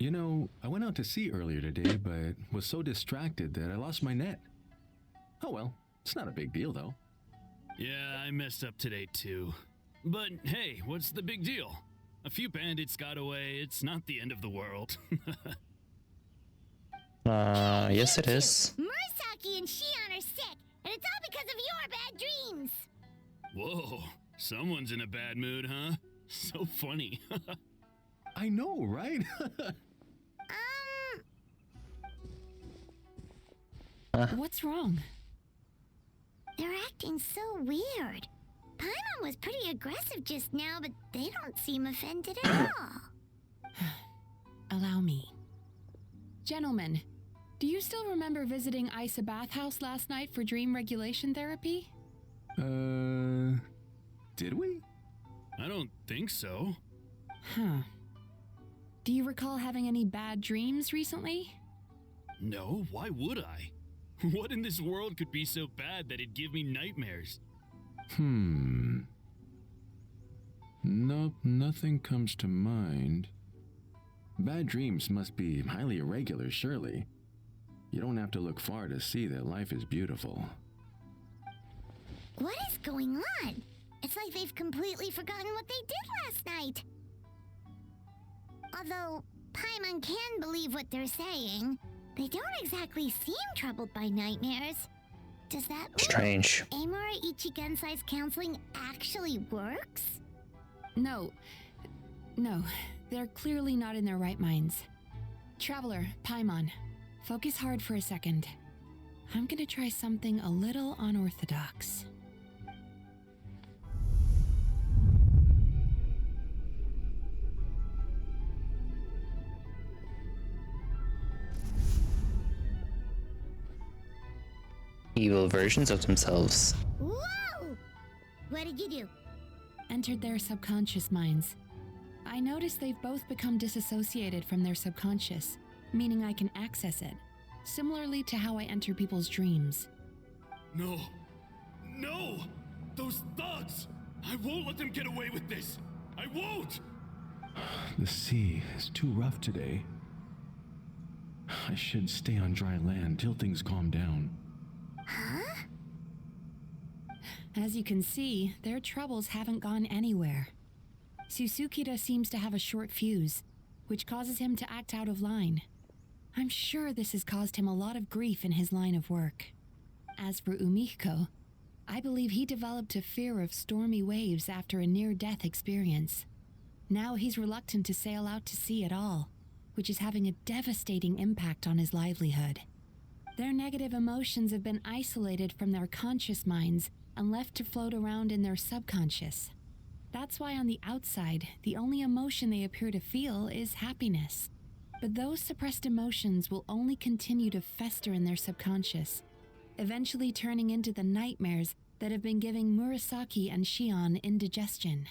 You know, I went out to sea earlier today, but was so distracted that I lost my net. Oh well, it's not a big deal though. Yeah, I messed up today too. But hey, what's the big deal? A few bandits got away, it's not the end of the world. Yes it is. Murasaki and Shion are sick, and it's all because of your bad dreams! Whoa, someone's in a bad mood, huh? So funny. I know, right? What's wrong? They're acting so weird. Paimon was pretty aggressive just now, but they don't seem offended at all. Allow me. Gentlemen, do you still remember visiting Aisa Bathhouse last night for dream regulation therapy? Did we? I don't think so. Huh. Do you recall having any bad dreams recently? No, why would I? What in this world could be so bad that it'd give me nightmares? Nope, nothing comes to mind. Bad dreams must be highly irregular, surely. You don't have to look far to see that life is beautiful. What is going on? It's like they've completely forgotten what they did last night. Although Paimon can believe what they're saying, they don't exactly seem troubled by nightmares. Does that mean Strange. Amora Ichigensai's counseling actually works? No, they're clearly not in their right minds. Traveler, Paimon, focus hard for a second. I'm gonna try something a little unorthodox. Evil versions of themselves. Whoa! What did you do? Entered their subconscious minds. I noticed they've both become disassociated from their subconscious, meaning I can access it, similarly to how I enter people's dreams. No! No! Those thugs! I won't let them get away with this! I won't! The sea is too rough today. I should stay on dry land till things calm down. Huh? As you can see, their troubles haven't gone anywhere. Susukida seems to have a short fuse, which causes him to act out of line. I'm sure this has caused him a lot of grief in his line of work. As for Umihiko, I believe he developed a fear of stormy waves after a near-death experience. Now he's reluctant to sail out to sea at all, which is having a devastating impact on his livelihood. Their negative emotions have been isolated from their conscious minds and left to float around in their subconscious. That's why on the outside, the only emotion they appear to feel is happiness. But those suppressed emotions will only continue to fester in their subconscious, eventually turning into the nightmares that have been giving Murasaki and Shion indigestion.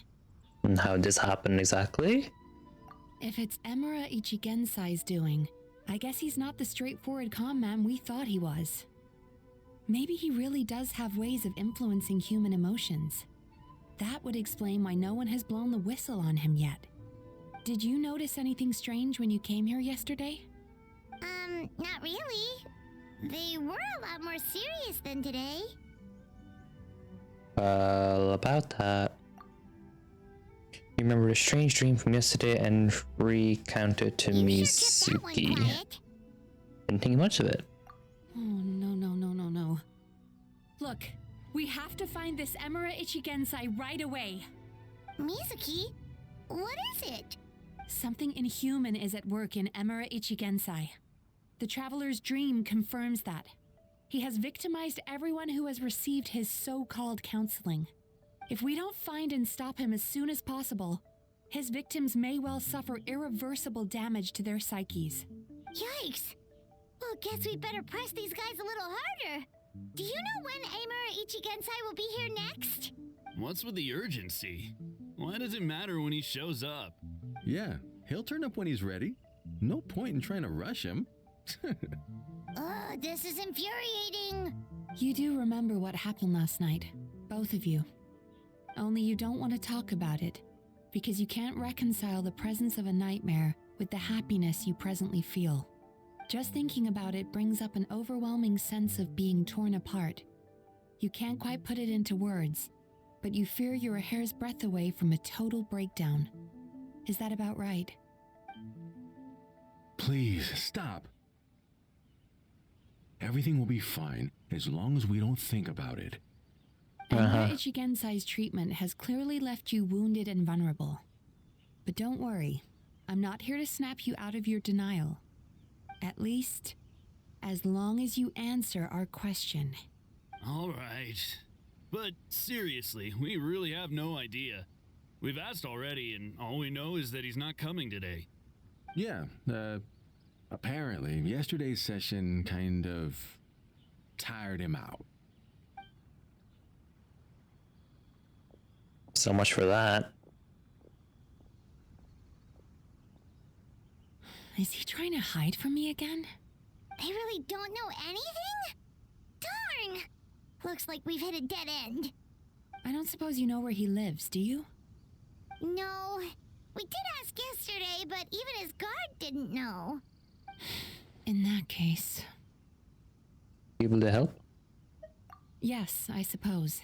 And how did this happen exactly? If it's Emura Ichigensai's doing, I guess he's not the straightforward calm man we thought he was. Maybe he really does have ways of influencing human emotions. That would explain why no one has blown the whistle on him yet. Did you notice anything strange when you came here yesterday? Not really. They were a lot more serious than today. Well, about that. You remember a strange dream from yesterday and recount it to Mizuki. Didn't think much of it. Oh, no. Look, we have to find this Emura Ichigensai right away. Mizuki? What is it? Something inhuman is at work in Emura Ichigensai. The Traveler's dream confirms that. He has victimized everyone who has received his so-called counseling. If we don't find and stop him as soon as possible, his victims may well suffer irreversible damage to their psyches. Yikes! Well, guess we better press these guys a little harder. Do you know when Emura Ichigensai will be here next? What's with the urgency? Why does it matter when he shows up? Yeah, he'll turn up when he's ready. No point in trying to rush him. This is infuriating. You do remember what happened last night, both of you. Only you don't want to talk about it, because you can't reconcile the presence of a nightmare with the happiness you presently feel. Just thinking about it brings up an overwhelming sense of being torn apart. You can't quite put it into words, but you fear you're a hair's breadth away from a total breakdown. Is that about right? Please, stop. Everything will be fine as long as we don't think about it. Emura Ichigensai's treatment has clearly left you wounded and vulnerable. But don't worry, I'm not here to snap you out of your denial. At least, as long as you answer our question. All right. But seriously, we really have no idea. We've asked already, and all we know is that he's not coming today. Yeah, apparently yesterday's session kind of tired him out. So much for that. Is he trying to hide from me again? They really don't know anything? Darn! Looks like we've hit a dead end. I don't suppose you know where he lives, do you? No. We did ask yesterday, but even his guard didn't know. In that case... Able to help? Yes, I suppose.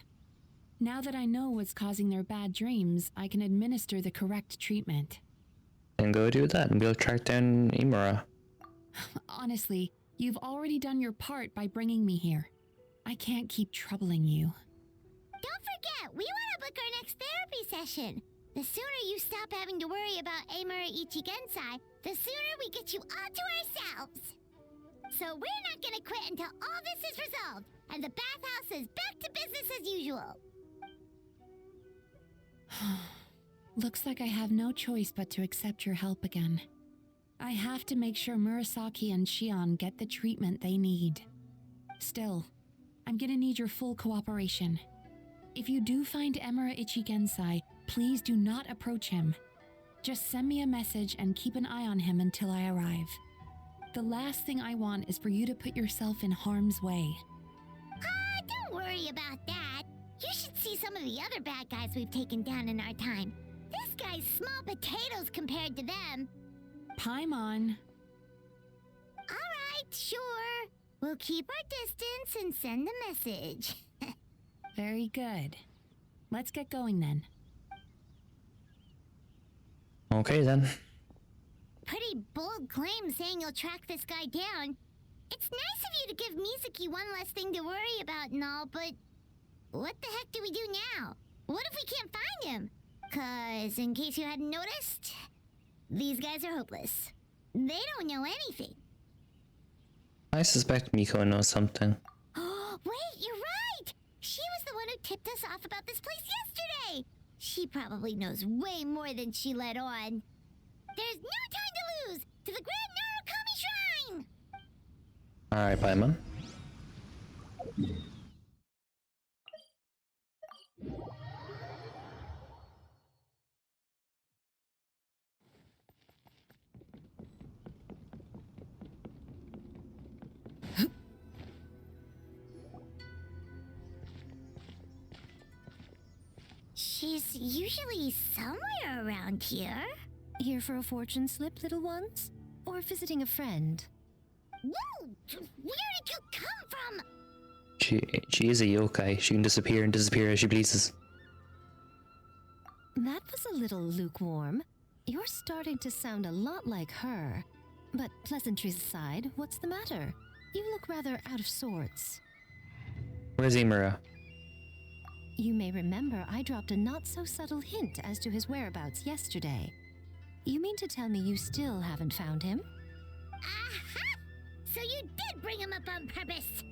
Now that I know what's causing their bad dreams, I can administer the correct treatment. And go do that, and we'll track down Emura. Honestly, you've already done your part by bringing me here. I can't keep troubling you. Don't forget, we want to book our next therapy session. The sooner you stop having to worry about Emura Ichigensai, the sooner we get you all to ourselves. So we're not gonna quit until all this is resolved, and the bathhouse is back to business as usual. Looks like I have no choice but to accept your help again. I have to make sure Murasaki and Shion get the treatment they need. Still, I'm gonna need your full cooperation. If you do find Emura Ichigensai, please do not approach him. Just send me a message and keep an eye on him until I arrive. The last thing I want is for you to put yourself in harm's way. Don't worry about that. You should see some of the other bad guys we've taken down in our time. This guy's small potatoes compared to them. Paimon. Alright, sure. We'll keep our distance and send the message. Very good. Let's get going then. Okay then. Pretty bold claim saying you'll track this guy down. It's nice of you to give Mizuki one less thing to worry about and all, but what the heck do we do now? What if we can't find him? 'Cause, in case you hadn't noticed, these guys are hopeless. They don't know anything. I suspect Miko knows something. Oh, wait, you're right! She was the one who tipped us off about this place yesterday! She probably knows way more than she let on. There's no time to lose! To the Grand Narukami Shrine! Alright, Paimon. She's usually somewhere around here. Here for a fortune slip, little ones? Or visiting a friend? Whoa! Where did you come from? She is a yokai. She can disappear and disappear as she pleases. That was a little lukewarm. You're starting to sound a lot like her. But pleasantries aside, what's the matter? You look rather out of sorts. Where's Imura? You may remember I dropped a not-so-subtle hint as to his whereabouts yesterday. You mean to tell me you still haven't found him? Aha! So you did bring him up on purpose!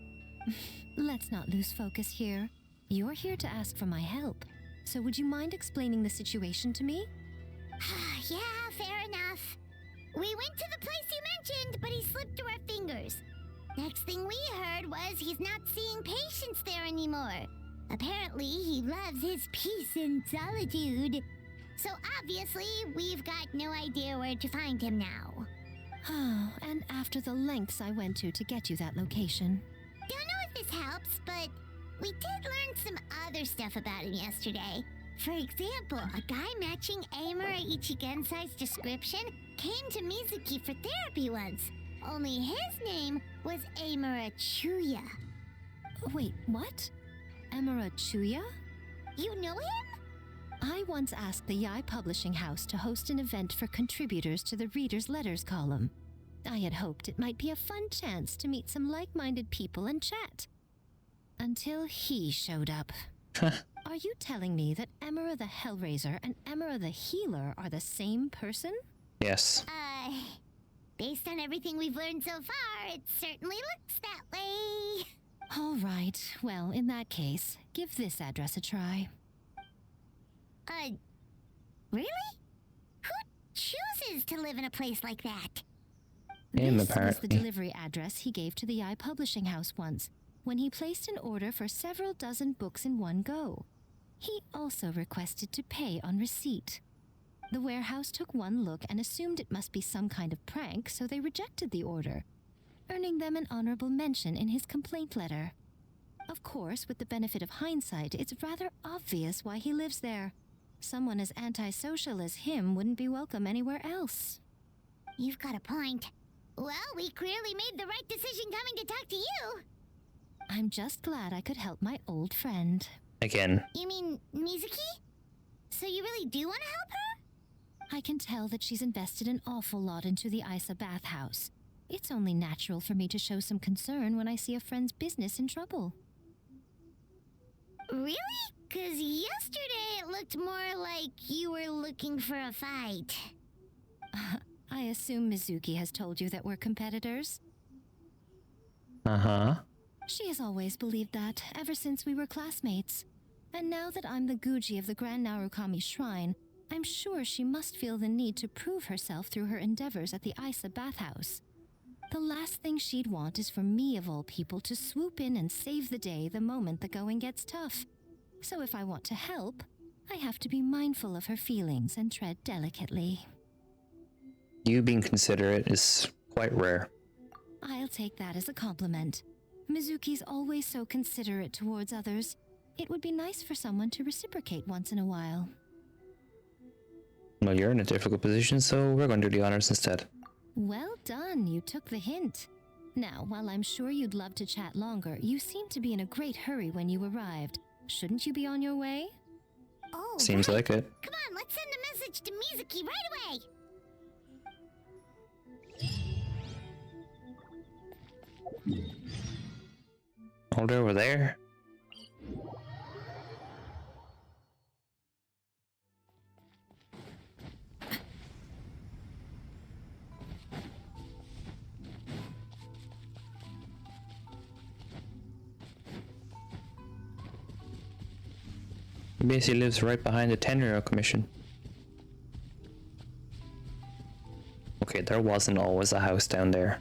Let's not lose focus here. You're here to ask for my help. So would you mind explaining the situation to me? Yeah, fair enough. We went to the place you mentioned, but he slipped through our fingers. Next thing we heard was he's not seeing patients there anymore. Apparently, he loves his peace and solitude. So obviously, we've got no idea where to find him now. Oh, and after the lengths I went to get you that location. Don't know if this helps, but we did learn some other stuff about him yesterday. For example, a guy matching Amura Ichigensai's description came to Mizuki for therapy once. Only his name was Amura Chuya. Wait, what? Amura Chuya? You know him? I once asked the Yai Publishing House to host an event for contributors to the Reader's Letters column. I had hoped it might be a fun chance to meet some like-minded people and chat. Until he showed up. Are you telling me that Amura the Hellraiser and Amura the Healer are the same person? Yes. Based on everything we've learned so far, it certainly looks that way. All right, well, in that case, give this address a try. Really? Who chooses to live in a place like that? Him, This was apparently. the delivery address he gave to the Yai Publishing House once, when he placed an order for several dozen books in one go. He also requested to pay on receipt. The warehouse took one look and assumed it must be some kind of prank, so they rejected the order, earning them an honorable mention in his complaint letter. Of course, with the benefit of hindsight, it's rather obvious why he lives there. Someone as antisocial as him wouldn't be welcome anywhere else. You've got a point. Well, we clearly made the right decision coming to talk to you. I'm just glad I could help my old friend. Again. You mean Mizuki? So you really do want to help her? I can tell that she's invested an awful lot into the Aisa Bathhouse. It's only natural for me to show some concern when I see a friend's business in trouble. Really? 'Cause yesterday it looked more like you were looking for a fight. I assume Mizuki has told you that we're competitors? Uh-huh. She has always believed that, ever since we were classmates. And now that I'm the Guji of the Grand Narukami Shrine, I'm sure she must feel the need to prove herself through her endeavors at the Aisa Bathhouse. The last thing she'd want is for me, of all people, to swoop in and save the day the moment the going gets tough. So if I want to help, I have to be mindful of her feelings and tread delicately. You being considerate is quite rare. I'll take that as a compliment. Mizuki's always so considerate towards others. It would be nice for someone to reciprocate once in a while. Well, you're in a difficult position, so we're going to do the honors instead. Well done, you took the hint. Now, while I'm sure you'd love to chat longer, you seemed to be in a great hurry when you arrived. Shouldn't you be on your way? Oh, Seems right. like it. Come on, let's send a message to Mizuki right away. Hold over there. He basically lives right behind the Tenryou Commission. Okay, there wasn't always a house down there.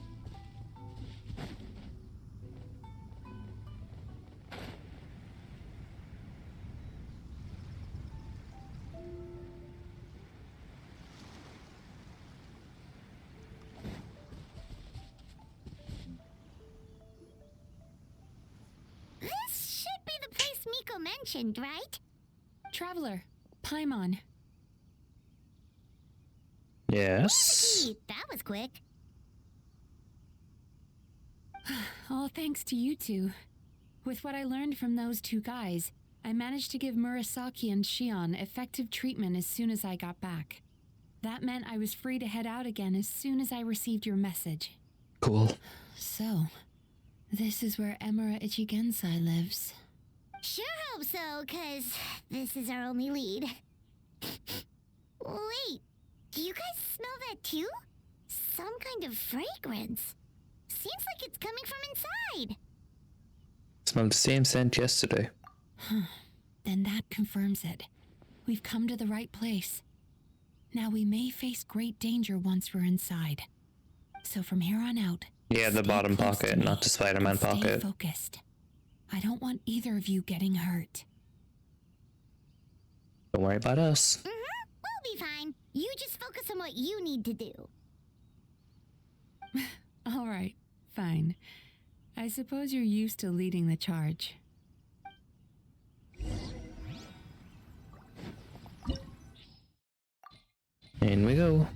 This should be the place Miko mentioned, right? Traveler, Paimon. Yes. Gee, that was quick. All thanks to you two. With what I learned from those two guys, I managed to give Murasaki and Shion effective treatment as soon as I got back. That meant I was free to head out again as soon as I received your message. Cool. So, this is where Emura Ichigensai lives. Sure hope so, 'cause this is our only lead. Wait, do you guys smell that too? Some kind of fragrance. Seems like it's coming from inside. Smelled the same scent yesterday. Then that confirms it. We've come to the right place. Now we may face great danger once we're inside. So from here on out... Yeah, the bottom pocket, not the Spider-Man pocket. Stay focused. I don't want either of you getting hurt. Don't worry about us. We'll be fine. You just focus on what you need to do. All right, fine. I suppose you're used to leading the charge. In we go.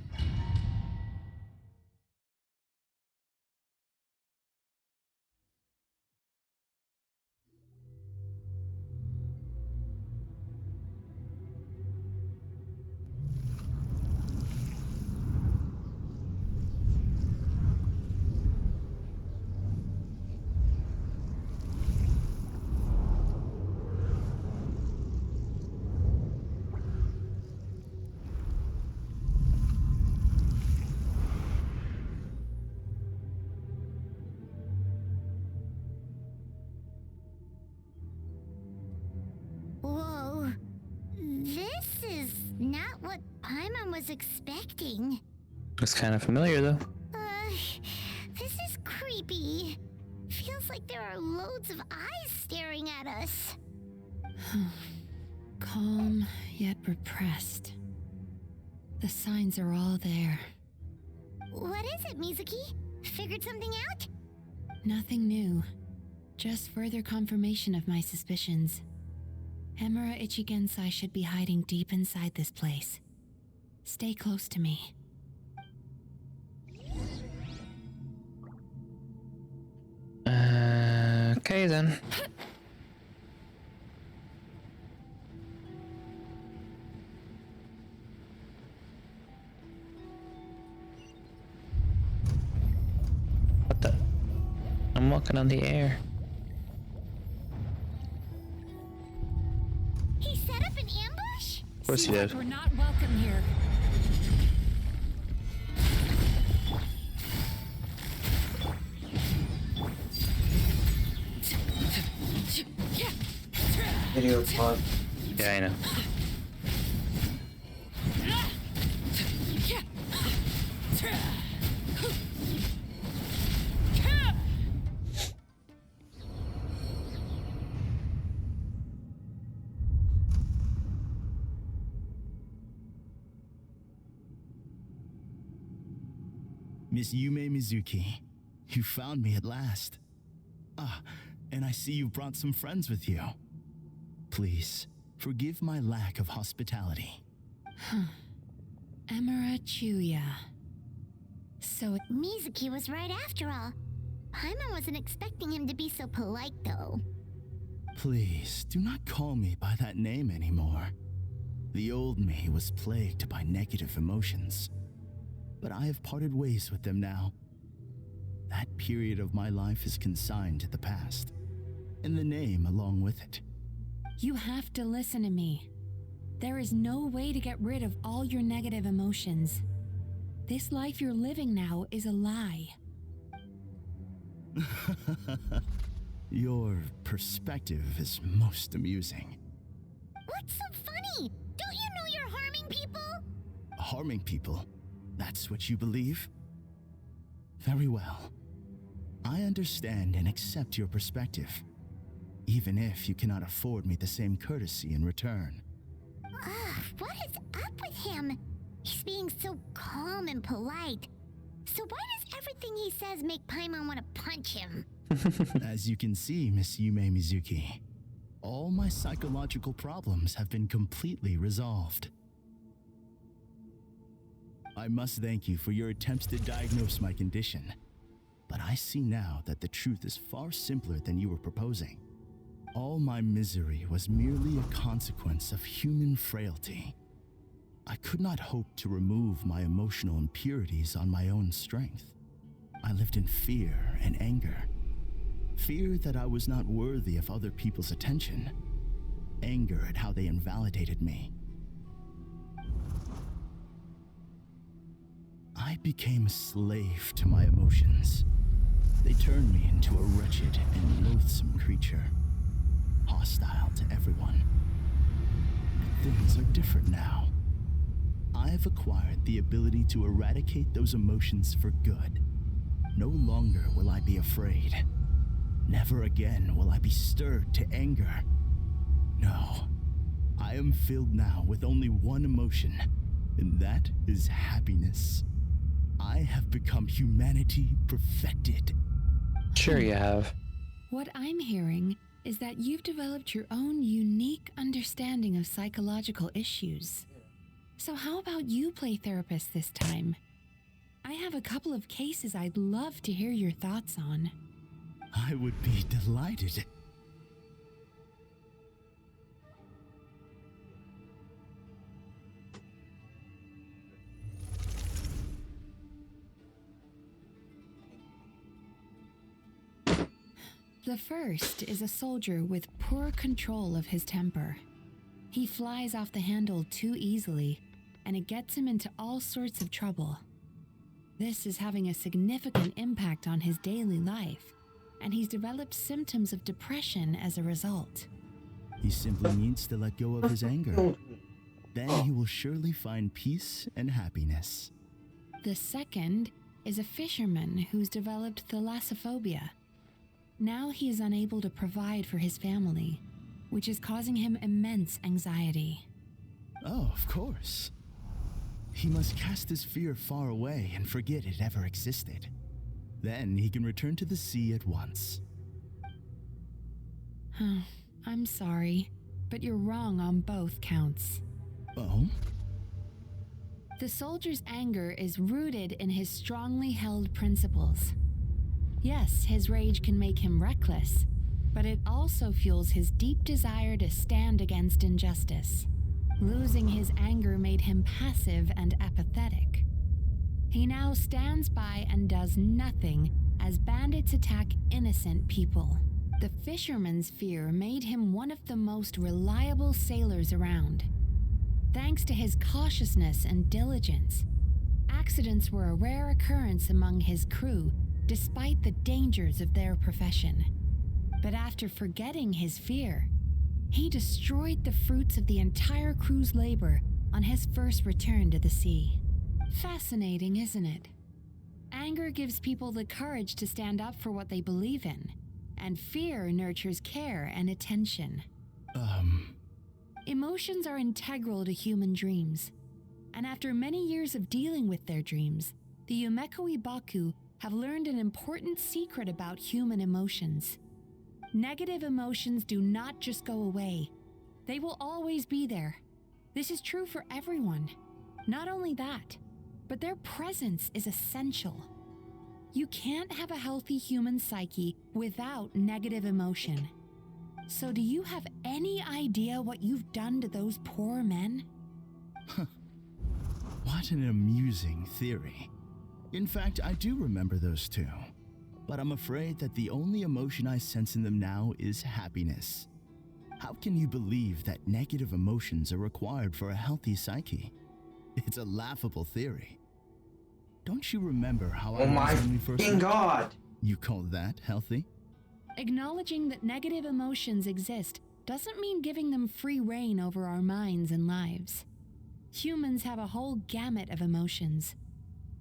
Whoa. This is not what Paimon was expecting. It's kind of familiar though. This is creepy. Feels like there are loads of eyes staring at us. Calm, yet repressed. The signs are all there. What is it, Mizuki? Figured something out? Nothing new. Just further confirmation of my suspicions. Emura Ichigensai should be hiding deep inside this place. Stay close to me. Okay then. What the? I'm walking on the air. He set up an ambush? Of course he did. We're not welcome here. Video pause. Yeah, I know. Miss Yumemizuki, you found me at last. Ah, and I see you brought some friends with you. Please, forgive my lack of hospitality. Emura Chuya. So Mizuki was right after all. Paimon wasn't expecting him to be so polite, though. Please, do not call me by that name anymore. The old me was plagued by negative emotions, but I have parted ways with them now. That period of my life is consigned to the past, and the name along with it. You have to listen to me. There is no way to get rid of all your negative emotions. This life you're living now is a lie. Your perspective is most amusing. What's so funny? Don't you know you're harming people? Harming people? That's what you believe? Very well. I understand and accept your perspective, even if you cannot afford me the same courtesy in return. What is up with him? He's being so calm and polite. So why does everything he says make Paimon want to punch him? As you can see, Miss Yumemizuki, all my psychological problems have been completely resolved. I must thank you for your attempts to diagnose my condition, but I see now that the truth is far simpler than you were proposing. All my misery was merely a consequence of human frailty. I could not hope to remove my emotional impurities on my own strength. I lived in fear and anger. Fear that I was not worthy of other people's attention. Anger at how they invalidated me. I became a slave to my emotions. They turned me into a wretched and loathsome creature, hostile to everyone. But things are different now. I have acquired the ability to eradicate those emotions for good. No longer will I be afraid. Never again will I be stirred to anger. No, I am filled now with only one emotion, and that is happiness. I have become humanity perfected. Sure you have. What I'm hearing is that you've developed your own unique understanding of psychological issues. So how about you play therapist this time? I have a couple of cases I'd love to hear your thoughts on. I would be delighted. The first is a soldier with poor control of his temper. He flies off the handle too easily, and it gets him into all sorts of trouble. This is having a significant impact on his daily life, and he's developed symptoms of depression as a result. He simply needs to let go of his anger. Then he will surely find peace and happiness. The second is a fisherman who's developed thalassophobia. Now he is unable to provide for his family, which is causing him immense anxiety. Oh, of course. He must cast his fear far away and forget it ever existed. Then he can return to the sea at once. I'm sorry, but you're wrong on both counts. Oh? The soldier's anger is rooted in his strongly held principles. Yes, his rage can make him reckless, but it also fuels his deep desire to stand against injustice. Losing his anger made him passive and apathetic. He now stands by and does nothing as bandits attack innocent people. The fisherman's fear made him one of the most reliable sailors around. Thanks to his cautiousness and diligence, accidents were a rare occurrence among his crew despite the dangers of their profession. But after forgetting his fear, he destroyed the fruits of the entire crew's labor on his first return to the sea. Fascinating, isn't it? Anger gives people the courage to stand up for what they believe in, and fear nurtures care and attention. Emotions are integral to human dreams, and after many years of dealing with their dreams, the Yumemizuki have learned an important secret about human emotions. Negative emotions do not just go away. They will always be there. This is true for everyone. Not only that, but their presence is essential. You can't have a healthy human psyche without negative emotion. So do you have any idea what you've done to those poor men? What an amusing theory. In fact, I do remember those two. But I'm afraid that the only emotion I sense in them now is happiness. How can you believe that negative emotions are required for a healthy psyche? It's a laughable theory. Don't you remember how I was when we first met? God! You call that healthy? Acknowledging that negative emotions exist doesn't mean giving them free rein over our minds and lives. Humans have a whole gamut of emotions.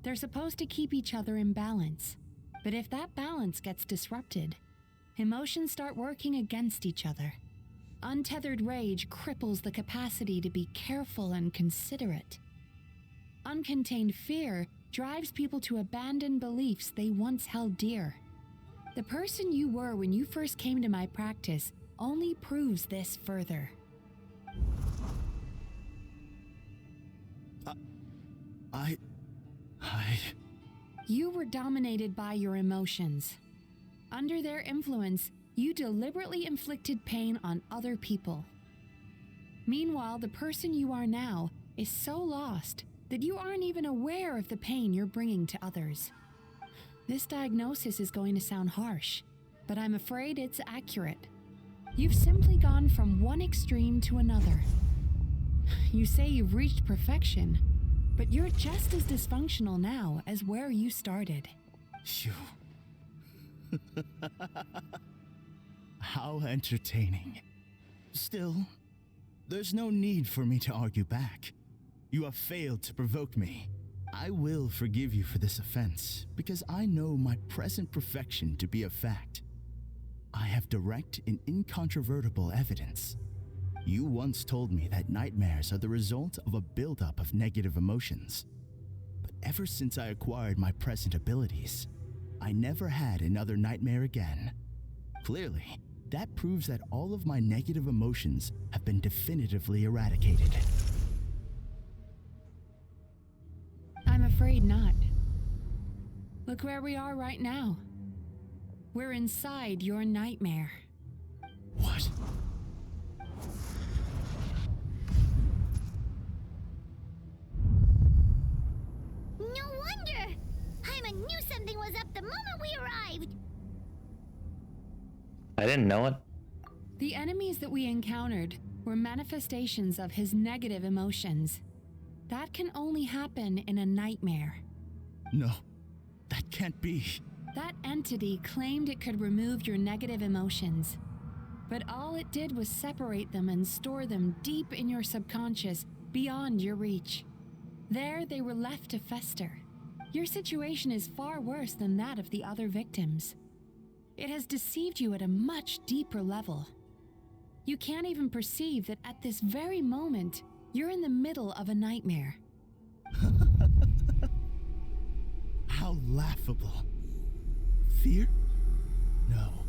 They're supposed to keep each other in balance. But if that balance gets disrupted, emotions start working against each other. Untethered rage cripples the capacity to be careful and considerate. Uncontained fear drives people to abandon beliefs they once held dear. The person you were when you first came to my practice only proves this further. You were dominated by your emotions. Under their influence, you deliberately inflicted pain on other people. Meanwhile, the person you are now is so lost that you aren't even aware of the pain you're bringing to others. This diagnosis is going to sound harsh, but I'm afraid it's accurate. You've simply gone from one extreme to another. You say you've reached perfection, but you're just as dysfunctional now as where you started. Phew. How entertaining. Still, there's no need for me to argue back. You have failed to provoke me. I will forgive you for this offense, because I know my present perfection to be a fact. I have direct and incontrovertible evidence. You once told me that nightmares are the result of a buildup of negative emotions. But ever since I acquired my present abilities, I never had another nightmare again. Clearly, that proves that all of my negative emotions have been definitively eradicated. I'm afraid not. Look where we are right now. We're inside your nightmare. What? No wonder! Paimon knew something was up the moment we arrived! I didn't know it. The enemies that we encountered were manifestations of his negative emotions. That can only happen in a nightmare. No, that can't be. That entity claimed it could remove your negative emotions, but all it did was separate them and store them deep in your subconscious, beyond your reach. There they were left to fester. Your situation is far worse than that of the other victims. It has deceived you at a much deeper level. You can't even perceive that at this very moment, you're in the middle of a nightmare. How laughable. Fear? No.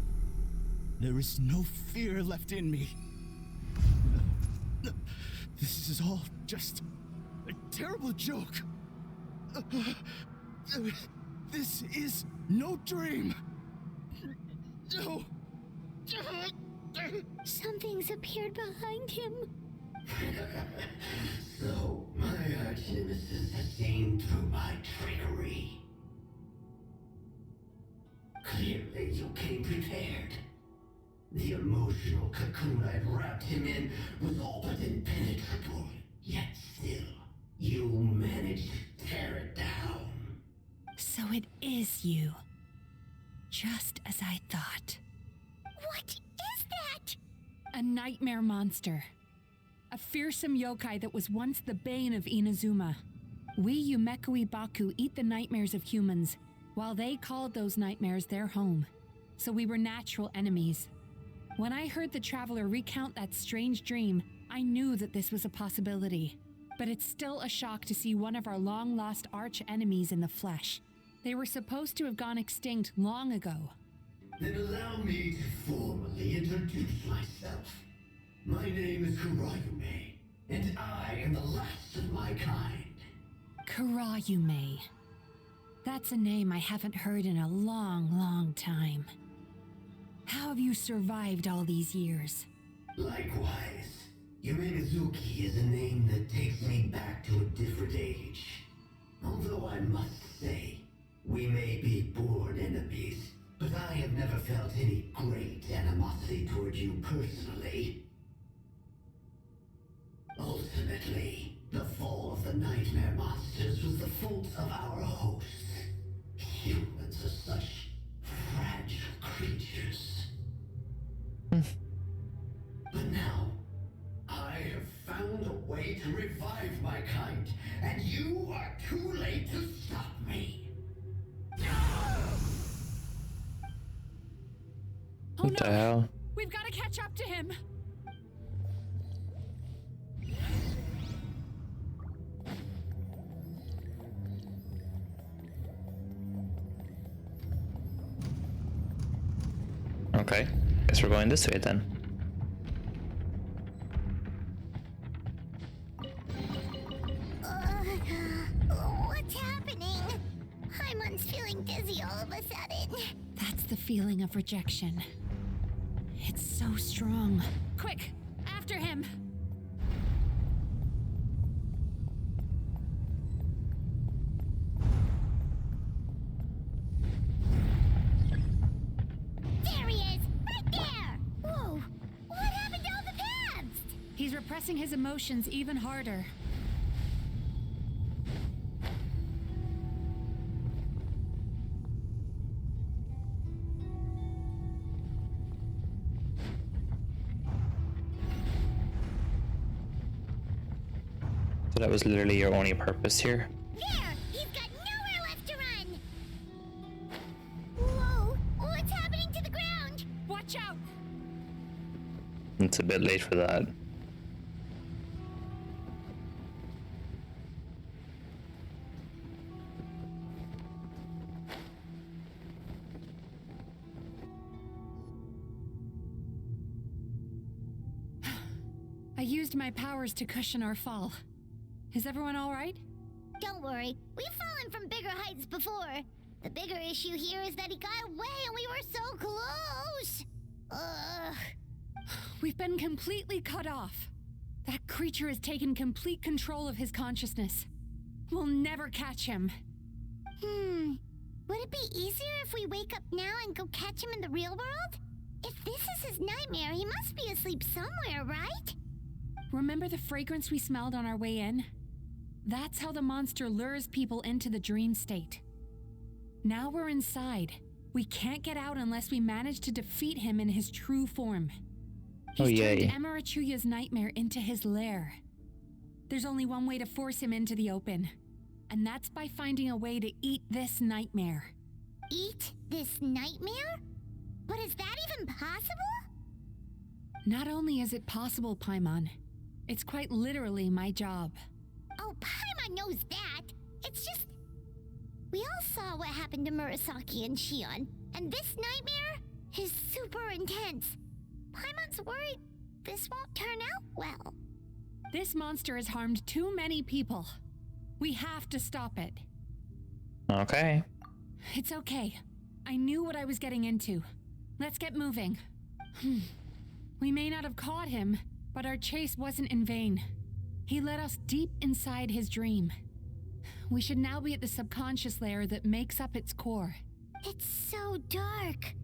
There is no fear left in me. This is all just a terrible joke. This is no dream. No. Something's appeared behind him. So, my arch nemesis has seen through my trickery. Clearly, you came prepared. The emotional cocoon I'd wrapped him in was all but impenetrable. Yet still, you managed to tear it down. So it is you. Just as I thought. What is that? A nightmare monster. A fearsome yokai that was once the bane of Inazuma. We Yumemizuki Baku eat the nightmares of humans, while they called those nightmares their home. So we were natural enemies. When I heard the Traveler recount that strange dream, I knew that this was a possibility. But it's still a shock to see one of our long-lost arch-enemies in the flesh. They were supposed to have gone extinct long ago. Then allow me to formally introduce myself. My name is Kurayume, and I am the last of my kind. Kurayume. That's a name I haven't heard in a long, long time. How have you survived all these years? Likewise, Yumemizuki is a name that takes me back to a different age. Although I must say, we may be born enemies, but I have never felt any great animosity toward you personally. Ultimately, the fall of the nightmare monsters was the fault of our hosts. Humans are such fragile creatures. But now, I have found a way to revive my kind, and you are too late to stop me. Oh What the hell? We've got to catch up to him! Okay, guess we're going this way then. of a sudden. That's the feeling of rejection. It's so strong. Quick, after him! There he is! Right there! Whoa! What happened to all the paths? He's repressing his emotions even harder. So that was literally your only purpose here? There! He's got nowhere left to run! Whoa! What's happening to the ground? Watch out! It's a bit late for that. I used my powers to cushion our fall. Is everyone all right? Don't worry, we've fallen from bigger heights before. The bigger issue here is that he got away and we were so close! Ugh. We've been completely cut off. That creature has taken complete control of his consciousness. We'll never catch him. Would it be easier if we wake up now and go catch him in the real world? If this is his nightmare, he must be asleep somewhere, right? Remember the fragrance we smelled on our way in? That's how the monster lures people into the dream state. Now we're inside. We can't get out unless we manage to defeat him in his true form. He's turned Amarachuyu's nightmare into his lair. There's only one way to force him into the open, and that's by finding a way to eat this nightmare. Eat this nightmare? But is that even possible? Not only is it possible, Paimon, it's quite literally my job. Oh, Paimon knows that. It's just... We all saw what happened to Murasaki and Shion, and this nightmare is super intense. Paimon's worried this won't turn out well. This monster has harmed too many people. We have to stop it. Okay. It's okay. I knew what I was getting into. Let's get moving. We may not have caught him, but our chase wasn't in vain. He led us deep inside his dream. We should now be at the subconscious layer that makes up its core. It's so dark.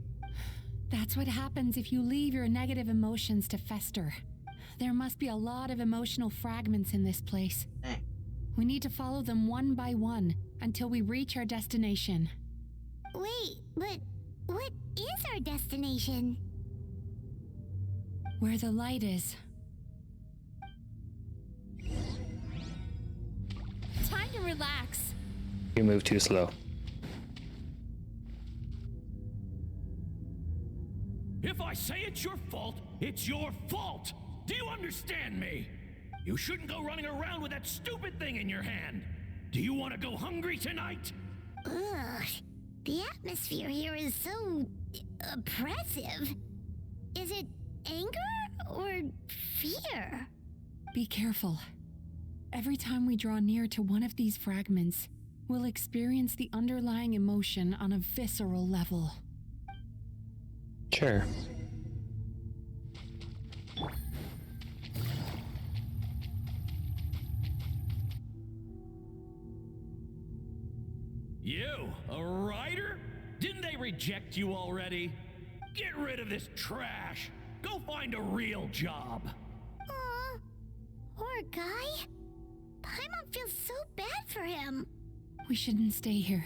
That's what happens if you leave your negative emotions to fester. There must be a lot of emotional fragments in this place. We need to follow them one by one until we reach our destination. Wait, but what is our destination? Where the light is. Time to relax. You move too slow. If I say it's your fault, it's your fault! Do you understand me? You shouldn't go running around with that stupid thing in your hand. Do you want to go hungry tonight? Ugh, the atmosphere here is so oppressive. Is it anger or fear? Be careful. Every time we draw near to one of these fragments, we'll experience the underlying emotion on a visceral level. Sure. You, a writer? Didn't they reject you already? Get rid of this trash. Go find a real job. Aw, poor guy. Paimon feels so bad for him. We shouldn't stay here.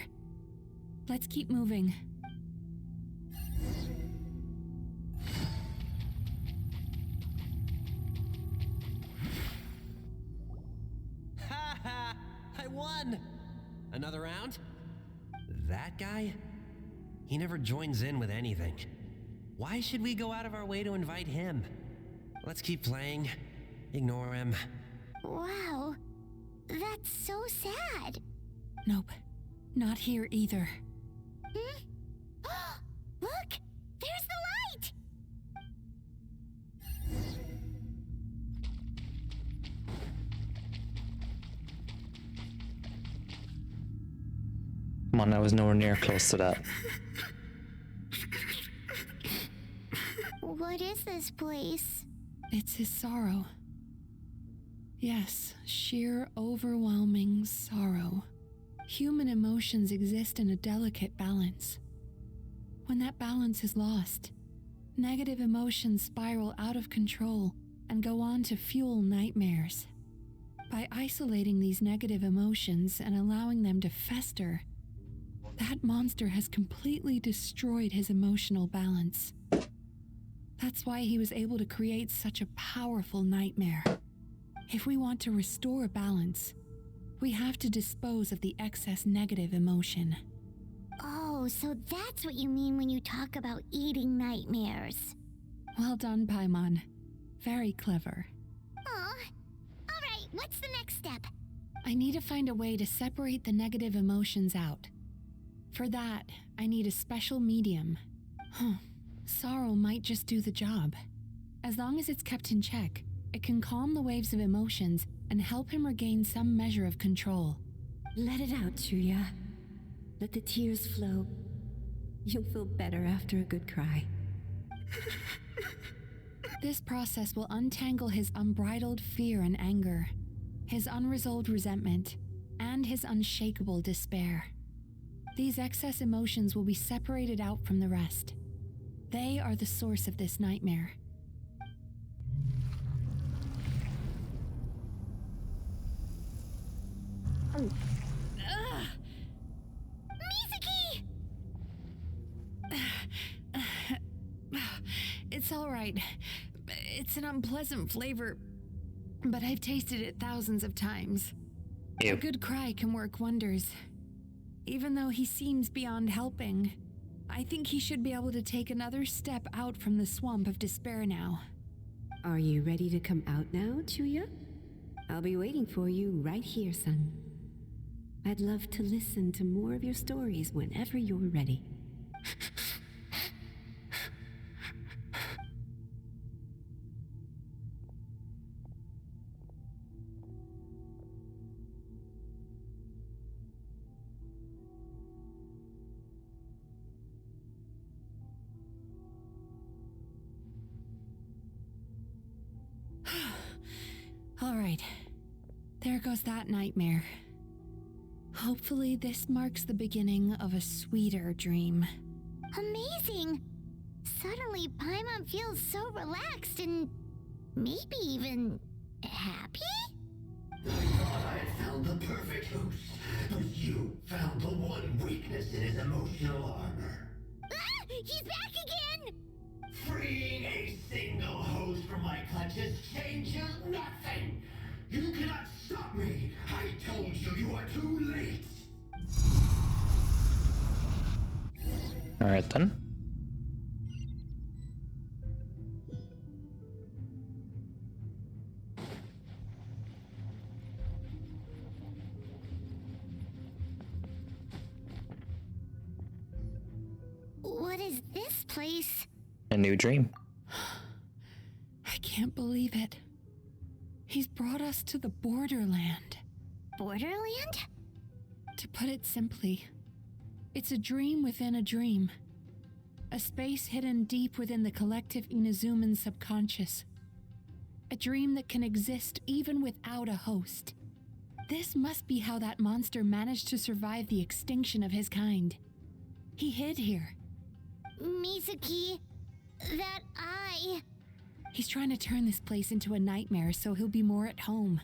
Let's keep moving. Ha ha! I won! Another round? That guy? He never joins in with anything. Why should we go out of our way to invite him? Let's keep playing. Ignore him. Wow, that's so sad. Nope, not here either. Look, there's the light! Come on, I was nowhere near close to that. What is this place? It's his sorrow. Yes, sheer overwhelming sorrow. Human emotions exist in a delicate balance. When that balance is lost, negative emotions spiral out of control and go on to fuel nightmares. By isolating these negative emotions and allowing them to fester, that monster has completely destroyed his emotional balance. That's why he was able to create such a powerful nightmare. If we want to restore balance, we have to dispose of the excess negative emotion. Oh, so that's what you mean when you talk about eating nightmares. Well done, Paimon. Very clever. Aw. Alright, what's the next step? I need to find a way to separate the negative emotions out. For that, I need a special medium. Sorrow might just do the job. As long as it's kept in check, it can calm the waves of emotions and help him regain some measure of control. Let it out, Chuya. Let the tears flow. You'll feel better after a good cry. This process will untangle his unbridled fear and anger, his unresolved resentment, and his unshakable despair. These excess emotions will be separated out from the rest. They are the source of this nightmare. Mizuki! It's all right. It's an unpleasant flavor, but I've tasted it thousands of times. Ew. A good cry can work wonders. Even though he seems beyond helping, I think he should be able to take another step out from the swamp of despair now. Are you ready to come out now, Chuya? I'll be waiting for you right here, son. I'd love to listen to more of your stories whenever you're ready. All right, there goes that nightmare. Hopefully this marks the beginning of a sweeter dream. Amazing! Suddenly, Paimon feels so relaxed and maybe even happy? I thought I had found the perfect host, but you found the one weakness in his emotional armor. Ah! He's back again! Freeing a single host from my clutches changes nothing! You cannot stop me! I told you you are too late! Alright then. What is this place? A new dream. I can't believe it. He's brought us to the borderland. Borderland? To put it simply, it's a dream within a dream. A space hidden deep within the collective Inazuman subconscious. A dream that can exist even without a host. This must be how that monster managed to survive the extinction of his kind. He hid here. Mizuki, that eye. He's trying to turn this place into a nightmare so he'll be more at home.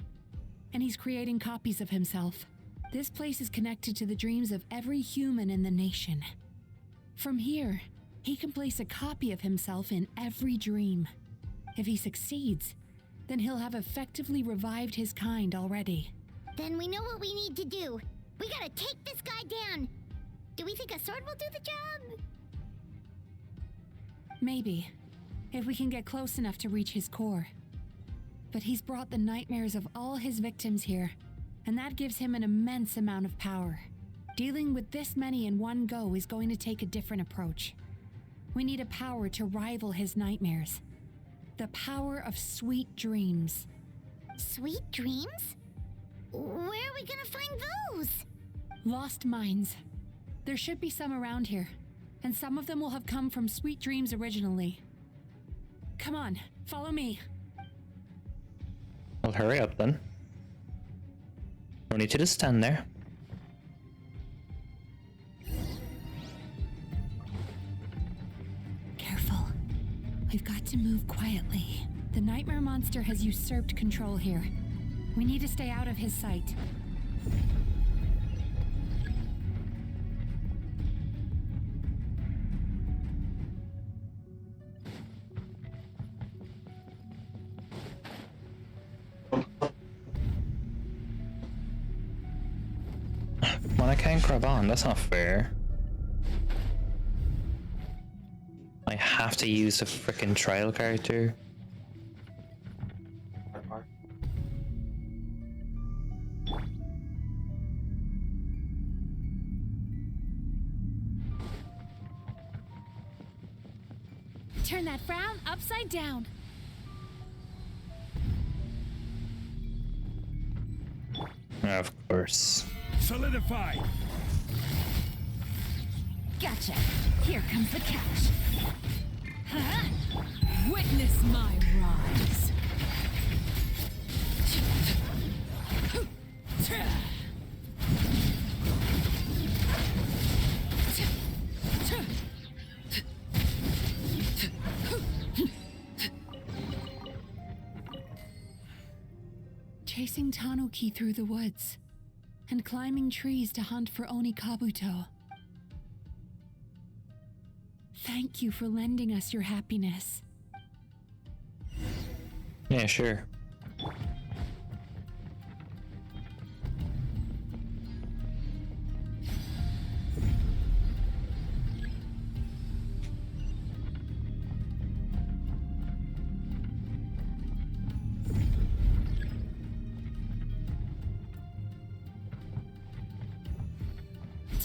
And he's creating copies of himself. This place is connected to the dreams of every human in the nation. From here, he can place a copy of himself in every dream. If he succeeds, then he'll have effectively revived his kind already. Then we know what we need to do. We gotta take this guy down. Do we think a sword will do the job? Maybe, if we can get close enough to reach his core. But he's brought the nightmares of all his victims here, and that gives him an immense amount of power. Dealing with this many in one go is going to take a different approach. We need a power to rival his nightmares. The power of sweet dreams. Sweet dreams? Where are we gonna find those? Lost minds. There should be some around here, and some of them will have come from Sweet Dreams originally. Come on, follow me. Well, hurry up then. No need to just stand there. Careful. We've got to move quietly. The nightmare monster has usurped control here. We need to stay out of his sight. When I can't grab on, that's not fair. I have to use the frickin' trial character. Turn that frown upside down. Of course. Solidify! Gotcha. Here comes the catch. Huh? Witness my rise. Chasing Tanuki through the woods and climbing trees to hunt for Oni Kabuto. Thank you for lending us your happiness. Yeah, sure.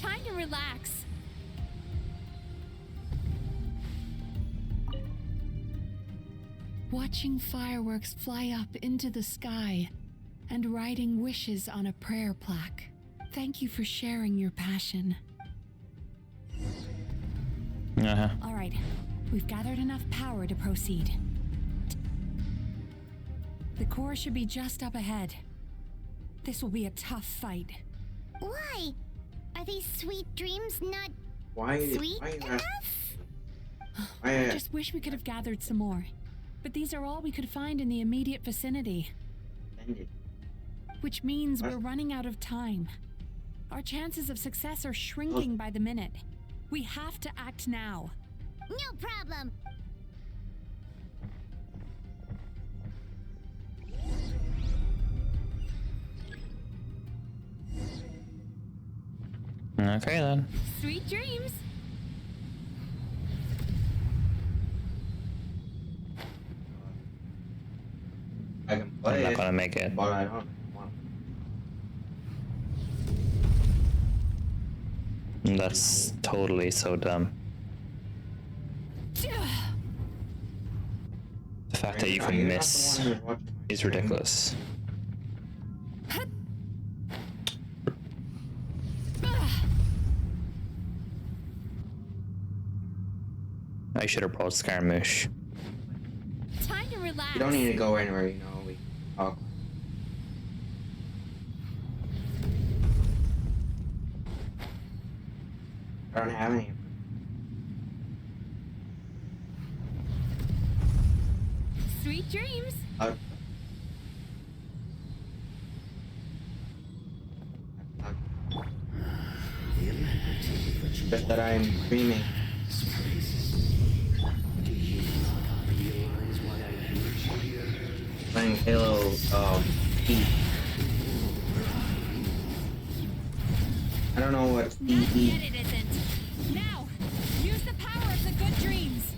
Time to relax. Watching fireworks fly up into the sky and writing wishes on a prayer plaque. Thank you for sharing your passion. All right, we've gathered enough power to proceed. The core should be just up ahead. This will be a tough fight. Why? Are these sweet dreams not sweet why enough? I just wish we could have gathered some more. But these are all we could find in the immediate vicinity. Which means we're running out of time. Our chances of success are shrinking by the minute. We have to act now. No problem. Okay then. Sweet dreams. I can play I'm not gonna make it. but I don't want That's totally so dumb. The fact that you can miss is ridiculous. I should have brought Scaramouche. Time to relax. You don't need to go anywhere, you know. We talk. I don't have any. Sweet dreams. Just that I'm dreaming. Playing Halo P. I don't know what Not yet it isn't. Now, use the power of the good dreams.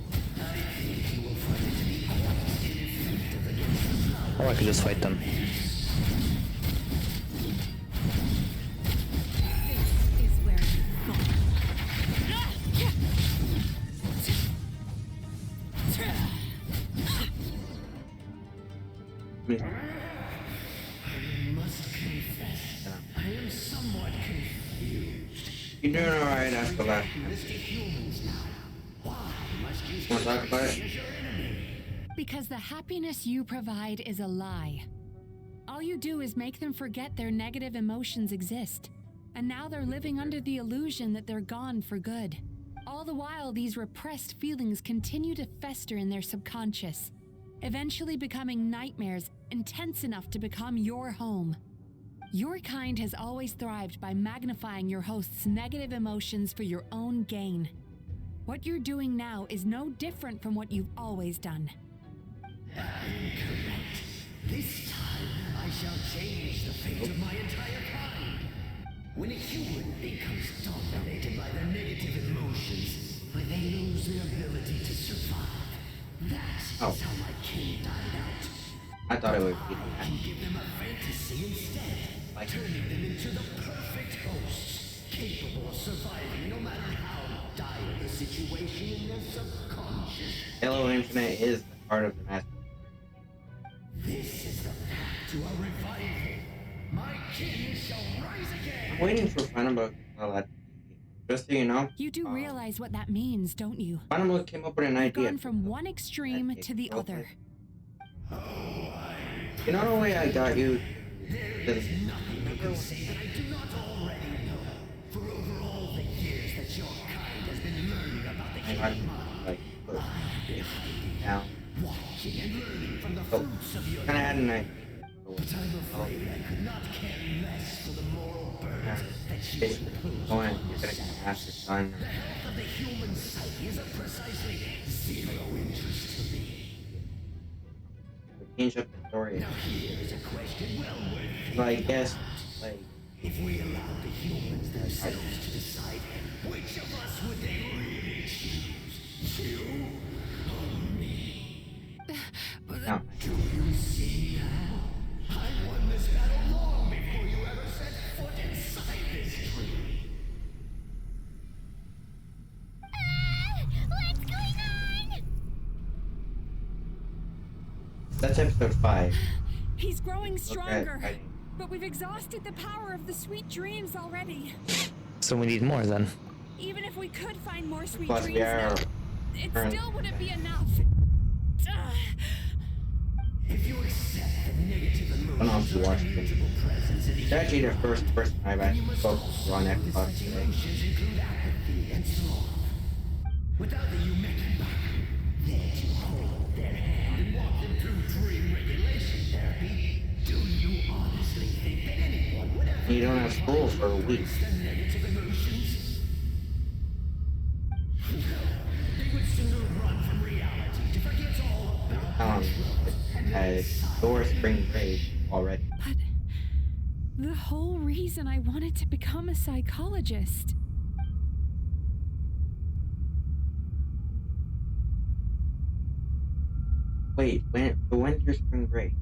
Or I could just fight them. This is where you fall. I must confess, I am somewhat confused. You're doing alright after last time. Wanna talk about it? Because the happiness you provide is a lie. All you do is make them forget their negative emotions exist. And now they're living under the illusion that they're gone for good. All the while, these repressed feelings continue to fester in their subconscious, eventually becoming nightmares intense enough to become your home. Your kind has always thrived by magnifying your host's negative emotions for your own gain. What you're doing now is no different from what you've always done. Incorrect. This time, I shall change the fate of my entire kind. When a human becomes dominated by their negative emotions, when they lose their ability to survive, that is how my king died out. I thought it would be I can give them a fantasy instead, by turning them into the perfect hosts, capable of surviving no matter how dire the situation in their subconscious. Halo Infinite is the heart of the master. This is the path to a revival. My king shall rise again. I'm waiting for Final Book to tell that. Just so you know. You do realize what that means, don't you? Final Book came up with an You've idea. gone from one extreme to the other. You know the way I got you? There is nothing you can say that I do not already know. For over all the years that your kind has been learning about the human mind, like, I have been hiding down, watching and learning from the fruits of your kind of had an idea. But I'm afraid I could not care less for the moral burdens that you impose. Going, you're gonna ask your son. The health of the human psyche is of precisely zero interest to me. Change up the story. Now here is a question well worth So I guess, like, if we allowed the humans themselves to decide which of us would they really choose, you or me? No. Do you see now? I won this battle long before you ever set foot inside this tree. What's going on? That's episode 5. He's growing stronger, Okay, but we've exhausted the power of the sweet dreams already. So we need more then. Even if we could find more sweet Plus, dreams we are now, it still wouldn't be enough. If you accept the negative I don't know if emotions you of watched immutable presence in the It's actually the first person I've actually spoken to on Xbox such today. emotions include apathy and sloth. Without the Yumemizuki there to hold their hand and walk them through dream regulation therapy, do you honestly think that anyone would ever You don't have school for a week. the negative emotions? No, they would sooner run from reality to forget all about Has Thor spring break already. But the whole reason I wanted to become a psychologist. Wait, when's your spring break?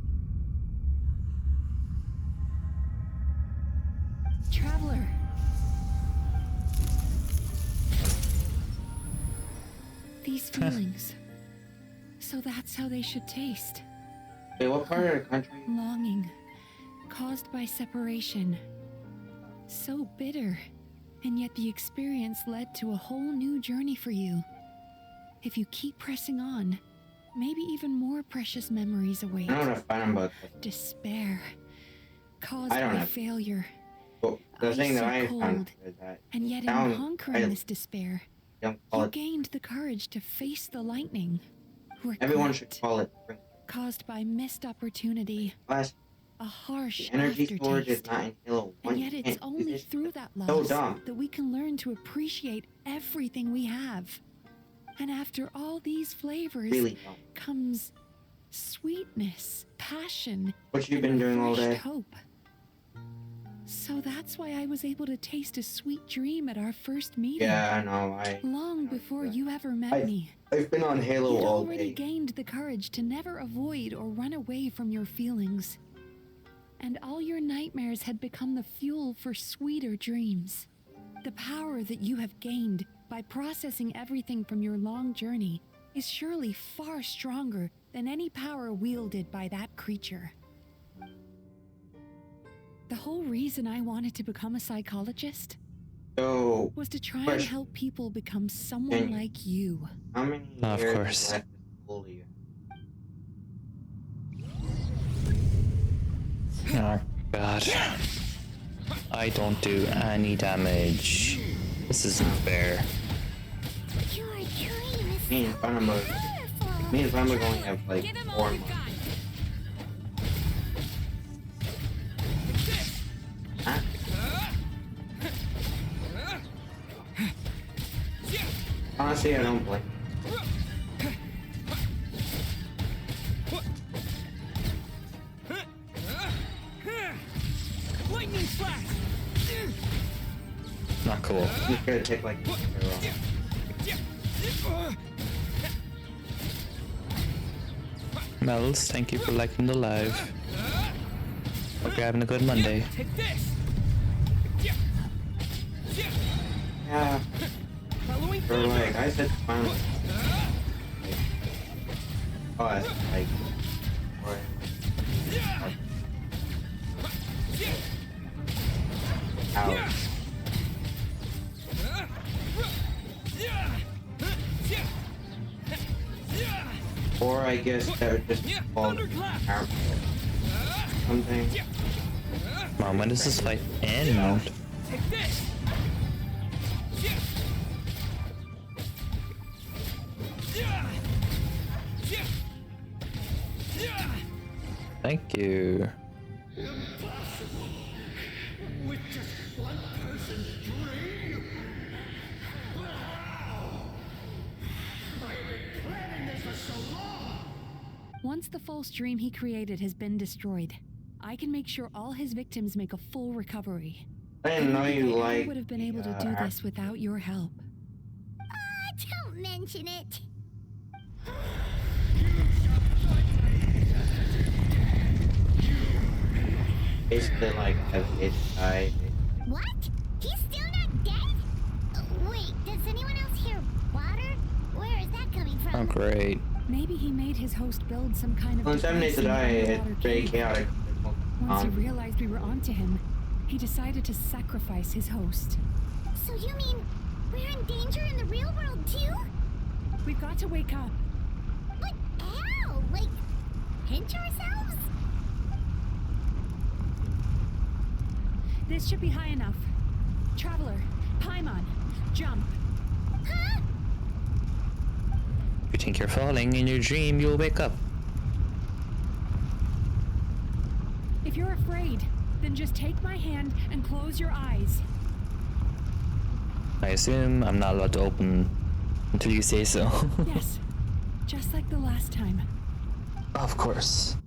Traveler. These feelings. So that's how they should taste. Wait, what part of the country? Longing, caused by separation. So bitter, and yet the experience led to a whole new journey for you. If you keep pressing on, maybe even more precious memories await. I don't know if I know, but Despair, caused I don't by know. failure. Well, the thing that Icy I found cold, is that and yet down- in conquering I this despair, don't call you it. gained the courage to face the lightning. Everyone Regret, should call it spring. caused by missed opportunity, Plus, a harsh the energy storage is aftertaste. not in Halo 1. And yet You it's can't do only this. through that So loss dumb. that we can learn to appreciate everything we have. And after all these flavors Really dumb. comes sweetness, passion, What you've and been doing all refreshed day? hope. So that's why I was able to taste a sweet dream at our first meeting. Yeah, I know. Long before you ever met me. I've been on Halo You'd all already day. gained the courage to never avoid or run away from your feelings. And all your nightmares had become the fuel for sweeter dreams. The power that you have gained by processing everything from your long journey is surely far stronger than any power wielded by that creature. The whole reason I wanted to become a psychologist So, was to try and question. help people become someone like you. How many Of years course. left is school to you? Oh god. I don't do any damage. This isn't fair. Your dream is Me and Funabug only have like 4 months. Huh? Honestly, I don't blame you. Lightning flash! Not cool. You could take like Mel's, thank you for liking the live. Hope you're having a good Monday. Take this! yeah. Or like I said, finally. Oh, that's like. Or, ouch. Or I guess that would just be called something. Mom, when does this fight end? Take this! Thank you. With just one person's dream? I've been planning this for so long! Once the false dream he created has been destroyed, I can make sure all his victims make a full recovery. I didn't know you I like. would have been able to do this without your help. Don't mention it. Basically, like, have it died. What? He's still not dead? Wait, does anyone else hear water? Where is that coming from? Oh, great. Maybe he made his host build some kind of Well, inseminate to die, it's very chaotic. Once he realized we were onto him, he decided to sacrifice his host. So you mean we're in danger in the real world too? We've got to wake up. But how? Like, pinch ourselves? This should be high enough. Traveler, Paimon, jump. Huh? If you think you're falling in your dream, you'll wake up. If you're afraid, then just take my hand and close your eyes. I assume I'm not allowed to open until you say so. Yes, just like the last time. Of course.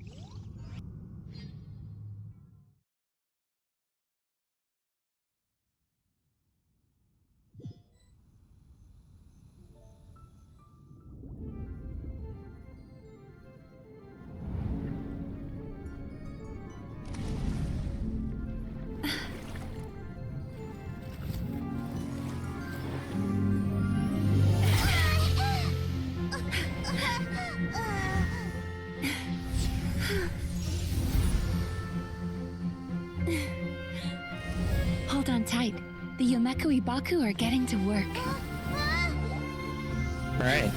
Hold on tight. The Yumemizuki are getting to work. Alright.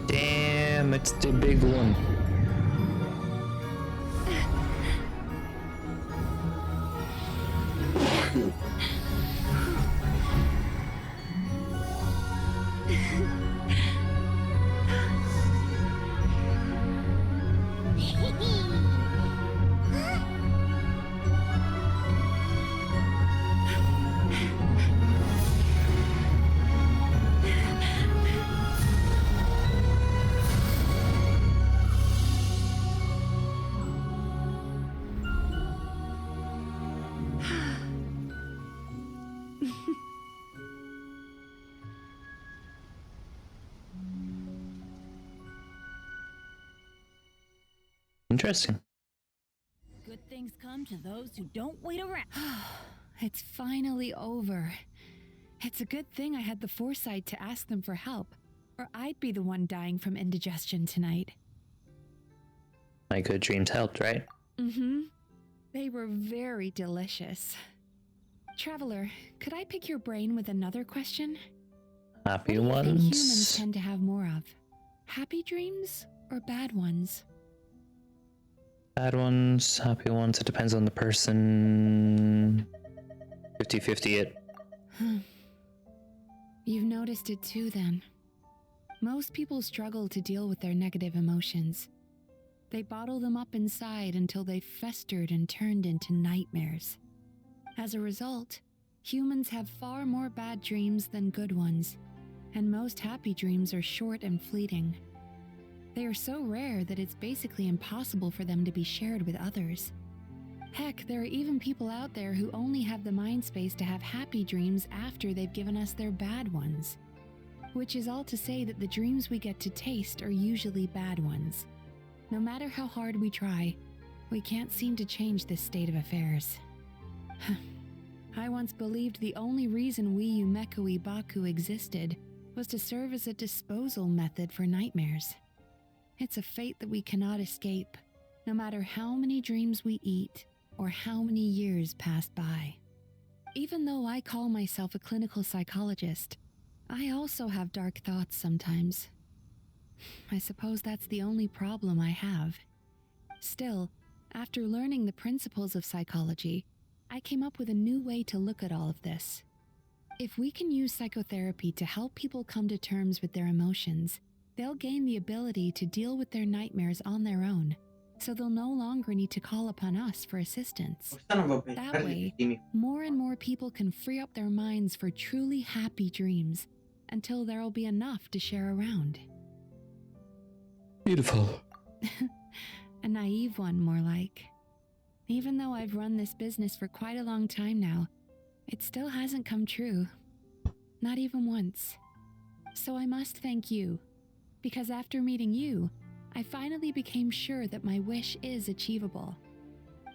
Damn, it's the big one. Interesting. Good things come to those who don't wait around. It's finally over. It's a good thing I had the foresight to ask them for help, or I'd be the one dying from indigestion tonight. My good dreams helped, right? Mm-hmm. They were very delicious. Traveler, could I pick your brain with another question? Happy What do you think humans ones. tend to have more of? Happy dreams or bad ones? Bad ones, happy ones. It depends on the person. 50-50 it. You've noticed it too, then. Most people struggle to deal with their negative emotions. They bottle them up inside until they've festered and turned into nightmares. As a result, humans have far more bad dreams than good ones, and most happy dreams are short and fleeting. They are so rare that it's basically impossible for them to be shared with others. Heck, there are even people out there who only have the mind space to have happy dreams after they've given us their bad ones. Which is all to say that the dreams we get to taste are usually bad ones. No matter how hard we try, we can't seem to change this state of affairs. I once believed the only reason we Yumemizuki Baku existed was to serve as a disposal method for nightmares. It's a fate that we cannot escape, no matter how many dreams we eat or how many years pass by. Even though I call myself a clinical psychologist, I also have dark thoughts sometimes. I suppose that's the only problem I have. Still, after learning the principles of psychology, I came up with a new way to look at all of this. If we can use psychotherapy to help people come to terms with their emotions, they'll gain the ability to deal with their nightmares on their own, so they'll no longer need to call upon us for assistance. Son of a bitch. How That did you way, see me? more and more people can free up their minds for truly happy dreams, until there'll be enough to share around. Beautiful. A naive one, more like. Even though I've run this business for quite a long time now, it still hasn't come true. Not even once. So I must thank you, because after meeting you, I finally became sure that my wish is achievable.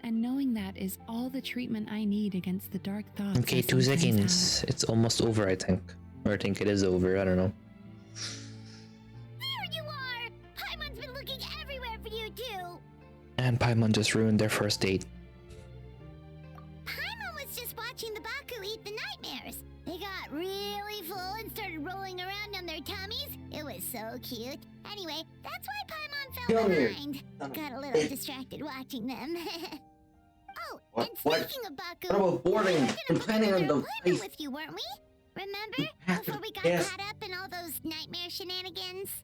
And knowing that is all the treatment I need against the dark thoughts. Okay, I 2 sometimes seconds. It's almost over, I think. Or I think it is over, I don't know. There you are! Paimon's been looking everywhere for you, too! And Paimon just ruined their first date. Paimon was just watching the Baku eat the nightmares. They got really full and started rolling around on their tummies. It was so cute. Anyway, that's why Paimon fell Come here, behind. son of Got a a little bitch. distracted watching them. Oh, What? and What? speaking of Baku, What about boarding? we were gonna I'm book planning on another the appointment with you, weren't we? Remember? Before we got Yes. caught up in all those nightmare shenanigans?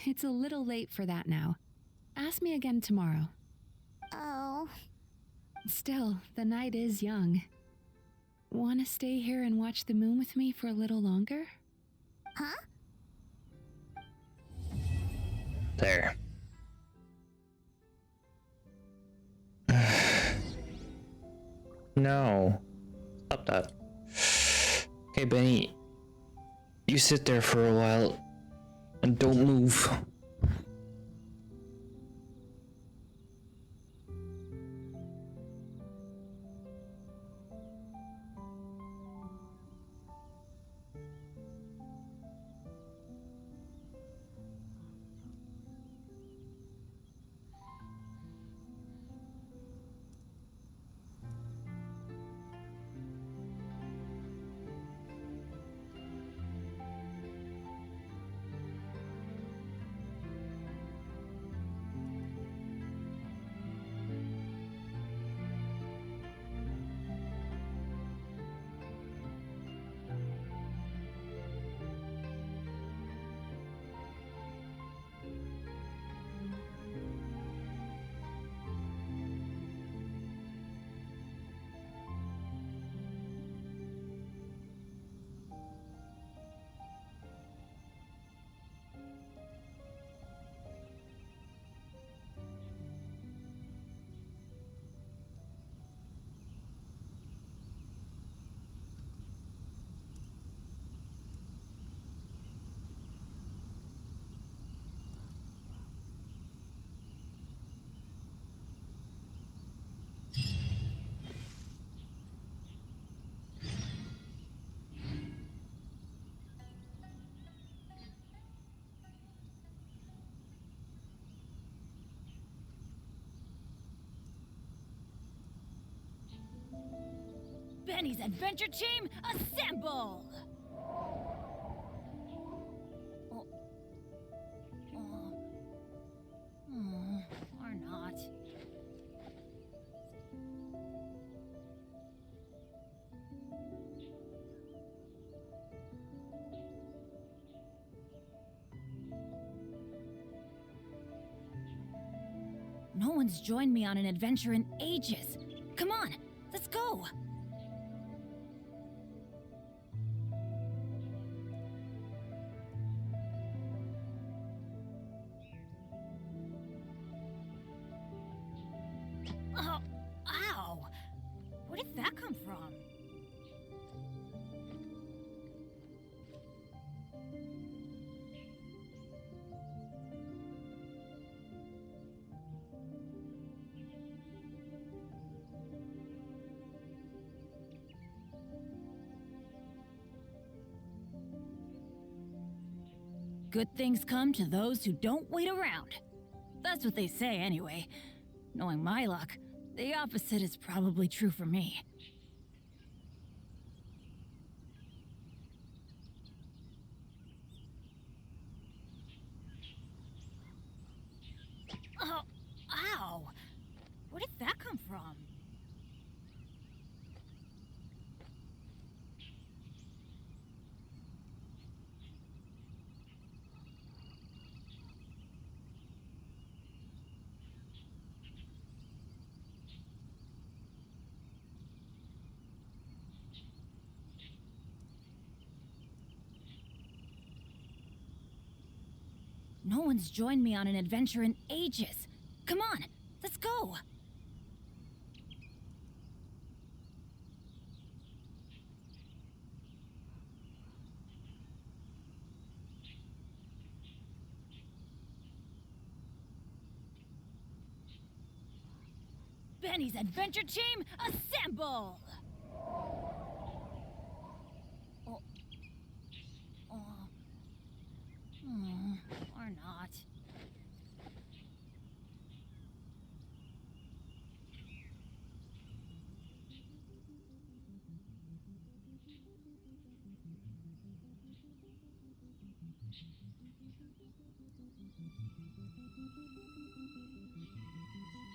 It's a little late for that now. Ask me again tomorrow. Oh. Still, the night is young. Wanna stay here and watch the moon with me for a little longer? Huh? There. No. Stop that. Okay, Benny. You sit there for a while and don't move. Benny's Adventure Team, assemble! Or not. No one's joined me on an adventure in ages. Come on, let's go! Oh, ow! Where did that come from? Good things come to those who don't wait around. That's what they say anyway. Knowing my luck, the opposite is probably true for me. Oh, ow! Where did that come from? No one's joined me on an adventure in ages. Come on, let's go! Benny's Adventure Team, assemble! Or not.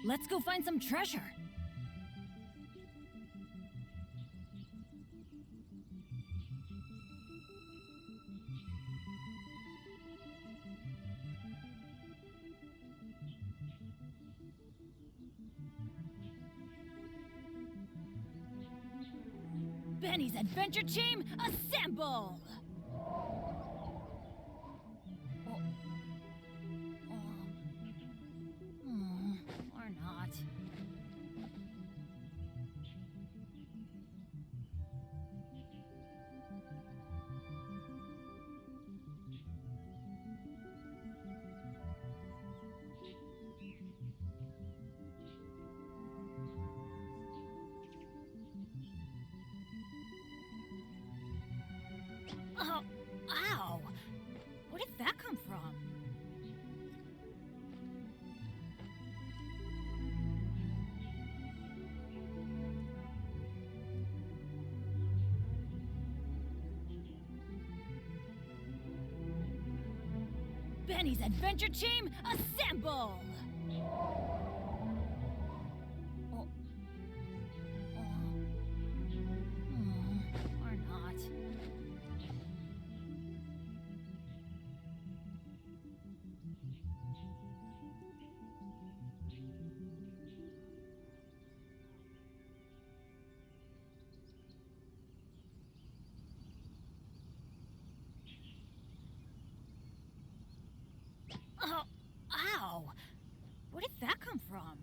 Let's go find some treasure. Benny's Adventure Team, assemble! Or not. Oh, ow! Where did that come from? Benny's Adventure Team, assemble! Or not. Oh, ow! Where did that come from?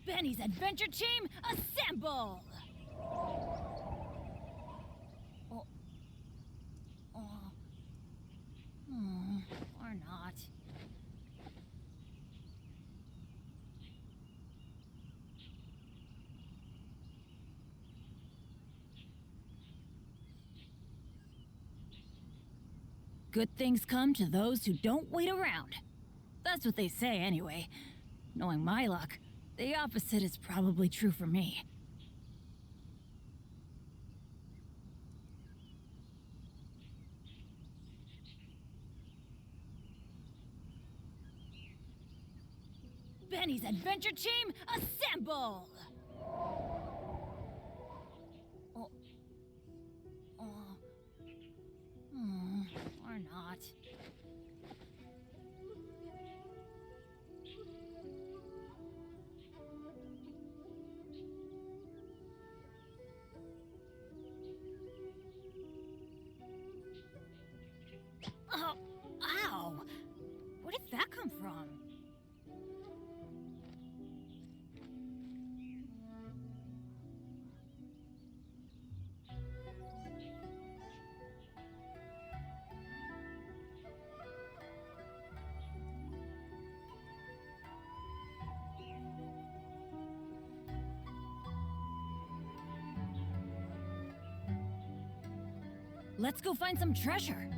Benny's Adventure Team, assemble! Or not. Good things come to those who don't wait around. That's what they say anyway. Knowing my luck, the opposite is probably true for me. Benny's Adventure Team, assemble! Oh. Oh. Or not. Oh, ow! Where did that come from? Let's go find some treasure.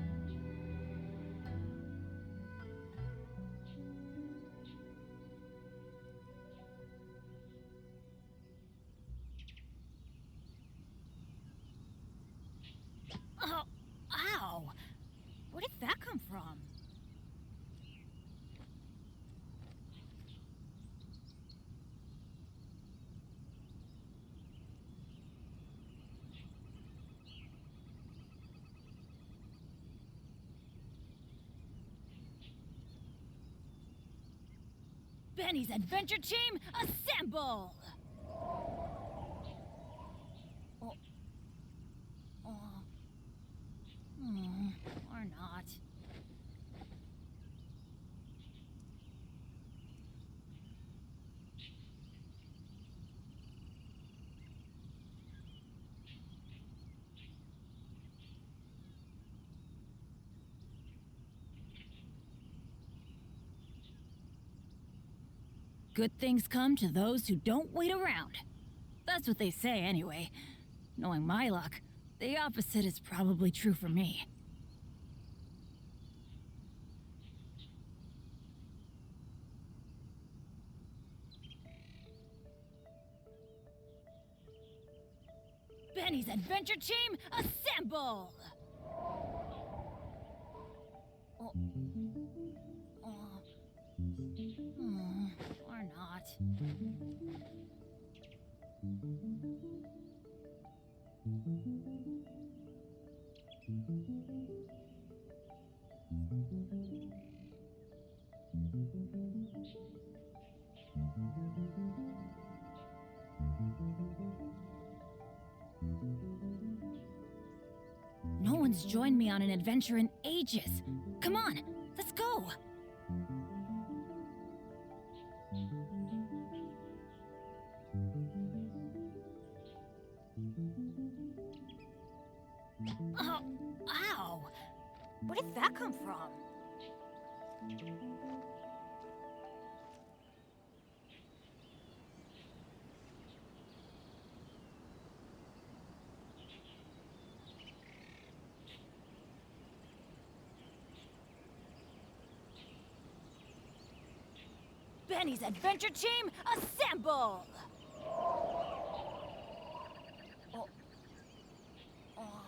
Oh, ow! Where did that come from? Benny's Adventure Team, assemble! Oh. Oh. Or not. Good things come to those who don't wait around. That's what they say anyway. Knowing my luck, the opposite is probably true for me. Benny's Adventure Team, assemble! Oh. Oh. Or not. No one's joined me on an adventure in ages. Come on, let's go! Oh, ow! Where did that come from? Benny's Adventure Team, assemble! Oh. Oh.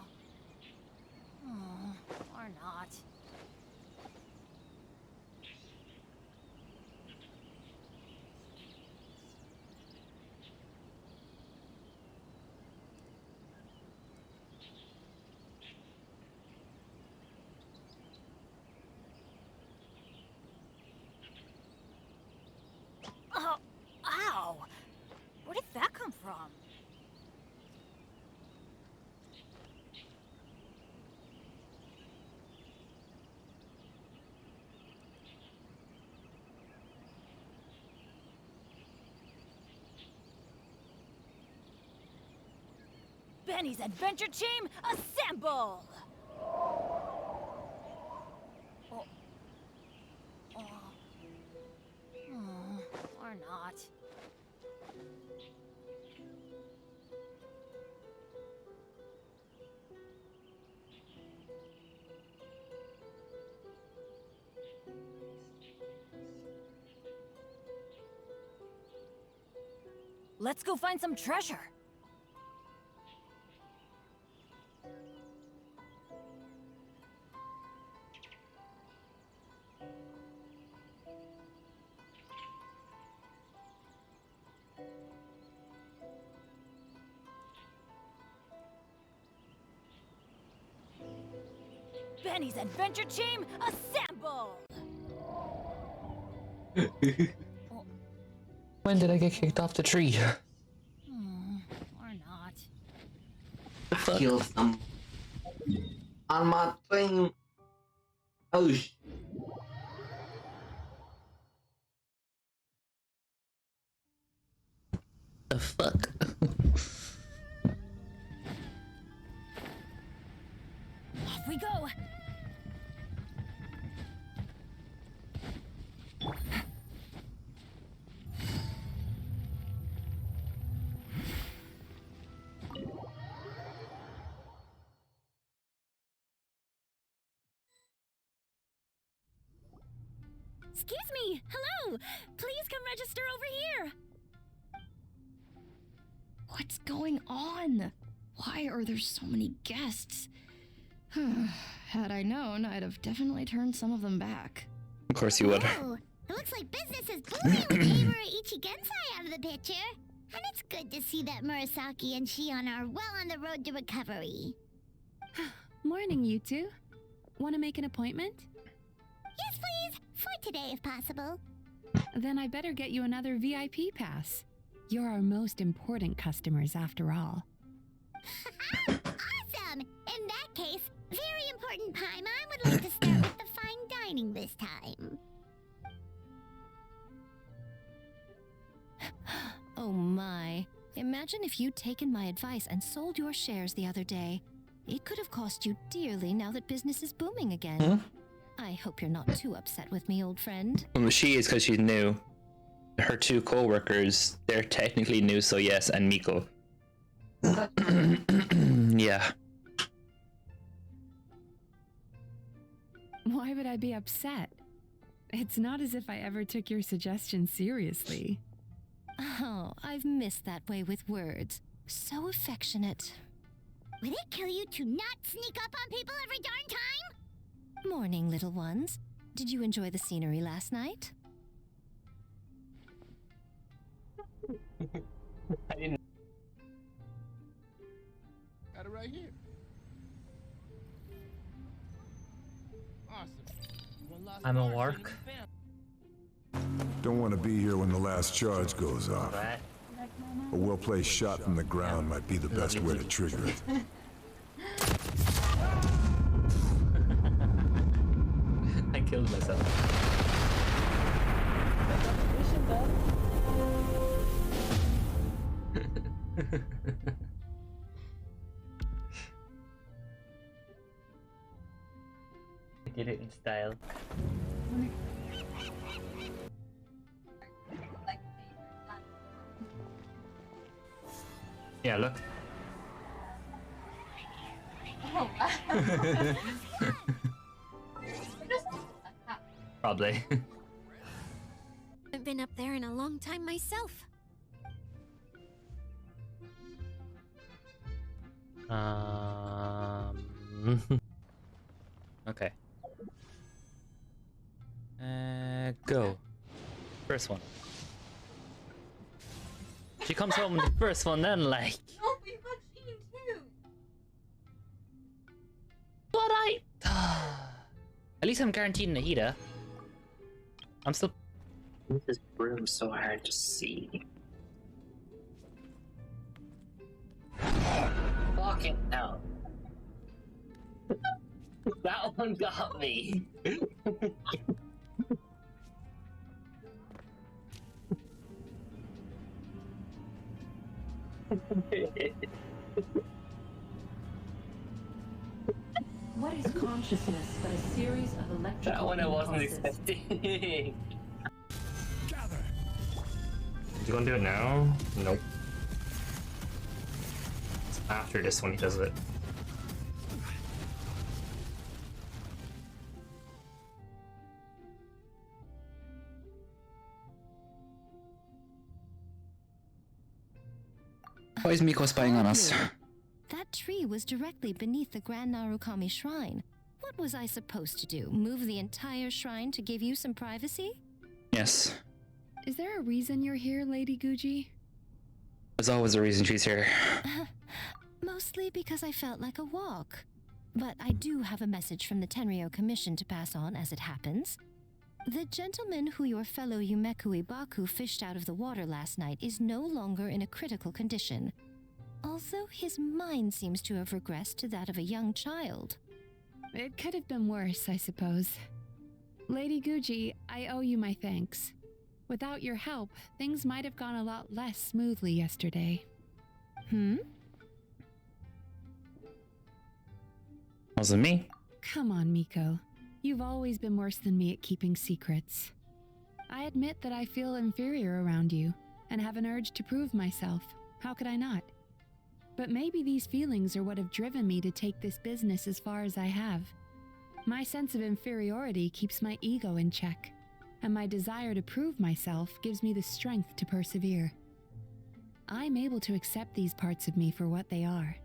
Or not. Oh, ow! Where did that come from? Benny's Adventure Team, assemble! Oh. Oh. Or not. Let's go find some treasure. Benny's Adventure Team, assemble! When did I get kicked off the tree? Or not. Kill some on my thing. Oh sh. The fuck? Off we go! Excuse me! Hello! Please come register over here! What's going on? Why are there so many guests? Had I known, I'd have definitely turned some of them back. Of course you would. Oh, it looks like business is booming with Amuro Ichigensai out of the picture. And it's good to see that Murasaki and Shion are well on the road to recovery. Morning, you two. Want to make an appointment? Yes, please. For today, if possible. Then I better get you another VIP pass. You're our most important customers, after all. Awesome! In that case, very important Paimon would like to start with the fine dining this time. Oh my. Imagine if you'd taken my advice and sold your shares the other day. It could have cost you dearly now that business is booming again. Huh? I hope you're not too upset with me, old friend. Well, she is because she's new. Her two co-workers, they're technically new, so yes, and Miko. Yeah. Why would I be upset? It's not as if I ever took your suggestion seriously. Oh, I've missed that way with words. So affectionate. Would it kill you to not sneak up on people every darn time? Morning, little ones. Did you enjoy the scenery last night? I didn't. Got it right here. Awesome. One last I'm a card, work. Don't want to be here when the last charge goes off. A well-placed shot from the ground might be the best way to trigger it. I killed myself. I did it in style. Yeah, look. Probably. I've been up there in a long time myself. Okay. Go. First one. She comes home with the first one, then like. No, we got Sheen too. But I. At least I'm guaranteed a heater. I'm still. This room so hard to see. Fucking hell. That one got me. What is consciousness but a series of electrical That one I wasn't impulses? expecting. Is he gonna do it now? Nope. It's after this one he does it. Why is Miko spying on us? That tree was directly beneath the Grand Narukami Shrine. What was I supposed to do? Move the entire shrine to give you some privacy? Yes. Is there a reason you're here, Lady Guji? There's always a reason she's here. Mostly because I felt like a walk. But I do have a message from the Tenryo Commission to pass on as it happens. The gentleman who your fellow Yumekui Baku fished out of the water last night is no longer in a critical condition, although his mind seems to have regressed to that of a young child. It could have been worse, I suppose. Lady Guji, I owe you my thanks. Without your help, things might have gone a lot less smoothly yesterday. Wasn't me. Come on, Miko. You've always been worse than me at keeping secrets. I admit that I feel inferior around you, and have an urge to prove myself. How could I not? But maybe these feelings are what have driven me to take this business as far as I have. My sense of inferiority keeps my ego in check, and my desire to prove myself gives me the strength to persevere. I'm able to accept these parts of me for what they are.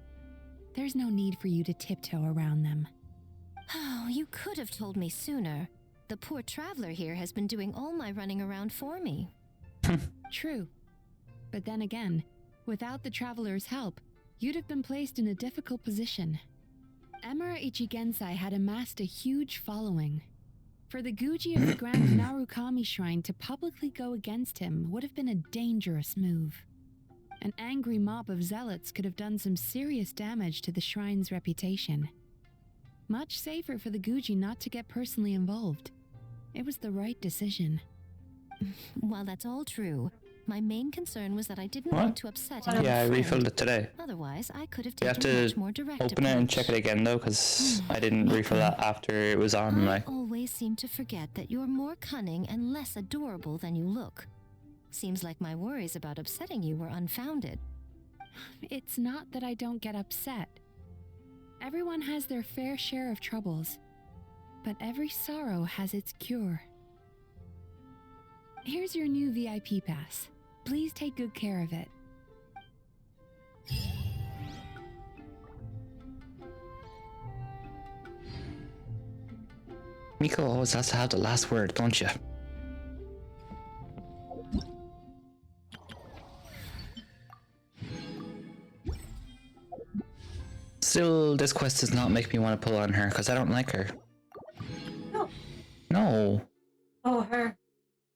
There's no need for you to tiptoe around them. Oh, you could have told me sooner. The poor traveler here has been doing all my running around for me. True. But then again, without the traveler's help, you'd have been placed in a difficult position. Emura Ichigensai had amassed a huge following. For the Guji of the Grand Narukami Shrine to publicly go against him would have been a dangerous move. An angry mob of zealots could have done some serious damage to the shrine's reputation. Much safer for the Guji not to get personally involved. It was the right decision. While that's all true, my main concern was that I didn't want to upset anyone. Yeah, I refilled it today. Otherwise, I could have You have taken a to much more direct open it and check it again though, because I didn't refill that after it was on. I always seem to forget that you're more cunning and less adorable than you look. Seems like my worries about upsetting you were unfounded. It's not that I don't get upset. Everyone has their fair share of troubles, but every sorrow has its cure. Here's your new VIP pass. Please take good care of it. Miko always has to have the last word, don't you? Still, this quest does not make me want to pull on her, because I don't like her. No. No. Oh, her.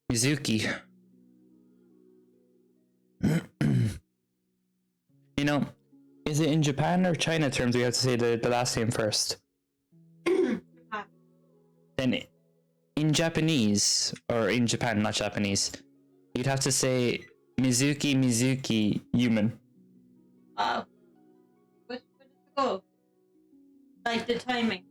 Mizuki. You know, is it in Japan or China terms we have to say the last name first? Then in Japanese, or in Japan, not Japanese, you'd have to say Mizuki Human. Which way does it go? Like the timing.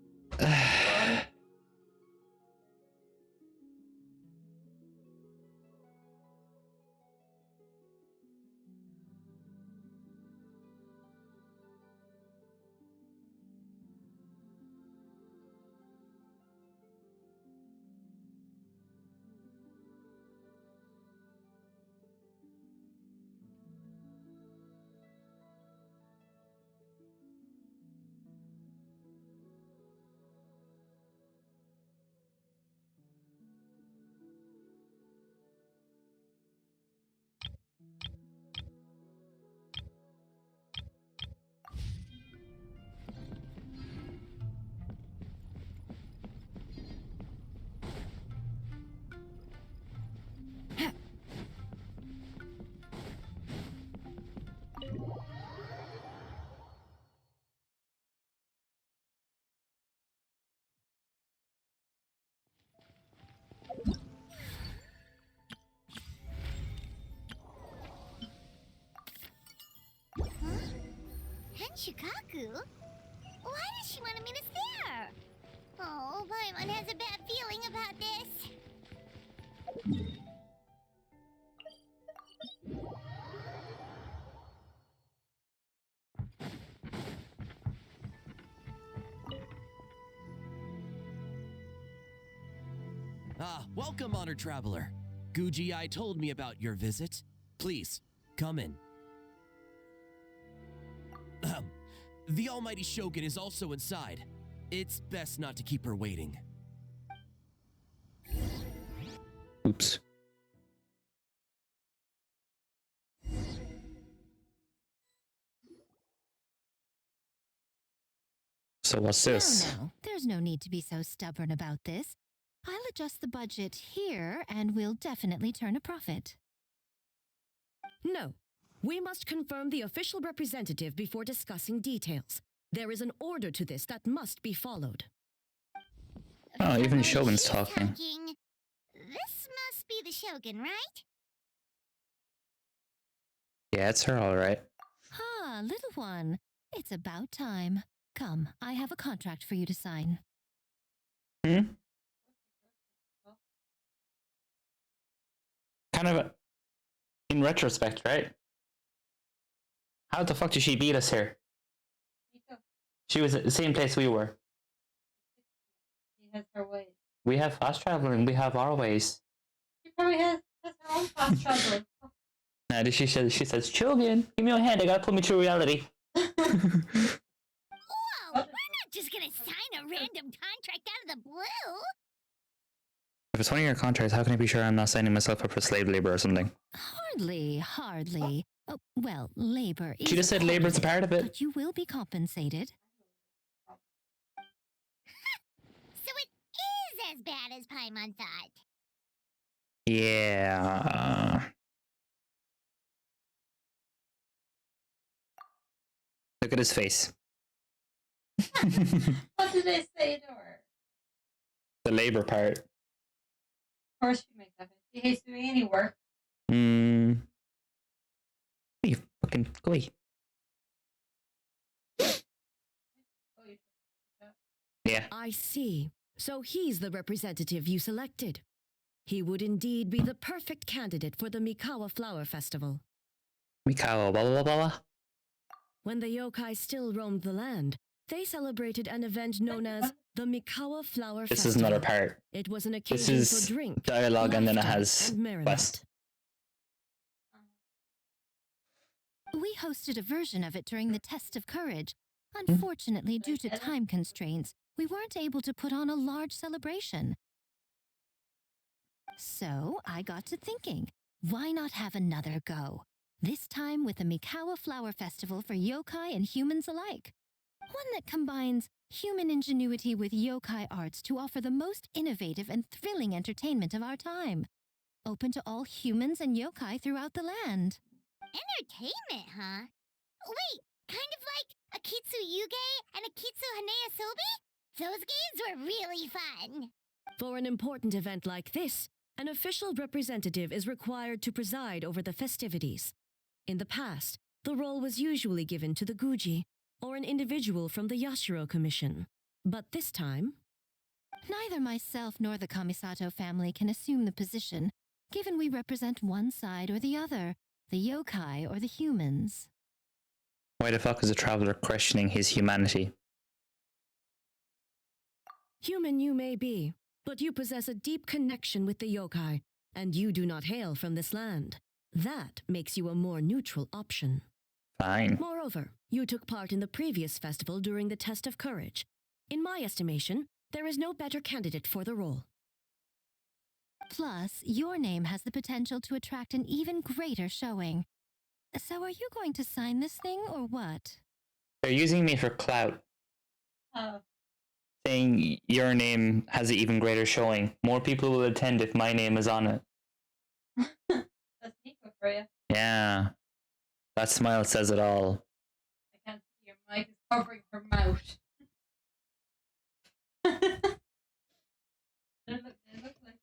Shikaku? Why does she want me to stare? Oh, Paimon has a bad feeling about this. Welcome, honored traveler. Guji-ai told me about your visit. Please, come in. The almighty Shogun is also inside. It's best not to keep her waiting. Oops. So what's this? No, there's no need to be so stubborn about this. I'll adjust the budget here, and we'll definitely turn a profit. No. We must confirm the official representative before discussing details. There is an order to this that must be followed. Oh, even Shogun's talking. This must be the Shogun, right? Yeah, it's her, alright. Ah, little one. It's about time. Come, I have a contract for you to sign. Hmm? Kind of in retrospect, right? How the fuck did she beat us here? She was at the same place we were. She has her ways. We have fast traveling, we have our ways. She probably has her own fast traveling. Now she says, Shogun, give me your hand, I gotta put me through reality. Whoa, we're not just gonna sign a random contract out of the blue. If it's one of your contracts, how can I be sure I'm not signing myself up for slave labor or something? Hardly. Oh, well, labor is. She just said labor's a part of it. But you will be compensated. So it is as bad as Paimon thought. Yeah. Look at his face. What did they say to her? The labor part. Of course she makes up. She hates doing any work. You fucking go away. Yeah. I see. So he's the representative you selected. He would indeed be the perfect candidate for the Mikawa Flower Festival. Mikawa, blah blah blah blah. When the yokai still roamed the land, they celebrated an event known as the Mikawa Flower This Festival. is another part. It was an This occasion is for drink, dialogue and then it laughter, has and merriment. quest. We hosted a version of it during the Test of Courage. Unfortunately, due to time constraints, we weren't able to put on a large celebration. So I got to thinking, why not have another go? This time with the Mikawa Flower Festival for yokai and humans alike. One that combines human ingenuity with yokai arts to offer the most innovative and thrilling entertainment of our time. Open to all humans and yokai throughout the land. Entertainment, huh? Wait, kind of like a Kitsu Yuge and a Kitsu Hanea Sobi? Those games were really fun. For an important event like this, an official representative is required to preside over the festivities. In the past, the role was usually given to the Guji, or an individual from the Yashiro Commission. But this time... Neither myself nor the Kamisato family can assume the position, given we represent one side or the other, the yokai or the humans. Why the fuck is a traveler questioning his humanity? Human you may be, but you possess a deep connection with the yokai, and you do not hail from this land. That makes you a more neutral option. Fine. Moreover, you took part in the previous festival during the Test of Courage. In my estimation, there is no better candidate for the role. Plus, your name has the potential to attract an even greater showing. So are you going to sign this thing or what? They're using me for clout. Oh. Saying your name has an even greater showing. More people will attend if my name is on it. That's Nico for you. Yeah. That smile says it all. I can't see your mic is covering her mouth. They look like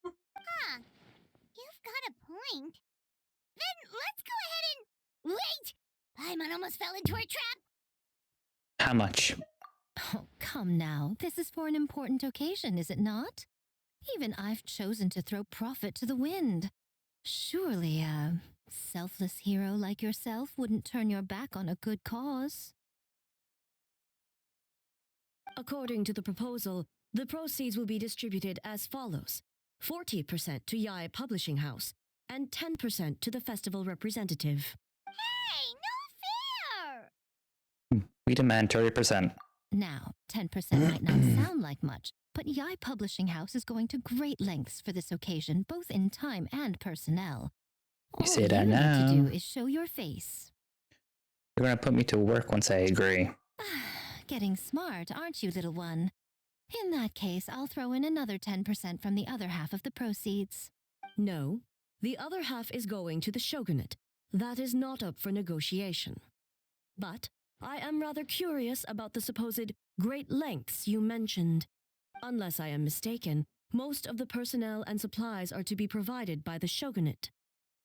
Huh. You've got a point. Then let's go ahead and... Wait! Paimon almost fell into our trap! How much? Oh, come now. This is for an important occasion, is it not? Even I've chosen to throw profit to the wind. Surely a selfless hero like yourself wouldn't turn your back on a good cause. According to the proposal, the proceeds will be distributed as follows. 40% to Yae Publishing House, and 10% to the festival representative. Hey, no fair! We demand 30%. Now, 10% might not sound like much, but Yai Publishing House is going to great lengths for this occasion, both in time and personnel. You say that All you now. need to do is show your face. You're gonna put me to work once I agree. Getting smart, aren't you, little one? In that case, I'll throw in another 10% from the other half of the proceeds. No, the other half is going to the shogunate. That is not up for negotiation. But I am rather curious about the supposed great lengths you mentioned. Unless I am mistaken, most of the personnel and supplies are to be provided by the shogunate.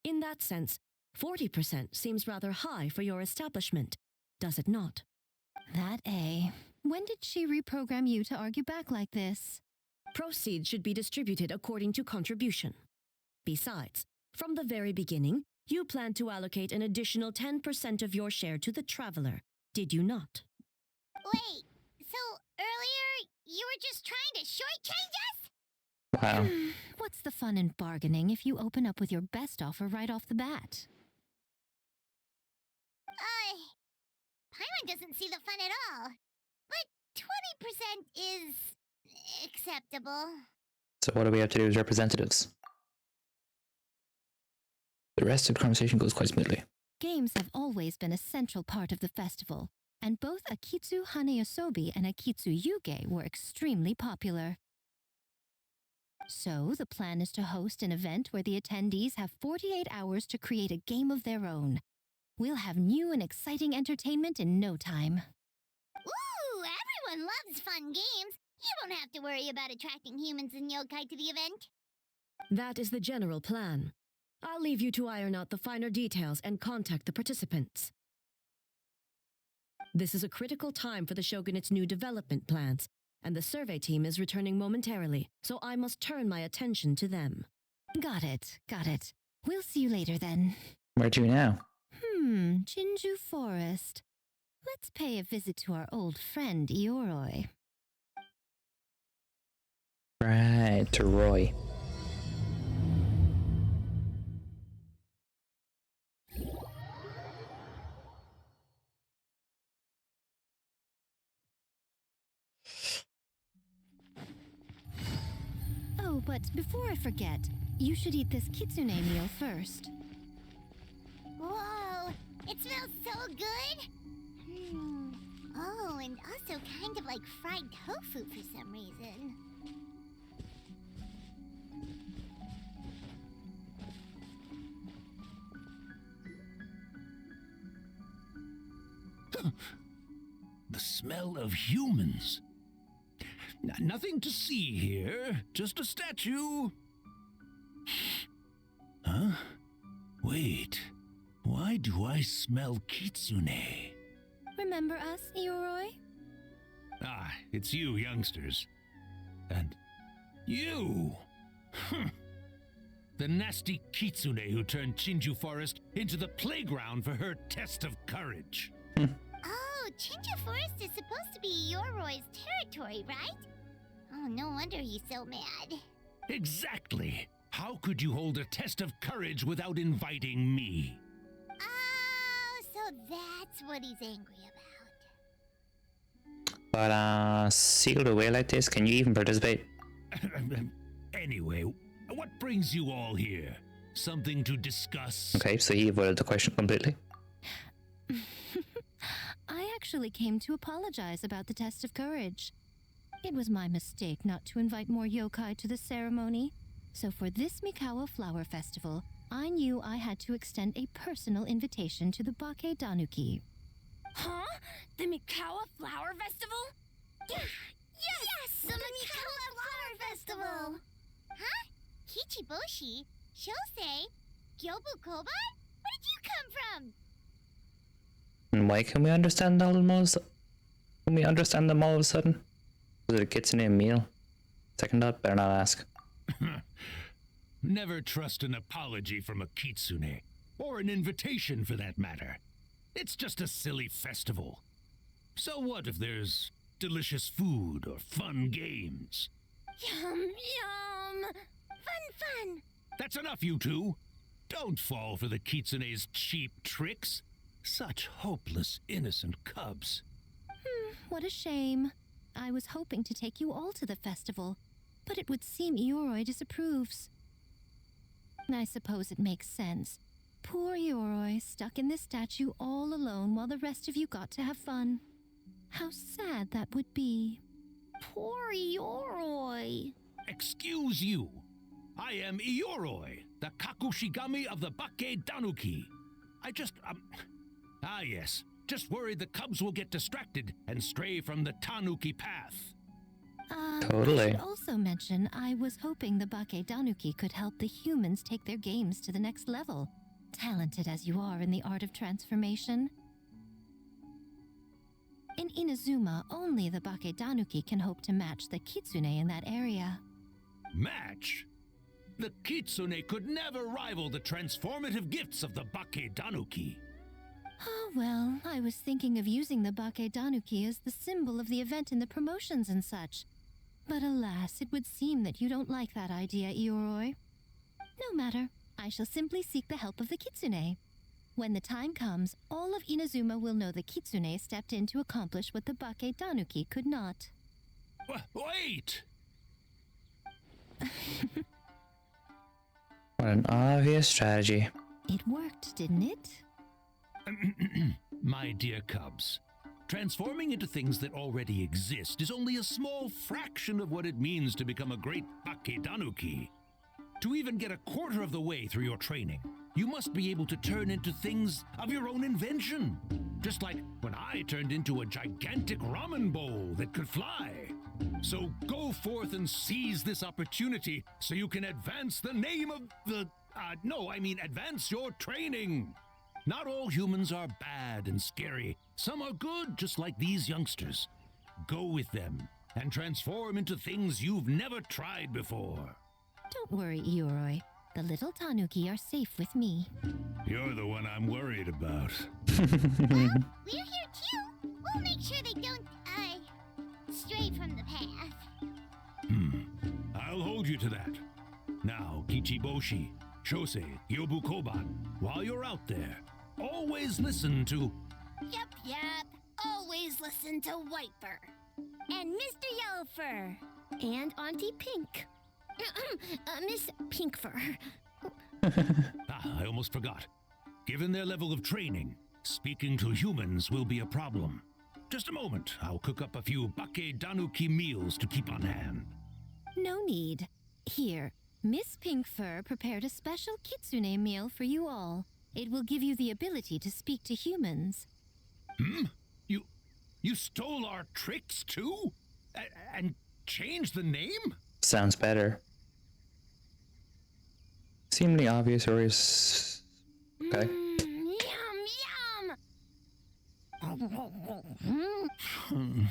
In that sense, 40% seems rather high for your establishment, does it not? When did she reprogram you to argue back like this? Proceeds should be distributed according to contribution. Besides, from the very beginning, you planned to allocate an additional 10% of your share to the Traveler, did you not? Wait, so earlier you were just trying to shortchange us? Wow. What's the fun in bargaining if you open up with your best offer right off the bat? Paimon doesn't see the fun at all. But 20% is acceptable. So what do we have to do as representatives? The rest of the conversation goes quite smoothly. Games have always been a central part of the festival, and both Akitsu Hanayosobi and Akitsu Yuge were extremely popular. So, the plan is to host an event where the attendees have 48 hours to create a game of their own. We'll have new and exciting entertainment in no time. Ooh, everyone loves fun games. You don't have to worry about attracting humans and yokai to the event. That is the general plan. I'll leave you to iron out the finer details and contact the participants. This is a critical time for the Shogunate's new development plans, and the survey team is returning momentarily, so I must turn my attention to them. Got it. We'll see you later then. Where to now? Jinju Forest. Let's pay a visit to our old friend Ioroi. Right, to Roy. Oh, but before I forget, you should eat this kitsune meal first. Whoa, it smells so good. Oh, and also kind of like fried tofu for some reason. The smell of humans. Nothing to see here, just a statue. Huh? Wait, why do I smell kitsune? Remember us, Ioroi? Ah, it's you youngsters. And you! The nasty kitsune who turned Chinju Forest into the playground for her test of courage. Oh, Chinju Forest is supposed to be Yoroi's territory, right? Oh, no wonder he's so mad. Exactly. How could you hold a test of courage without inviting me? Oh, so that's what he's angry about. But, sealed away like this, can you even participate? Anyway, what brings you all here? Something to discuss? Okay, so he avoided the question completely. I actually came to apologize about the test of courage. It was my mistake not to invite more yokai to the ceremony. So for this Mikawa Flower Festival, I knew I had to extend a personal invitation to the Bake Danuki. Huh? The Mikawa Flower Festival? Yes! The Mikawa Flower Festival! Huh? Kichiboshi? Shosei? Gyobu Koban? Where did you come from? And why can we understand all them all? Can we understand them all of a sudden? Was it a kitsune meal? Second thought, better not ask. Never trust an apology from a kitsune, or an invitation for that matter. It's just a silly festival. So what if there's delicious food or fun games? Yum, yum! Fun! That's enough, you two! Don't fall for the kitsune's cheap tricks. Such hopeless, innocent cubs. what a shame. I was hoping to take you all to the festival, but it would seem Ioroi disapproves. I suppose it makes sense. Poor Ioroi, stuck in this statue all alone while the rest of you got to have fun. How sad that would be. Poor Ioroi. Excuse you. I am Ioroi, the Kakushigami of the Bake Danuki. I just, yes. Just worried the cubs will get distracted and stray from the Tanuki path. Totally. I should also mention I was hoping the Bake Danuki could help the humans take their games to the next level, talented as you are in the art of transformation. In Inazuma, only the Bake Danuki can hope to match the Kitsune in that area. Match? The Kitsune could never rival the transformative gifts of the Bake Danuki. Oh well, I was thinking of using the Bake Danuki as the symbol of the event in the promotions and such. But alas, it would seem that you don't like that idea, Ioroi. No matter, I shall simply seek the help of the Kitsune. When the time comes, all of Inazuma will know the Kitsune stepped in to accomplish what the Bake Danuki could not. Wait! What an obvious strategy. It worked, didn't it? My dear cubs, transforming into things that already exist is only a small fraction of what it means to become a great Bake Danuki. To even get a quarter of the way through your training, you must be able to turn into things of your own invention. Just like when I turned into a gigantic ramen bowl that could fly. So go forth and seize this opportunity so you can advance the name of the... advance your training. Not all humans are bad and scary. Some are good, just like these youngsters. Go with them and transform into things you've never tried before. Don't worry, Ioroi. The little Tanuki are safe with me. You're the one I'm worried about. We're here too. We'll make sure they don't, stray from the path. I'll hold you to that. Now, Kichiboshi, Shosei, Yobukoban, while you're out there, always listen to... Yep. Always listen to Whitefur. And Mr. Yellowfur. And Auntie Pink. Miss Pinkfur. I almost forgot. Given their level of training, speaking to humans will be a problem. Just a moment, I'll cook up a few Bake Danuki meals to keep on hand. No need. Here, Miss Pinkfur prepared a special Kitsune meal for you all. It will give you the ability to speak to humans. You stole our tricks too? And changed the name? Sounds better. Seemingly obvious, or is... Okay. Yum!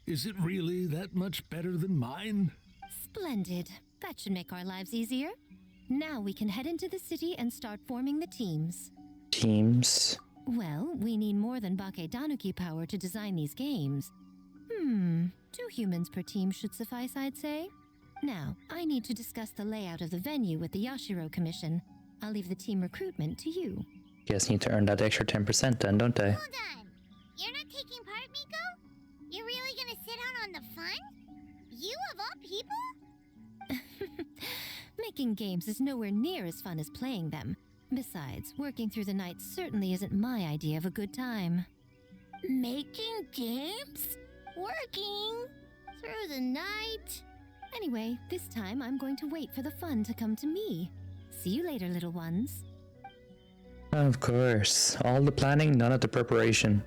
Is it really that much better than mine? Splendid. That should make our lives easier. Now we can head into the city and start forming the teams. Teams? Well, we need more than Bake Danuki power to design these games. 2 humans per team should suffice, I'd say. Now, I need to discuss the layout of the venue with the Yashiro Commission. I'll leave the team recruitment to you. Guess need to earn that extra 10% then, don't they? Hold on. You're not taking part, Miko? You're really gonna sit out on the fun? You of all people? Making games is nowhere near as fun as playing them. Besides, working through the night certainly isn't my idea of a good time. Making games? Working? Through the night? Anyway, this time I'm going to wait for the fun to come to me. See you later, little ones. Of course. All the planning, none of the preparation.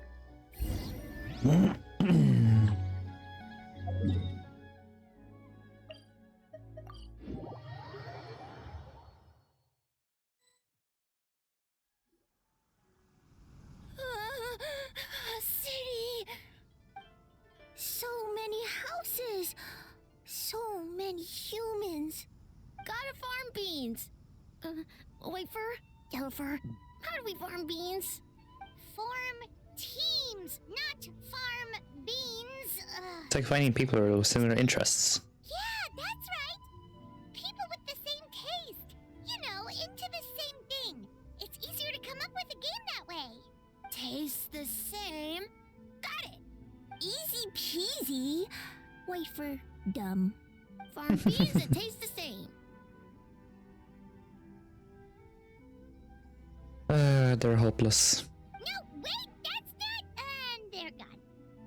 City! So many houses! So many humans! Gotta farm beans! Whitefur? Yellowfur? How do we farm beans? Form teams, not farm beans. It's like finding people with similar interests. Yeah, that's right. People with the same taste. You know, into the same thing. It's easier to come up with a game that way. Taste the same? Got it! Easy cheesy. Wait for dumb. Farm peas that taste the same. They're hopeless. No, wait, that's not. And they're gone.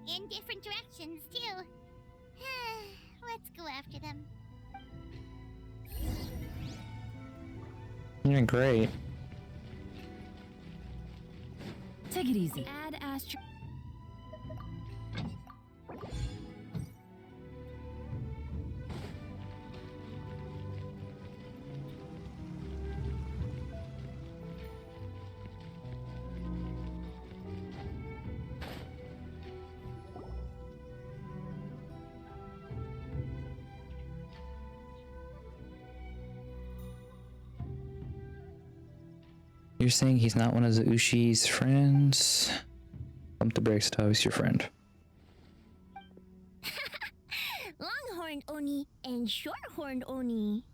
In different directions, too. Let's go after them. You're great. Take it easy. Add Astro. You're saying he's not one of the Ushi's friends? Pump the brakes, Tao, he's your friend. Longhorned Oni and Shorthorned Oni.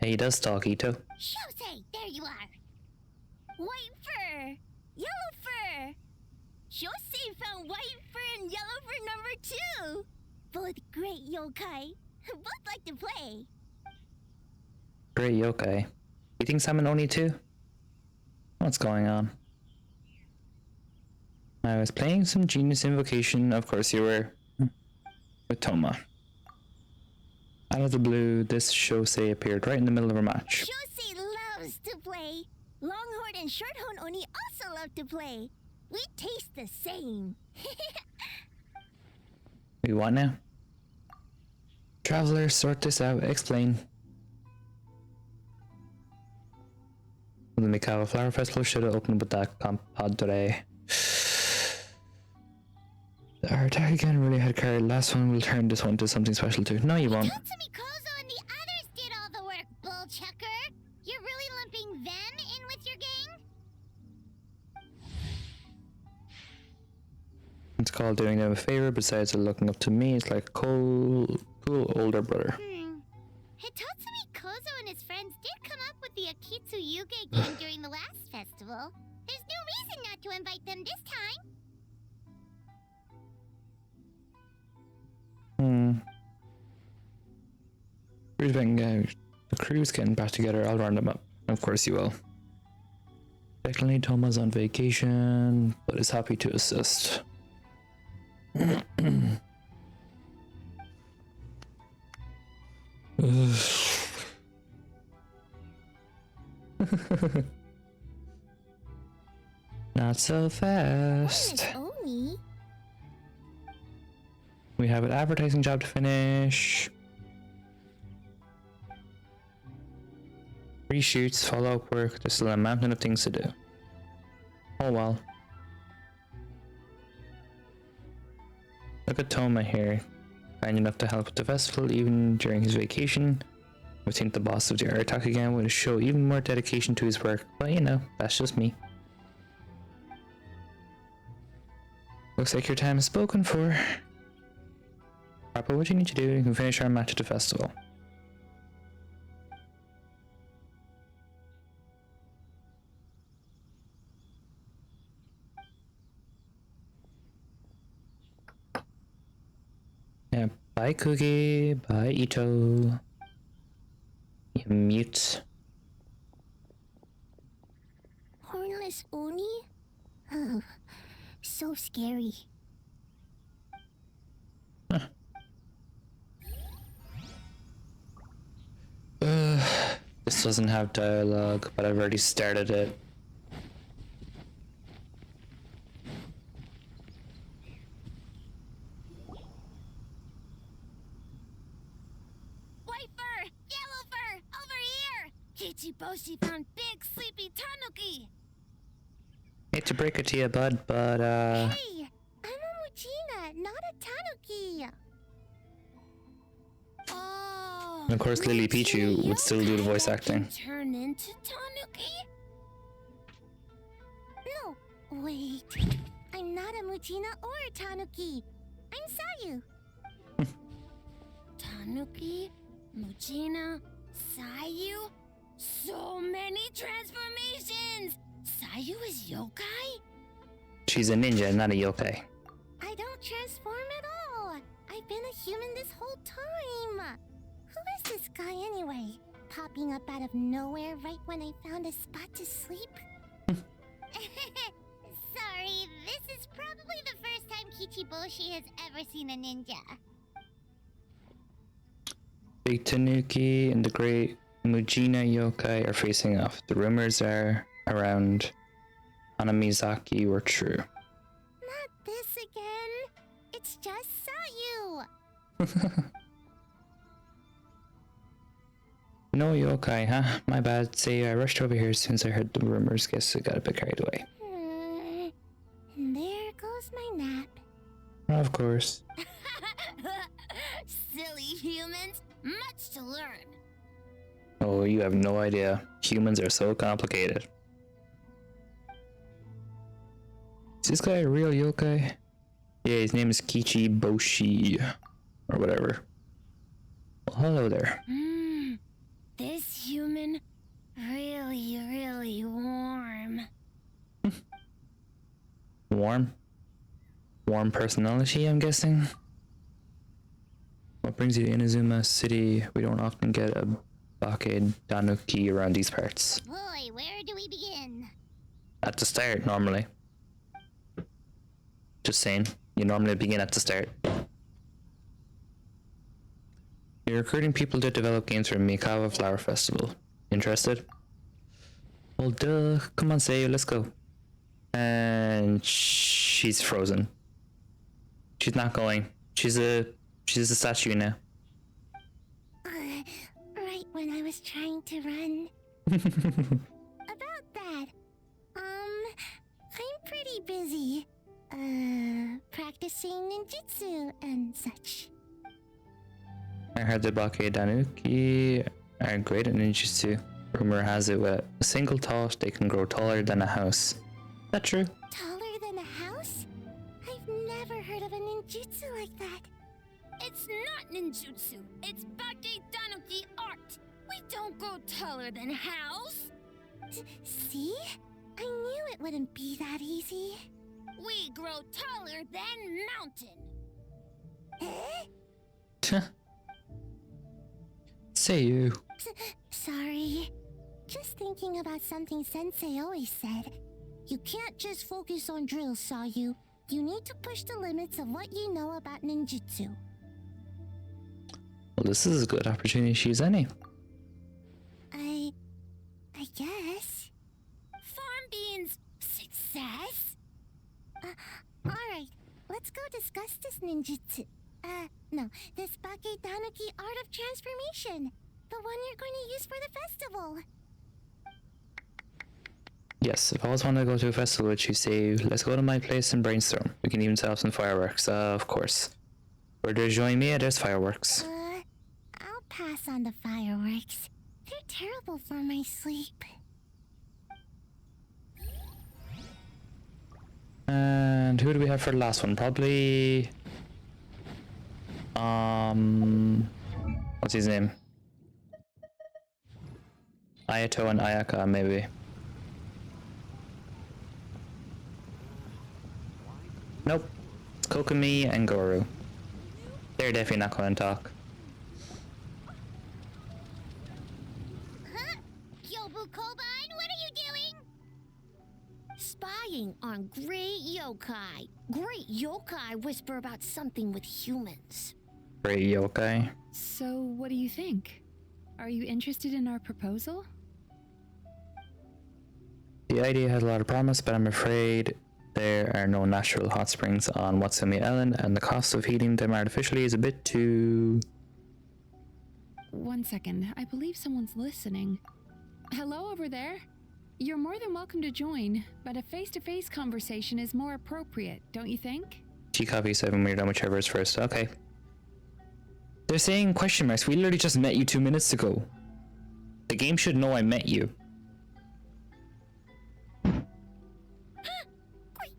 Yeah, he does talk, Ito. Shosei, there you are. White fur, yellow fur. Shosei found white fur and yellow fur number 2. Both great yokai. Both like to play. Great yokai. You think I'm an Oni too? What's going on? I was playing some Genius Invocation, of course you were, with Toma. Out of the blue, this Shosei appeared right in the middle of our match. Shosei loves to play. Longhorn and Shorthorn Oni also love to play. We taste the same. We want now? Traveler, sort this out, explain. The Mikawa Flower Festival should have opened with that compadre. Our attack again really had carried. Last one will turn this one to something special too. No, you won't. Tatsumi Kozo and the others did all the work, bullchucker. You're really lumping them in with your gang? It's called doing them a favor. Besides looking up to me, it's like a cool older brother. Hitatsumi Kozo and his friends did come up with the Akitsu Yuge game during the last festival. There's no reason not to invite them this time. The crew's getting back together. I'll round them up. Of course you will. Technically, Toma's on vacation, but is happy to assist. Not so fast. Oni? We have an advertising job to finish. Reshoots, follow-up work. There's still a mountain of things to do. Oh well. Look at Toma here. Kind enough to help with the festival even during his vacation. I think the boss of the art attack again would show even more dedication to his work, but you know, that's just me. Looks like your time is spoken for. Papa, what you need to do, you can finish our match at the festival. Yeah, bye Cookie, bye Ito. You mute. Hornless Oni? Oh, so scary. This doesn't have dialogue, but I've already started it. White fur! Yellow fur! Over here! Kichiboshi found big sleepy tanuki! Hate to break it to you, bud, but Hey! I'm a Muchina, not a Tanuki! Oh! and of course Lily Pichu would still do the voice acting. Turn into tanuki? No, wait. I'm not a Muchina or a Tanuki. I'm Sayu. Tanuki? Muchina? Sayu? So many transformations! Sayu is yokai? She's a ninja, not a yokai. I guy popping up out of nowhere right when I found a spot to sleep? Sorry, this is probably the first time Kichiboshi has ever seen a ninja. Big Tanuki and the Great Mujina yokai are facing off. The rumors are around Hanamizaki were true. Not this again. It's just Sayu. No yokai, huh? My bad. Say, I rushed over here as soon as I heard the rumors. Guess I got a bit carried away. And there goes my nap. Of course. Silly humans, much to learn. Oh, you have no idea. Humans are so complicated. Is this guy a real yokai? Yeah, his name is Kichiboshi. Or whatever. Well, hello there. This human, really warm. Warm? Warm personality, I'm guessing? What brings you to Inazuma City? We don't often get a Bake Danuki around these parts. Boy, where do we begin? At the start, normally. Just saying, you normally begin at the start. You're recruiting people to develop games for Mikawa Flower Festival. Interested? Well, duh. Come on, Seiyu, let's go. And she's frozen. She's not going. She's a statue now. Right when I was trying to run. About that, I'm pretty busy. Practicing ninjutsu and such. I heard the Bake Danuki are great at ninjutsu. Rumor has it with a single toss they can grow taller than a house. Is that true? Taller than a house? I've never heard of a ninjutsu like that. It's not ninjutsu, it's Bake Danuki art. We don't grow taller than house. See? I knew it wouldn't be that easy. We grow taller than mountain. Say you. Sorry. Just thinking about something Sensei always said. You can't just focus on drills, Sayu. You need to push the limits of what you know about ninjutsu. Well, this is a good opportunity to use any. I guess. Farm beans success? Alright. Let's go discuss this ninjutsu. No. This Bake Danuki art of transformation. The one you're going to use for the festival. Yes, if I always want to go to a festival with you, say, let's go to my place and brainstorm. We can even set up some fireworks, of course. Where there's join me, there's fireworks. I'll pass on the fireworks. They're terrible for my sleep. And who do we have for the last one? Probably... what's his name? Ayato and Ayaka, maybe. Nope. It's Kokomi and Goru. They're definitely not going to talk. Huh? Yobu Kobine, what are you doing? Spying on great yokai. Great yokai whisper about something with humans. Great yokai. So, what do you think? Are you interested in our proposal? The idea has a lot of promise, but I'm afraid there are no natural hot springs on Watsumi Island, and the cost of heating them artificially is a bit too... 1 second, I believe someone's listening. Hello over there? You're more than welcome to join, but a face-to-face conversation is more appropriate, don't you think? G-Copy 7 when you're done, whichever is first. Okay. They're saying question marks. We literally just met you 2 minutes ago. The game should know I met you. Great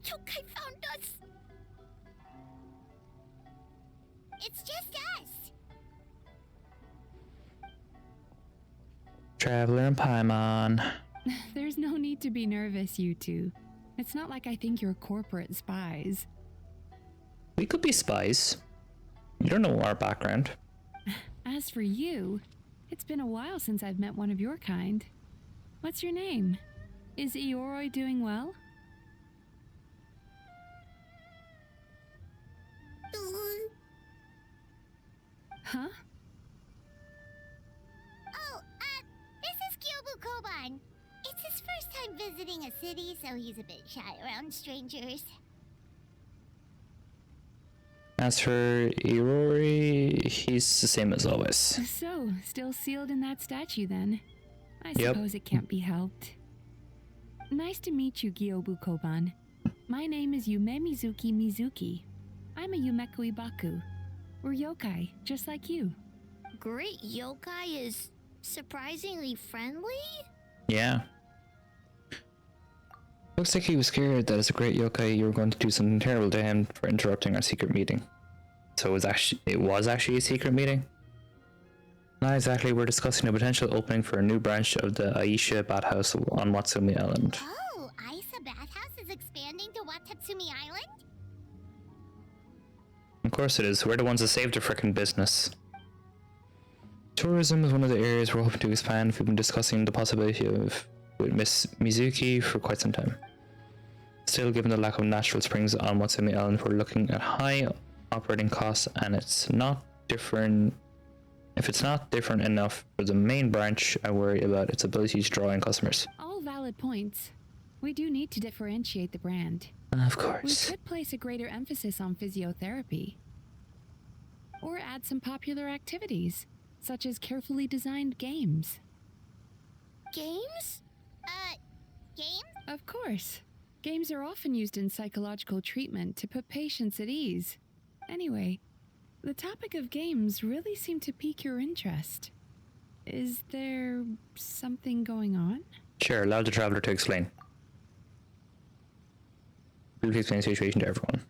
yokai found us. It's just us. Traveler and Paimon. There's no need to be nervous, you two. It's not like I think you're corporate spies. We could be spies. You don't know our background. As for you, It's been a while since I've met one of your kind. What's your name? Is Ioroi doing well? Huh? Oh, this is Kyobu Koban. It's his first time visiting a city, so he's a bit shy around strangers. As for Ioroi, he's the same as always. So, still sealed in that statue then. I Yep. suppose it can't be helped. Nice to meet you, Kyobu Koban. My name is Yumemizuki Mizuki. I'm a Yumeku Ibaku. We're yokai, just like you. Great yokai is surprisingly friendly? Yeah. Looks like he was scared that as a great yokai you were going to do something terrible to him for interrupting our secret meeting. So it was actually a secret meeting? Not exactly, we're discussing a potential opening for a new branch of the Aisa Bathhouse on Watsumi Island. Oh, Aisa Bathhouse is expanding to Watatsumi Island? Of course it is, we're the ones that saved the frickin' business. Tourism is one of the areas we're hoping to expand. We've been discussing the possibility of with Miss Mizuki for quite some time. Still, given the lack of natural springs on Watsumi Island, we're looking at high operating costs, and if it's not different enough for the main branch, I worry about its ability to draw in customers. All valid points. We do need to differentiate the brand. Of course. We could place a greater emphasis on physiotherapy. Or add some popular activities, such as carefully designed games. Games? Games? Of course. Games are often used in psychological treatment to put patients at ease. Anyway, the topic of games really seemed to pique your interest. Is there something going on? Sure, allow the traveler to explain. Briefly explain the situation to everyone.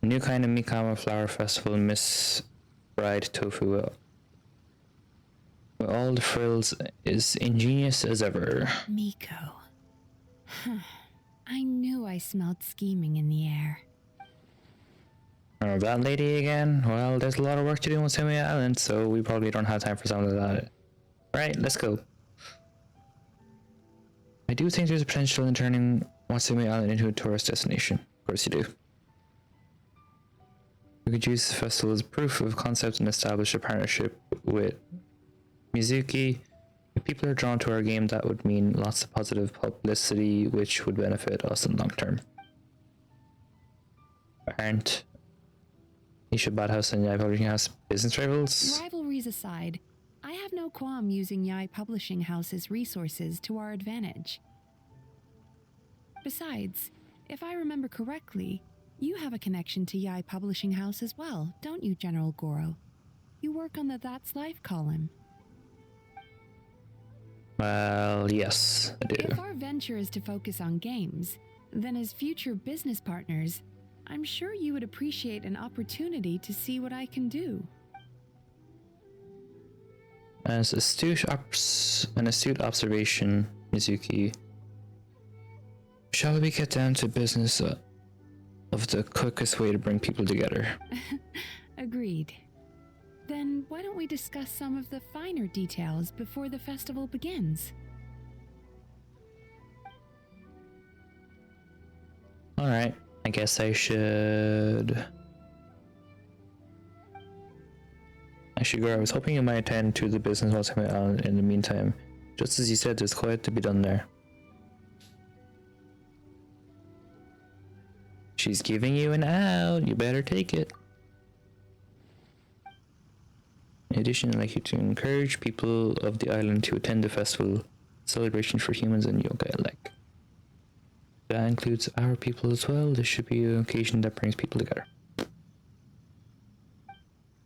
A new kind of Mikama flower festival, Miss Bride Tofu. With all the frills is ingenious as ever. Miko. I knew I smelled scheming in the air. Oh, that lady again? Well, there's a lot of work to do on Watsumi Island, so we probably don't have time for something like that. Right, let's go. I do think there's a potential in turning Watsumi Island into a tourist destination. Of course you do. We could use the festival as proof of concept and establish a partnership with Mizuki. If people are drawn to our game, that would mean lots of positive publicity, which would benefit us in the long term. Aren't Aisa Bathhouse and Yai Publishing House business rivals? Rivalries aside, I have no qualm using Yai Publishing House's resources to our advantage. Besides, if I remember correctly, you have a connection to Yai Publishing House as well, don't you, General Goro? You work on the That's Life column. Well, yes, I do. If our venture is to focus on games, then as future business partners, I'm sure you would appreciate an opportunity to see what I can do. As an astute observation, Mizuki, shall we get down to business of the quickest way to bring people together? Agreed. Then why don't we discuss some of the finer details before the festival begins? Alright, I guess I should... Actually, Goro, I was hoping you might attend to the business while I'm out in the meantime. Just as you said, there's quite to be done there. She's giving you an out, you better take it. In addition, I'd like you to encourage people of the island to attend the festival, celebration for humans and yokai alike. That includes our people as well. This should be an occasion that brings people together.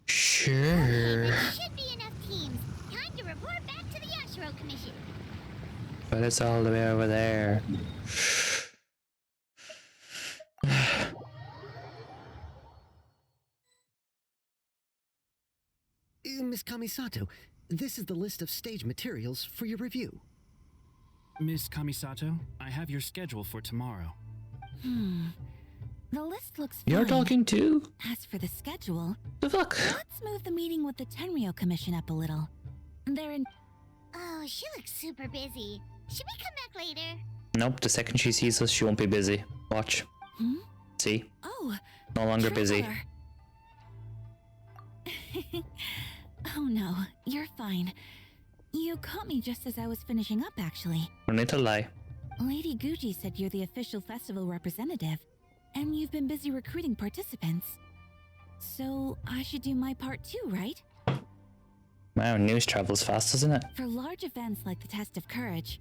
Sure. There should be enough teams. Time to report back to the Yashiro Commission. But it's all the way over there. Miss Kamisato, this is the list of stage materials for your review. Miss Kamisato, I have your schedule for tomorrow. The list looks You're fine. talking too? As for the schedule, the fuck? Let's move the meeting with the Tenryo Commission up a little. They're in. Oh, she looks super busy. Should we come back later? Nope, the second she sees us, she won't be busy. Watch. Hmm? See? Oh. No longer busy. Traveler. Oh no, you're fine. You caught me just as I was finishing up, actually. No need to lie. Lady Guji said you're the official festival representative, and you've been busy recruiting participants. So I should do my part too, right? Wow, news travels fast, doesn't it? For large events like the Test of Courage,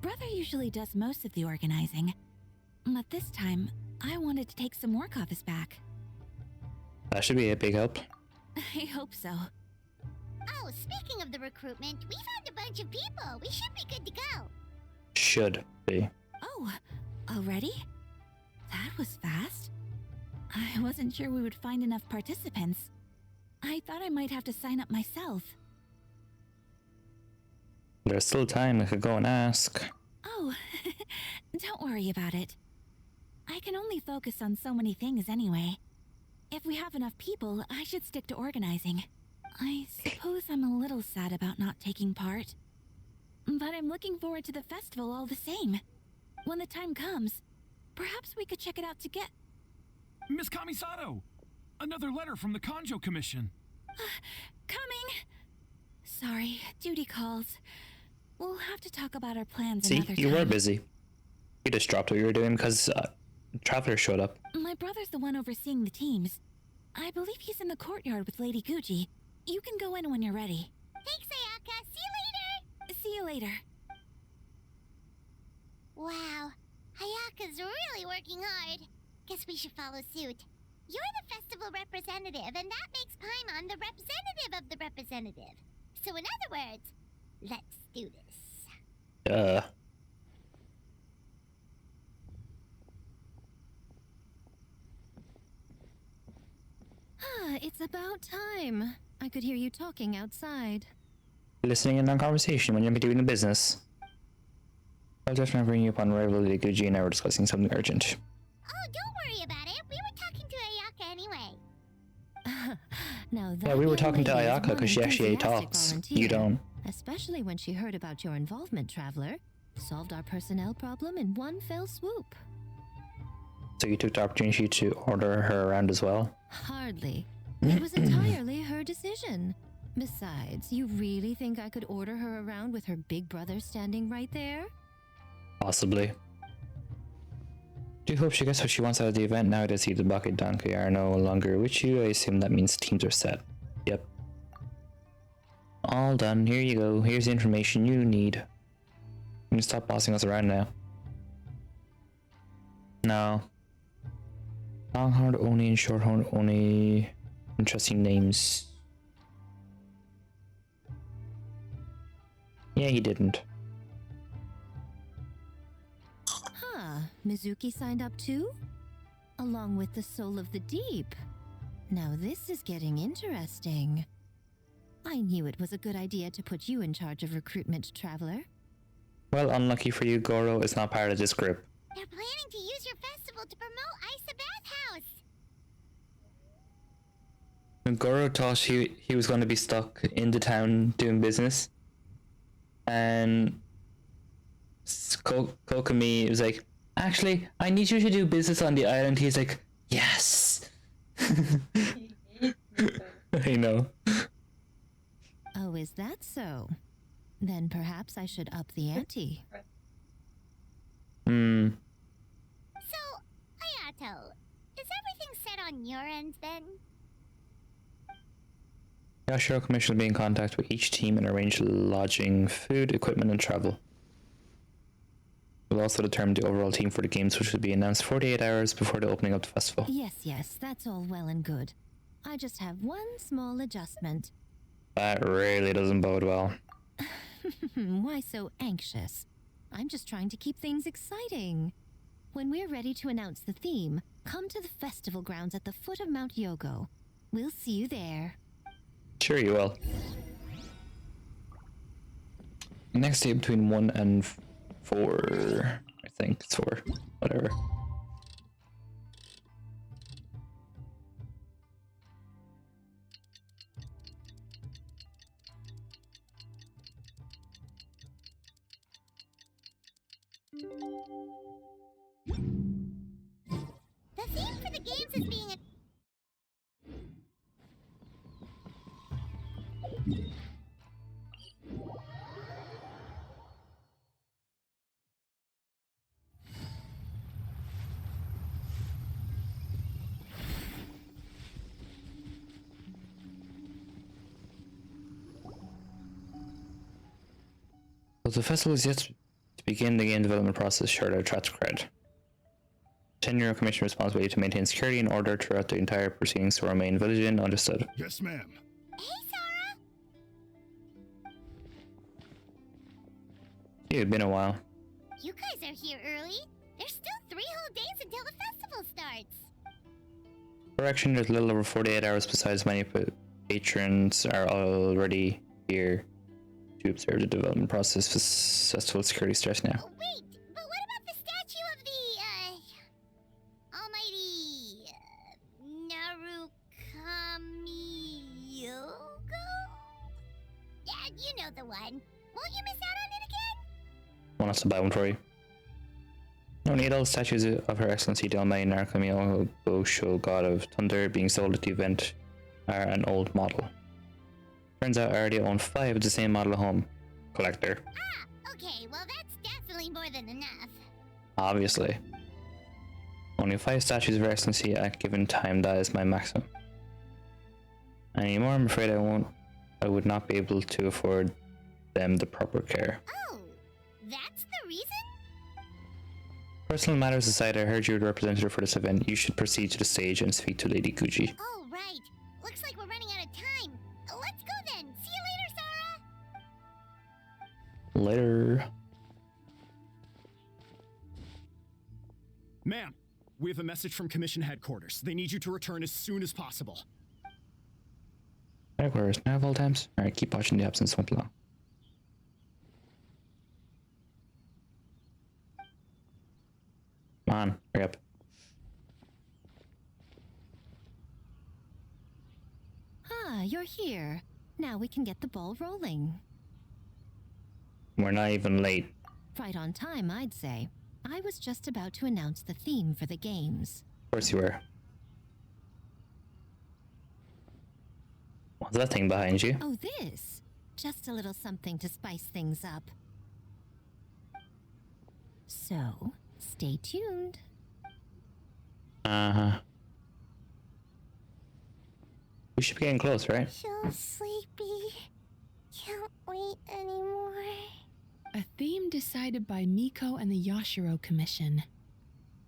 Brother usually does most of the organizing. But this time, I wanted to take some work off his back. That should be a big help. I hope so. Oh, speaking of the recruitment, we found a bunch of people. We should be good to go. Should be. Oh, already? That was fast. I wasn't sure we would find enough participants. I thought I might have to sign up myself. There's still time, I could go and ask. Oh, don't worry about it. I can only focus on so many things anyway. If we have enough people, I should stick to organizing. I suppose I'm a little sad about not taking part. But I'm looking forward to the festival all the same. When the time comes, perhaps we could check it out together. Miss Kamisato! Another letter from the Kanjo Commission. Coming! Sorry, duty calls. We'll have to talk about our plans See, another you time. were busy. You just dropped what you were doing because Traveler showed up. My brother's the one overseeing the teams. I believe he's in the courtyard with Lady Guji. You can go in when you're ready. Thanks, Ayaka. See you later. See you later. Wow, Ayaka's really working hard. Guess we should follow suit. You're the festival representative, and that makes Paimon the representative of the representative. So in other words, let's do this. It's about time. I could hear you talking outside. Listening in on conversation when you're doing the business. I'll just remember you upon arrival at Guji and I were discussing something urgent. Oh, don't worry about it. We were talking to Ayaka anyway. Now that Yeah, we were talking to young lady is Ayaka one because she actually enthusiastic talks. volunteer, You don't. Especially when she heard about your involvement, Traveler. Solved our personnel problem in one fell swoop. So you took the opportunity to order her around as well? Hardly. It was entirely her decision. Besides, you really think I could order her around with her big brother standing right there? Possibly. Do hope she gets what she wants out of the event now that see the Baki Donkey are no longer with you. I assume that means teams are set. Yep. All done. Here you go. Here's the information you need. You can stop bossing us around now. No. Longhorn only and Shorthorn only. Interesting names. Yeah, he didn't. Huh, Mizuki signed up too? Along with the Soul of the Deep. Now this is getting interesting. I knew it was a good idea to put you in charge of recruitment, Traveler. Well, unlucky for you, Goro is not part of this group. They're planning to use your festival to promote Aisa Bathhouse. When Goro thought he was going to be stuck in the town doing business, and Kokomi was like, actually, I need you to do business on the island. He's like, yes. I know. Oh, is that so? Then perhaps I should up the ante. Hmm. So, Ayato, is everything set on your end then? The Ashura Commission will be in contact with each team and arrange lodging, food, equipment, and travel. We'll also determine the overall team for the games, which will be announced 48 hours before the opening of the festival. Yes, that's all well and good. I just have one small adjustment. That really doesn't bode well. Why so anxious? I'm just trying to keep things exciting. When we're ready to announce the theme, come to the festival grounds at the foot of Mount Yogo. We'll see you there. Sure you will. Next day between 1 and 4. I think it's 4. Whatever. The theme for the games is being a... So the festival is yet to begin the game development process. Short out Trot's cred. 10-year commission responsibility to maintain security and order throughout the entire proceedings to remain vigilant. Understood. Yes, ma'am. Hey, Sora! It's been a while. You guys are here early. There's still 3 whole days until the festival starts. Correction, there's a little over 48 hours besides many patrons are already here to observe the development process. Festival security starts now. Wait, but what about the statue of the, almighty, Narukami-Yogo? Yeah, you know the one. Won't you miss out on it again? One has to buy one for you. No need all statues of Her Excellency Dalmai Narukami show God of Thunder being sold at the event are an old model. Turns out I already own 5 of the same model at home. Collector. Ah, okay, well that's definitely more than enough. Obviously. Only 5 statues of Her Excellency at a given time, that is my maximum. Anymore, I'm afraid I would not be able to afford them the proper care. Oh, that's the reason? Personal matters aside, I heard you were the representative for this event. You should proceed to the stage and speak to Lady Gucci. Oh, right. Looks like we're running out of time. Let's go then. See you later, Sora. Later. Ma'am, we have a message from Commission Headquarters. They need you to return as soon as possible. Headquarters, now of all times? Alright, keep watching the absence went along. Come on, hurry up. Ah, you're here. Now we can get the ball rolling. We're not even late. Right on time, I'd say. I was just about to announce the theme for the games. Of course you were. What's that thing behind you? Oh, this? Just a little something to spice things up. So, stay tuned. Uh-huh. We should be getting close, right? So sleepy. Can't wait anymore. A theme decided by Miko and the Yashiro Commission.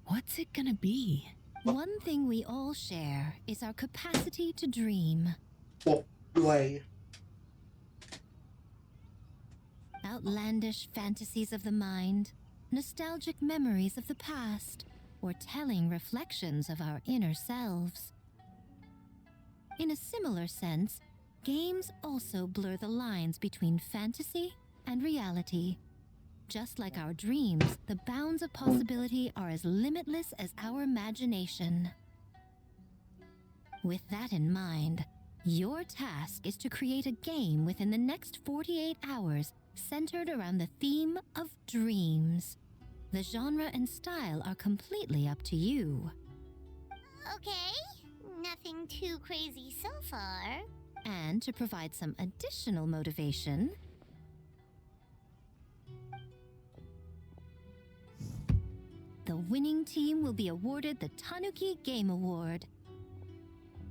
What's it gonna be? One thing we all share is our capacity to dream. Play. Outlandish fantasies of the mind, nostalgic memories of the past, or telling reflections of our inner selves. In a similar sense, games also blur the lines between fantasy and reality. Just like our dreams, the bounds of possibility are as limitless as our imagination. With that in mind, your task is to create a game within the next 48 hours centered around the theme of dreams. The genre and style are completely up to you. Okay, nothing too crazy so far. And to provide some additional motivation, the winning team will be awarded the Tanuki Game Award.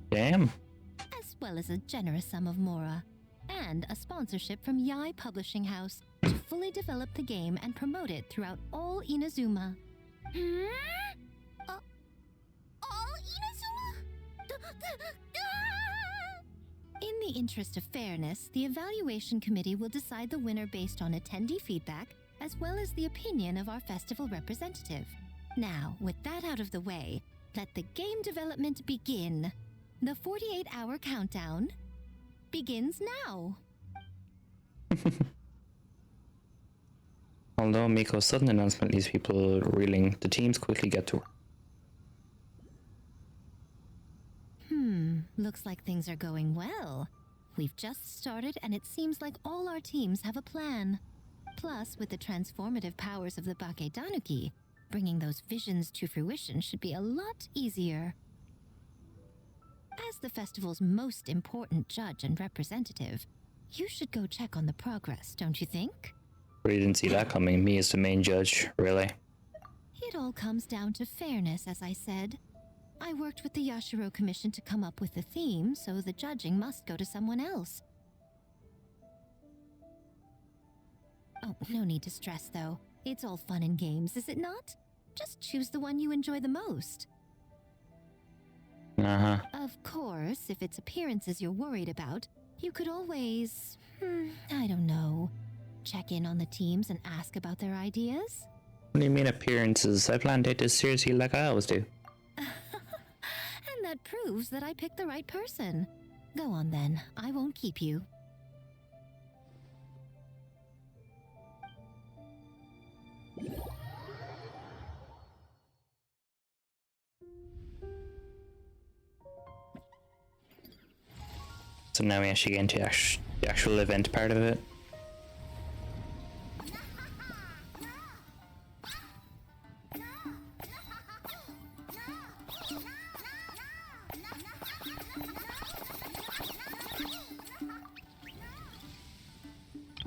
Damn. As well as a generous sum of mora, and a sponsorship from Yai Publishing House to fully develop the game and promote it throughout all Inazuma. All Inazuma? In the interest of fairness, the evaluation committee will decide the winner based on attendee feedback, as well as the opinion of our festival representative. Now, with that out of the way, let the game development begin. The 48-hour countdown begins now. Although Miko's sudden announcement leaves people reeling, the teams quickly get to work. Looks like things are going well. We've just started and it seems like all our teams have a plan. Plus, with the transformative powers of the Bakedanuki, bringing those visions to fruition should be a lot easier. As the festival's most important judge and representative, you should go check on the progress, don't you think? Really didn't see that coming. Me as the main judge, really. It all comes down to fairness, as I said. I worked with the Yashiro Commission to come up with the theme, so the judging must go to someone else. Oh, no need to stress, though. It's all fun and games, is it not? Just choose the one you enjoy the most. Uh-huh. Of course, if it's appearances you're worried about, you could always, I don't know, check in on the teams and ask about their ideas. What do you mean appearances? I plan to take this seriously like I always do. And that proves that I picked the right person. Go on then, I won't keep you. So now we actually get into the actual event part of it.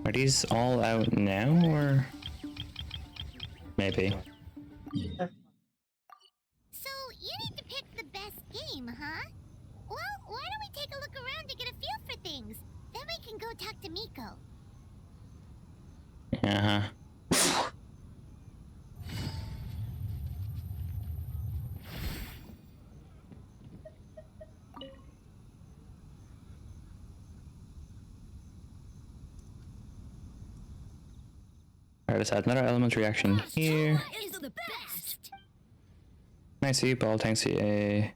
Are these all out now, or maybe? So, you need to pick the best game, huh? Well, why don't we take a look around to get a feel for things? Then we can go talk to Miko. Uh-huh. Alright, let's add another element reaction here. Is the best. Nice of you, Paul. Thanks to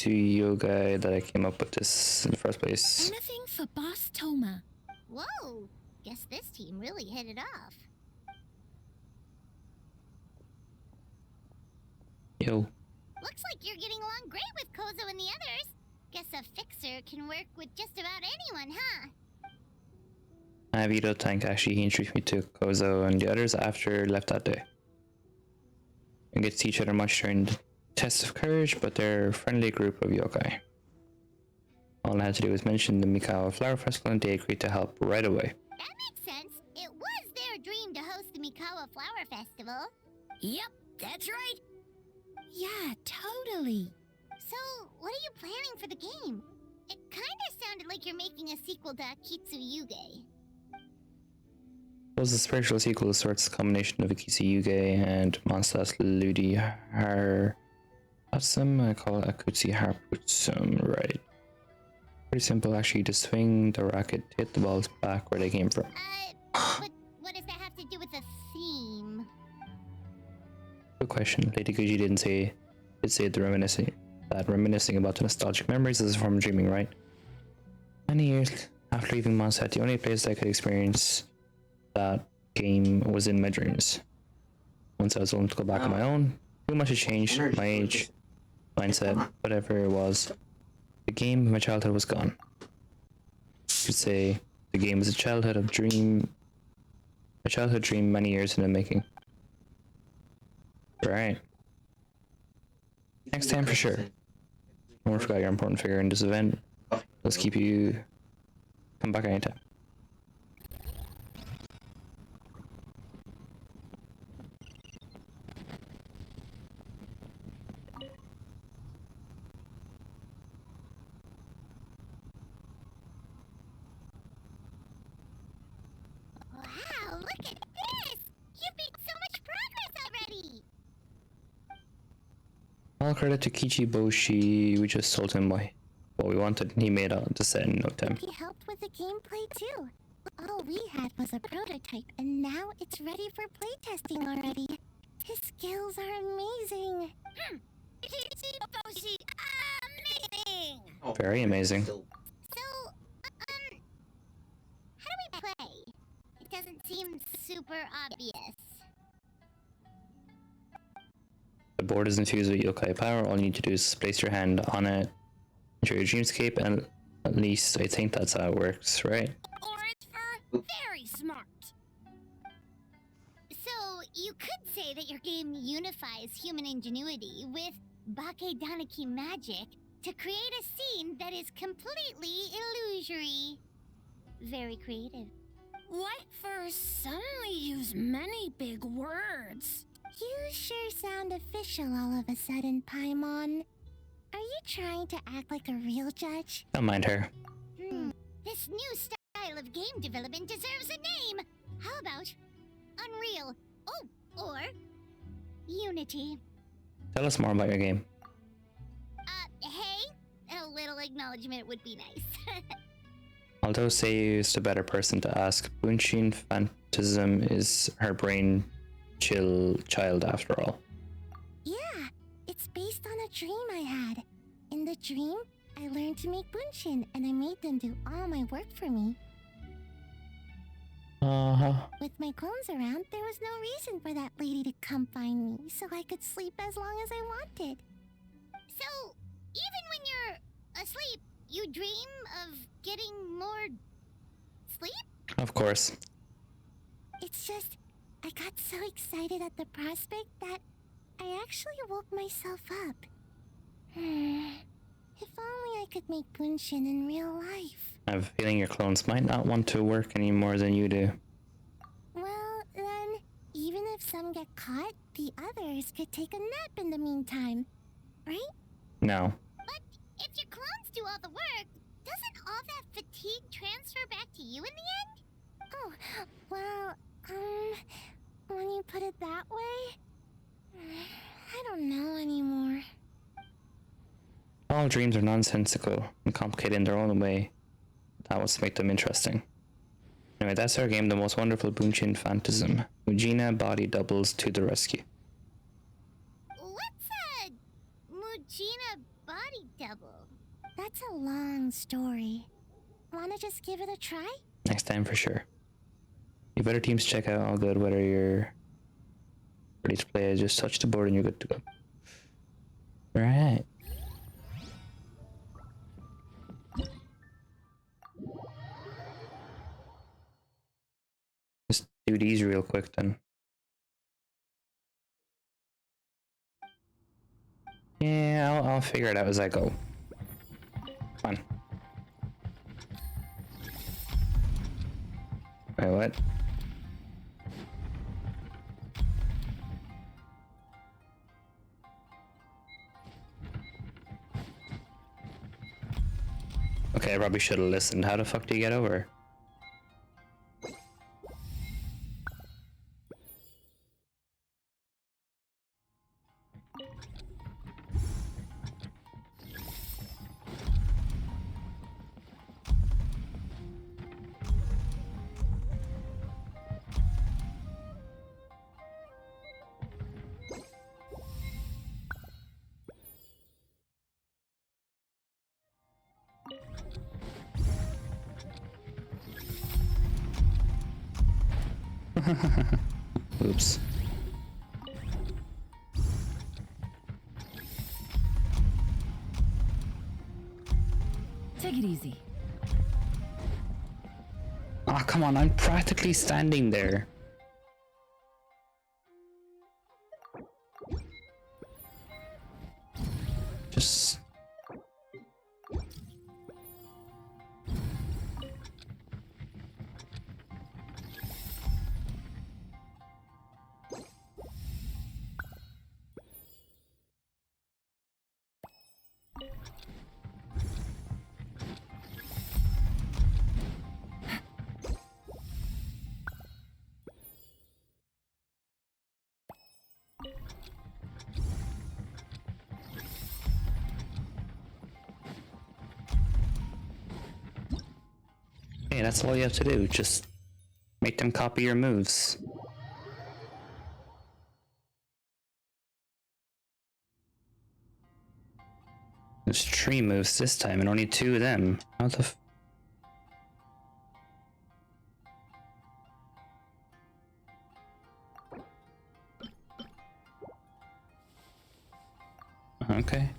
Yoga that I came up with this in the first place. Anything for Boss Toma. Whoa! Guess this team really hit it off. Yo. Looks like you're getting along great with Kozo and the others. Guess a fixer can work with just about anyone, huh? I have Ito Tank. Actually, he introduced me to Kozo and the others after left that day. And get to see each other much during the test of courage, but they're a friendly group of yokai. All I had to do was mention the Mikawa Flower Festival and they agreed to help right away. That makes sense. It was their dream to host the Mikawa Flower Festival. Yep, that's right. Yeah, totally. So, what are you planning for the game? It kinda sounded like you're making a sequel to Kitsuyuge. It was a spiritual sequel of sorts, a combination of Kitsuyuge and Monstas Ludi Harputsum. I call it Akutsu Harputsum, right? Pretty simple, actually. Just swing the racket, hit the balls back where they came from. But what does that have to do with the theme? Good question. Lady Guji did say reminiscing about the nostalgic memories is a form of dreaming, right? Many years after leaving Mondstadt, the only place I could experience that game was in my dreams. Once I was willing to go back on my own, too much had changed. My age, mindset, whatever it was. The game of my childhood was gone. You could say the game was a childhood dream many years in the making. Right. Next time for sure. Don't forget your important figure in this event. Let's keep you. Come back anytime. Wow, look at this! You've made so much progress already! All credit to Kichiboshi. We just told him what we wanted and he made the set in no time. He helped with the gameplay too. All we had was a prototype and now it's ready for playtesting already. His skills are amazing. Amazing! Very amazing. So, how do we play? It doesn't seem super obvious. The board is infused with yokai power. All you need to do is place your hand on it, enter your dreamscape, and at least I think that's how it works, right? Or it's for very smart. you could say that your game unifies human ingenuity with Bakedanaki magic to create a scene that is completely illusory. Very creative. What for suddenly use many big words? You sure sound official all of a sudden, Paimon. Are you trying to act like a real judge? Don't mind her. This new style of game development deserves a name. How about Unreal? Oh, or Unity. Tell us more about your game. Hey, a little acknowledgement would be nice. Although Seiyu is the better person to ask, Bunshin Phantasm is her brain child after all. Yeah, it's based on a dream I had. In the dream, I learned to make Bunshin, and I made them do all my work for me. With my clones around, there was no reason for that lady to come find me, so I could sleep as long as I wanted. So, even when you're asleep, you dream of getting more sleep? Of course. It's just, I got so excited at the prospect that I actually woke myself up. If only I could make Bunshin in real life. I have a feeling your clones might not want to work any more than you do. Well, then, even if some get caught, the others could take a nap in the meantime, right? No. But if your clones do all the work, doesn't all that fatigue transfer back to you in the end? Oh, well, when you put it that way, I don't know anymore. All dreams are nonsensical and complicated in their own way. That was to make them interesting. Anyway, that's our game, The Most Wonderful Bunshin Phantasm. Mujina body doubles to the rescue. What's a Mujina body double? That's a long story. Wanna just give it a try? Next time for sure. You better teams check out all good, whether you're ready to play, just touch the board and you're good to go. Right. Just do these real quick then. Yeah, I'll figure it out as I go. Come on. Wait, what? Okay, I probably should have listened. How the fuck do you get over? Oops. Take it easy. Ah, come on, I'm practically standing there. Just... Hey, that's all you have to do. Just make them copy your moves. There's 3 moves this time and only 2 of them. How the f... Okay.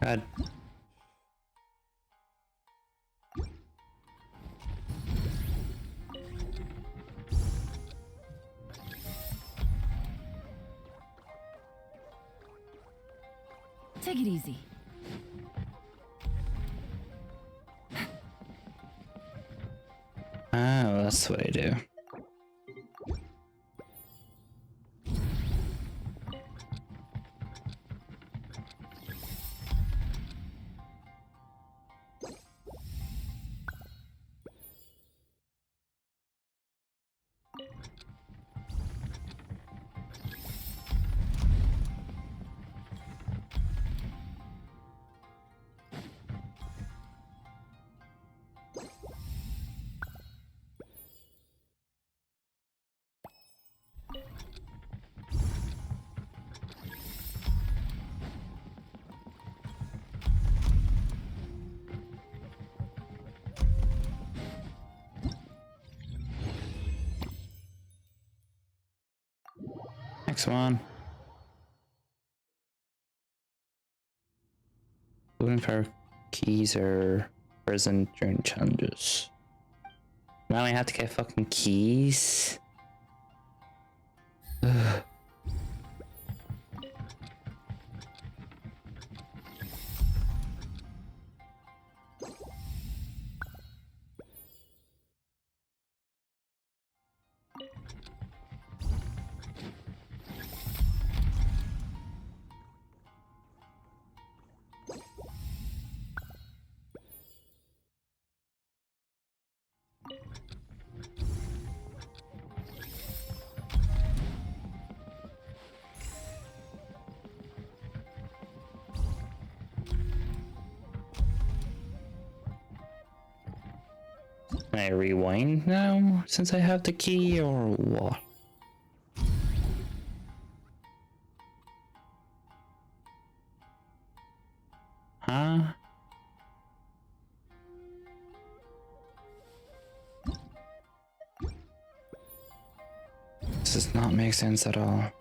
God. Take it easy. Oh, that's what I do. Next one. Looking for keys or present during challenges. Now I have to get fucking keys. Ugh. Can I rewind now since I have the key or what? Huh? This does not make sense at all.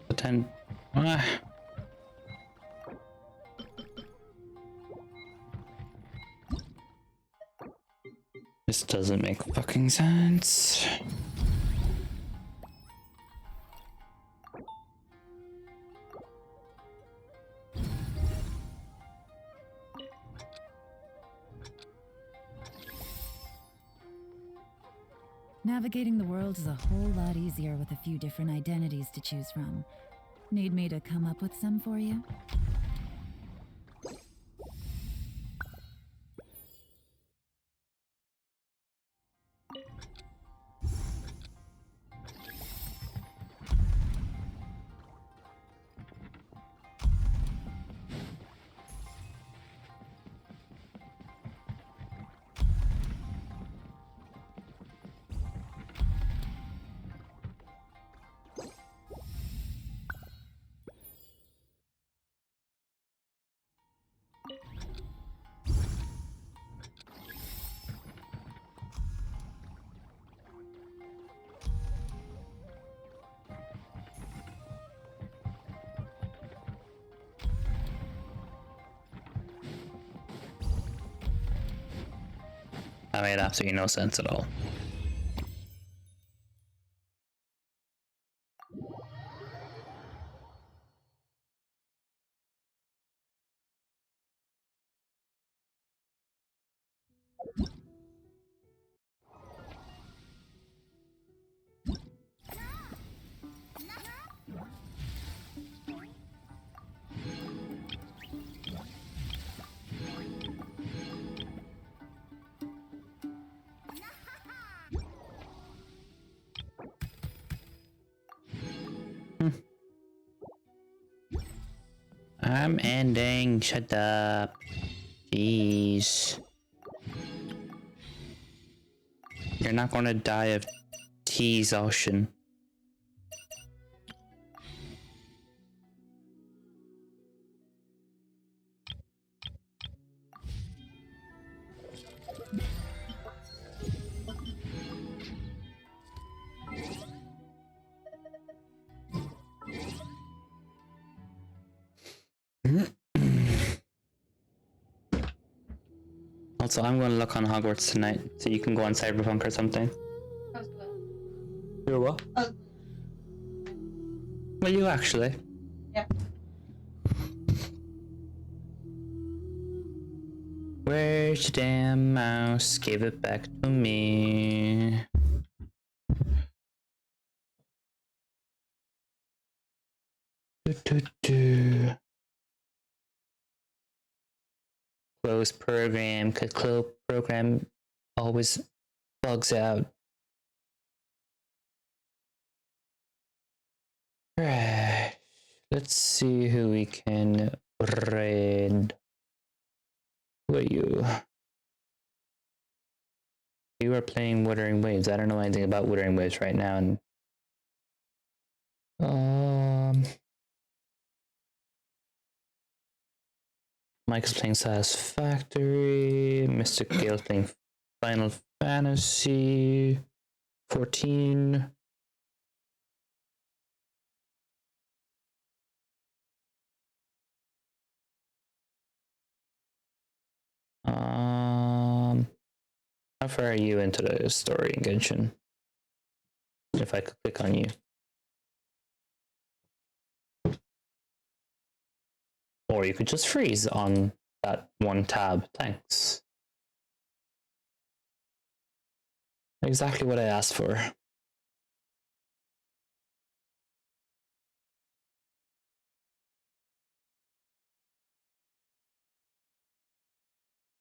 Pretend. Ah. This doesn't make fucking sense. Navigating the world is a whole lot easier with a few different identities to choose from. Need me to come up with some for you? That made absolutely no sense at all. I'm ending. Shut up. Jeez. You're not gonna die of tease, Ocean. Also, I'm gonna look on Hogwarts tonight, so you can go on Cyberpunk or something. You're what? Will you actually? Yeah. Where's your damn mouse? Give it back to me. Close program, cause close program always bugs out. Right. Let's see who we can raid. Who are you? You are playing Wuthering Waves. I don't know anything about Wuthering Waves right now. And Mike's playing Satisfactory. Mr. Gale's playing Final Fantasy 14. How far are you into the story in Genshin? If I could click on you. Or you could just freeze on that one tab. Thanks. Exactly what I asked for.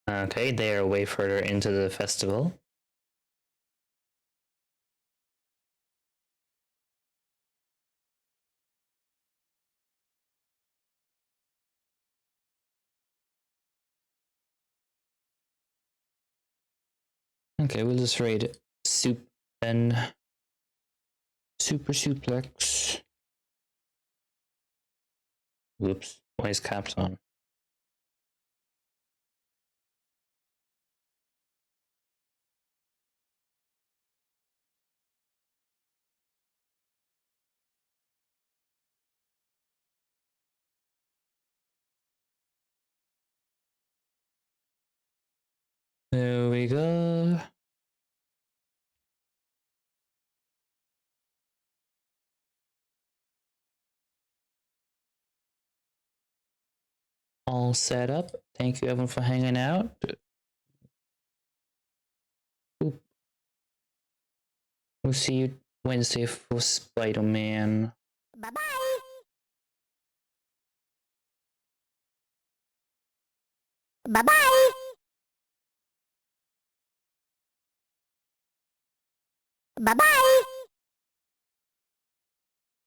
Okay, they are way further into the festival. Okay, we'll just raid Soup then. Super Suplex. Whoops, why is caps on? There we go. All set up. Thank you everyone for hanging out. Oop. We'll see you Wednesday for Spider-Man. Bye-bye. Bye-bye. Bye-bye.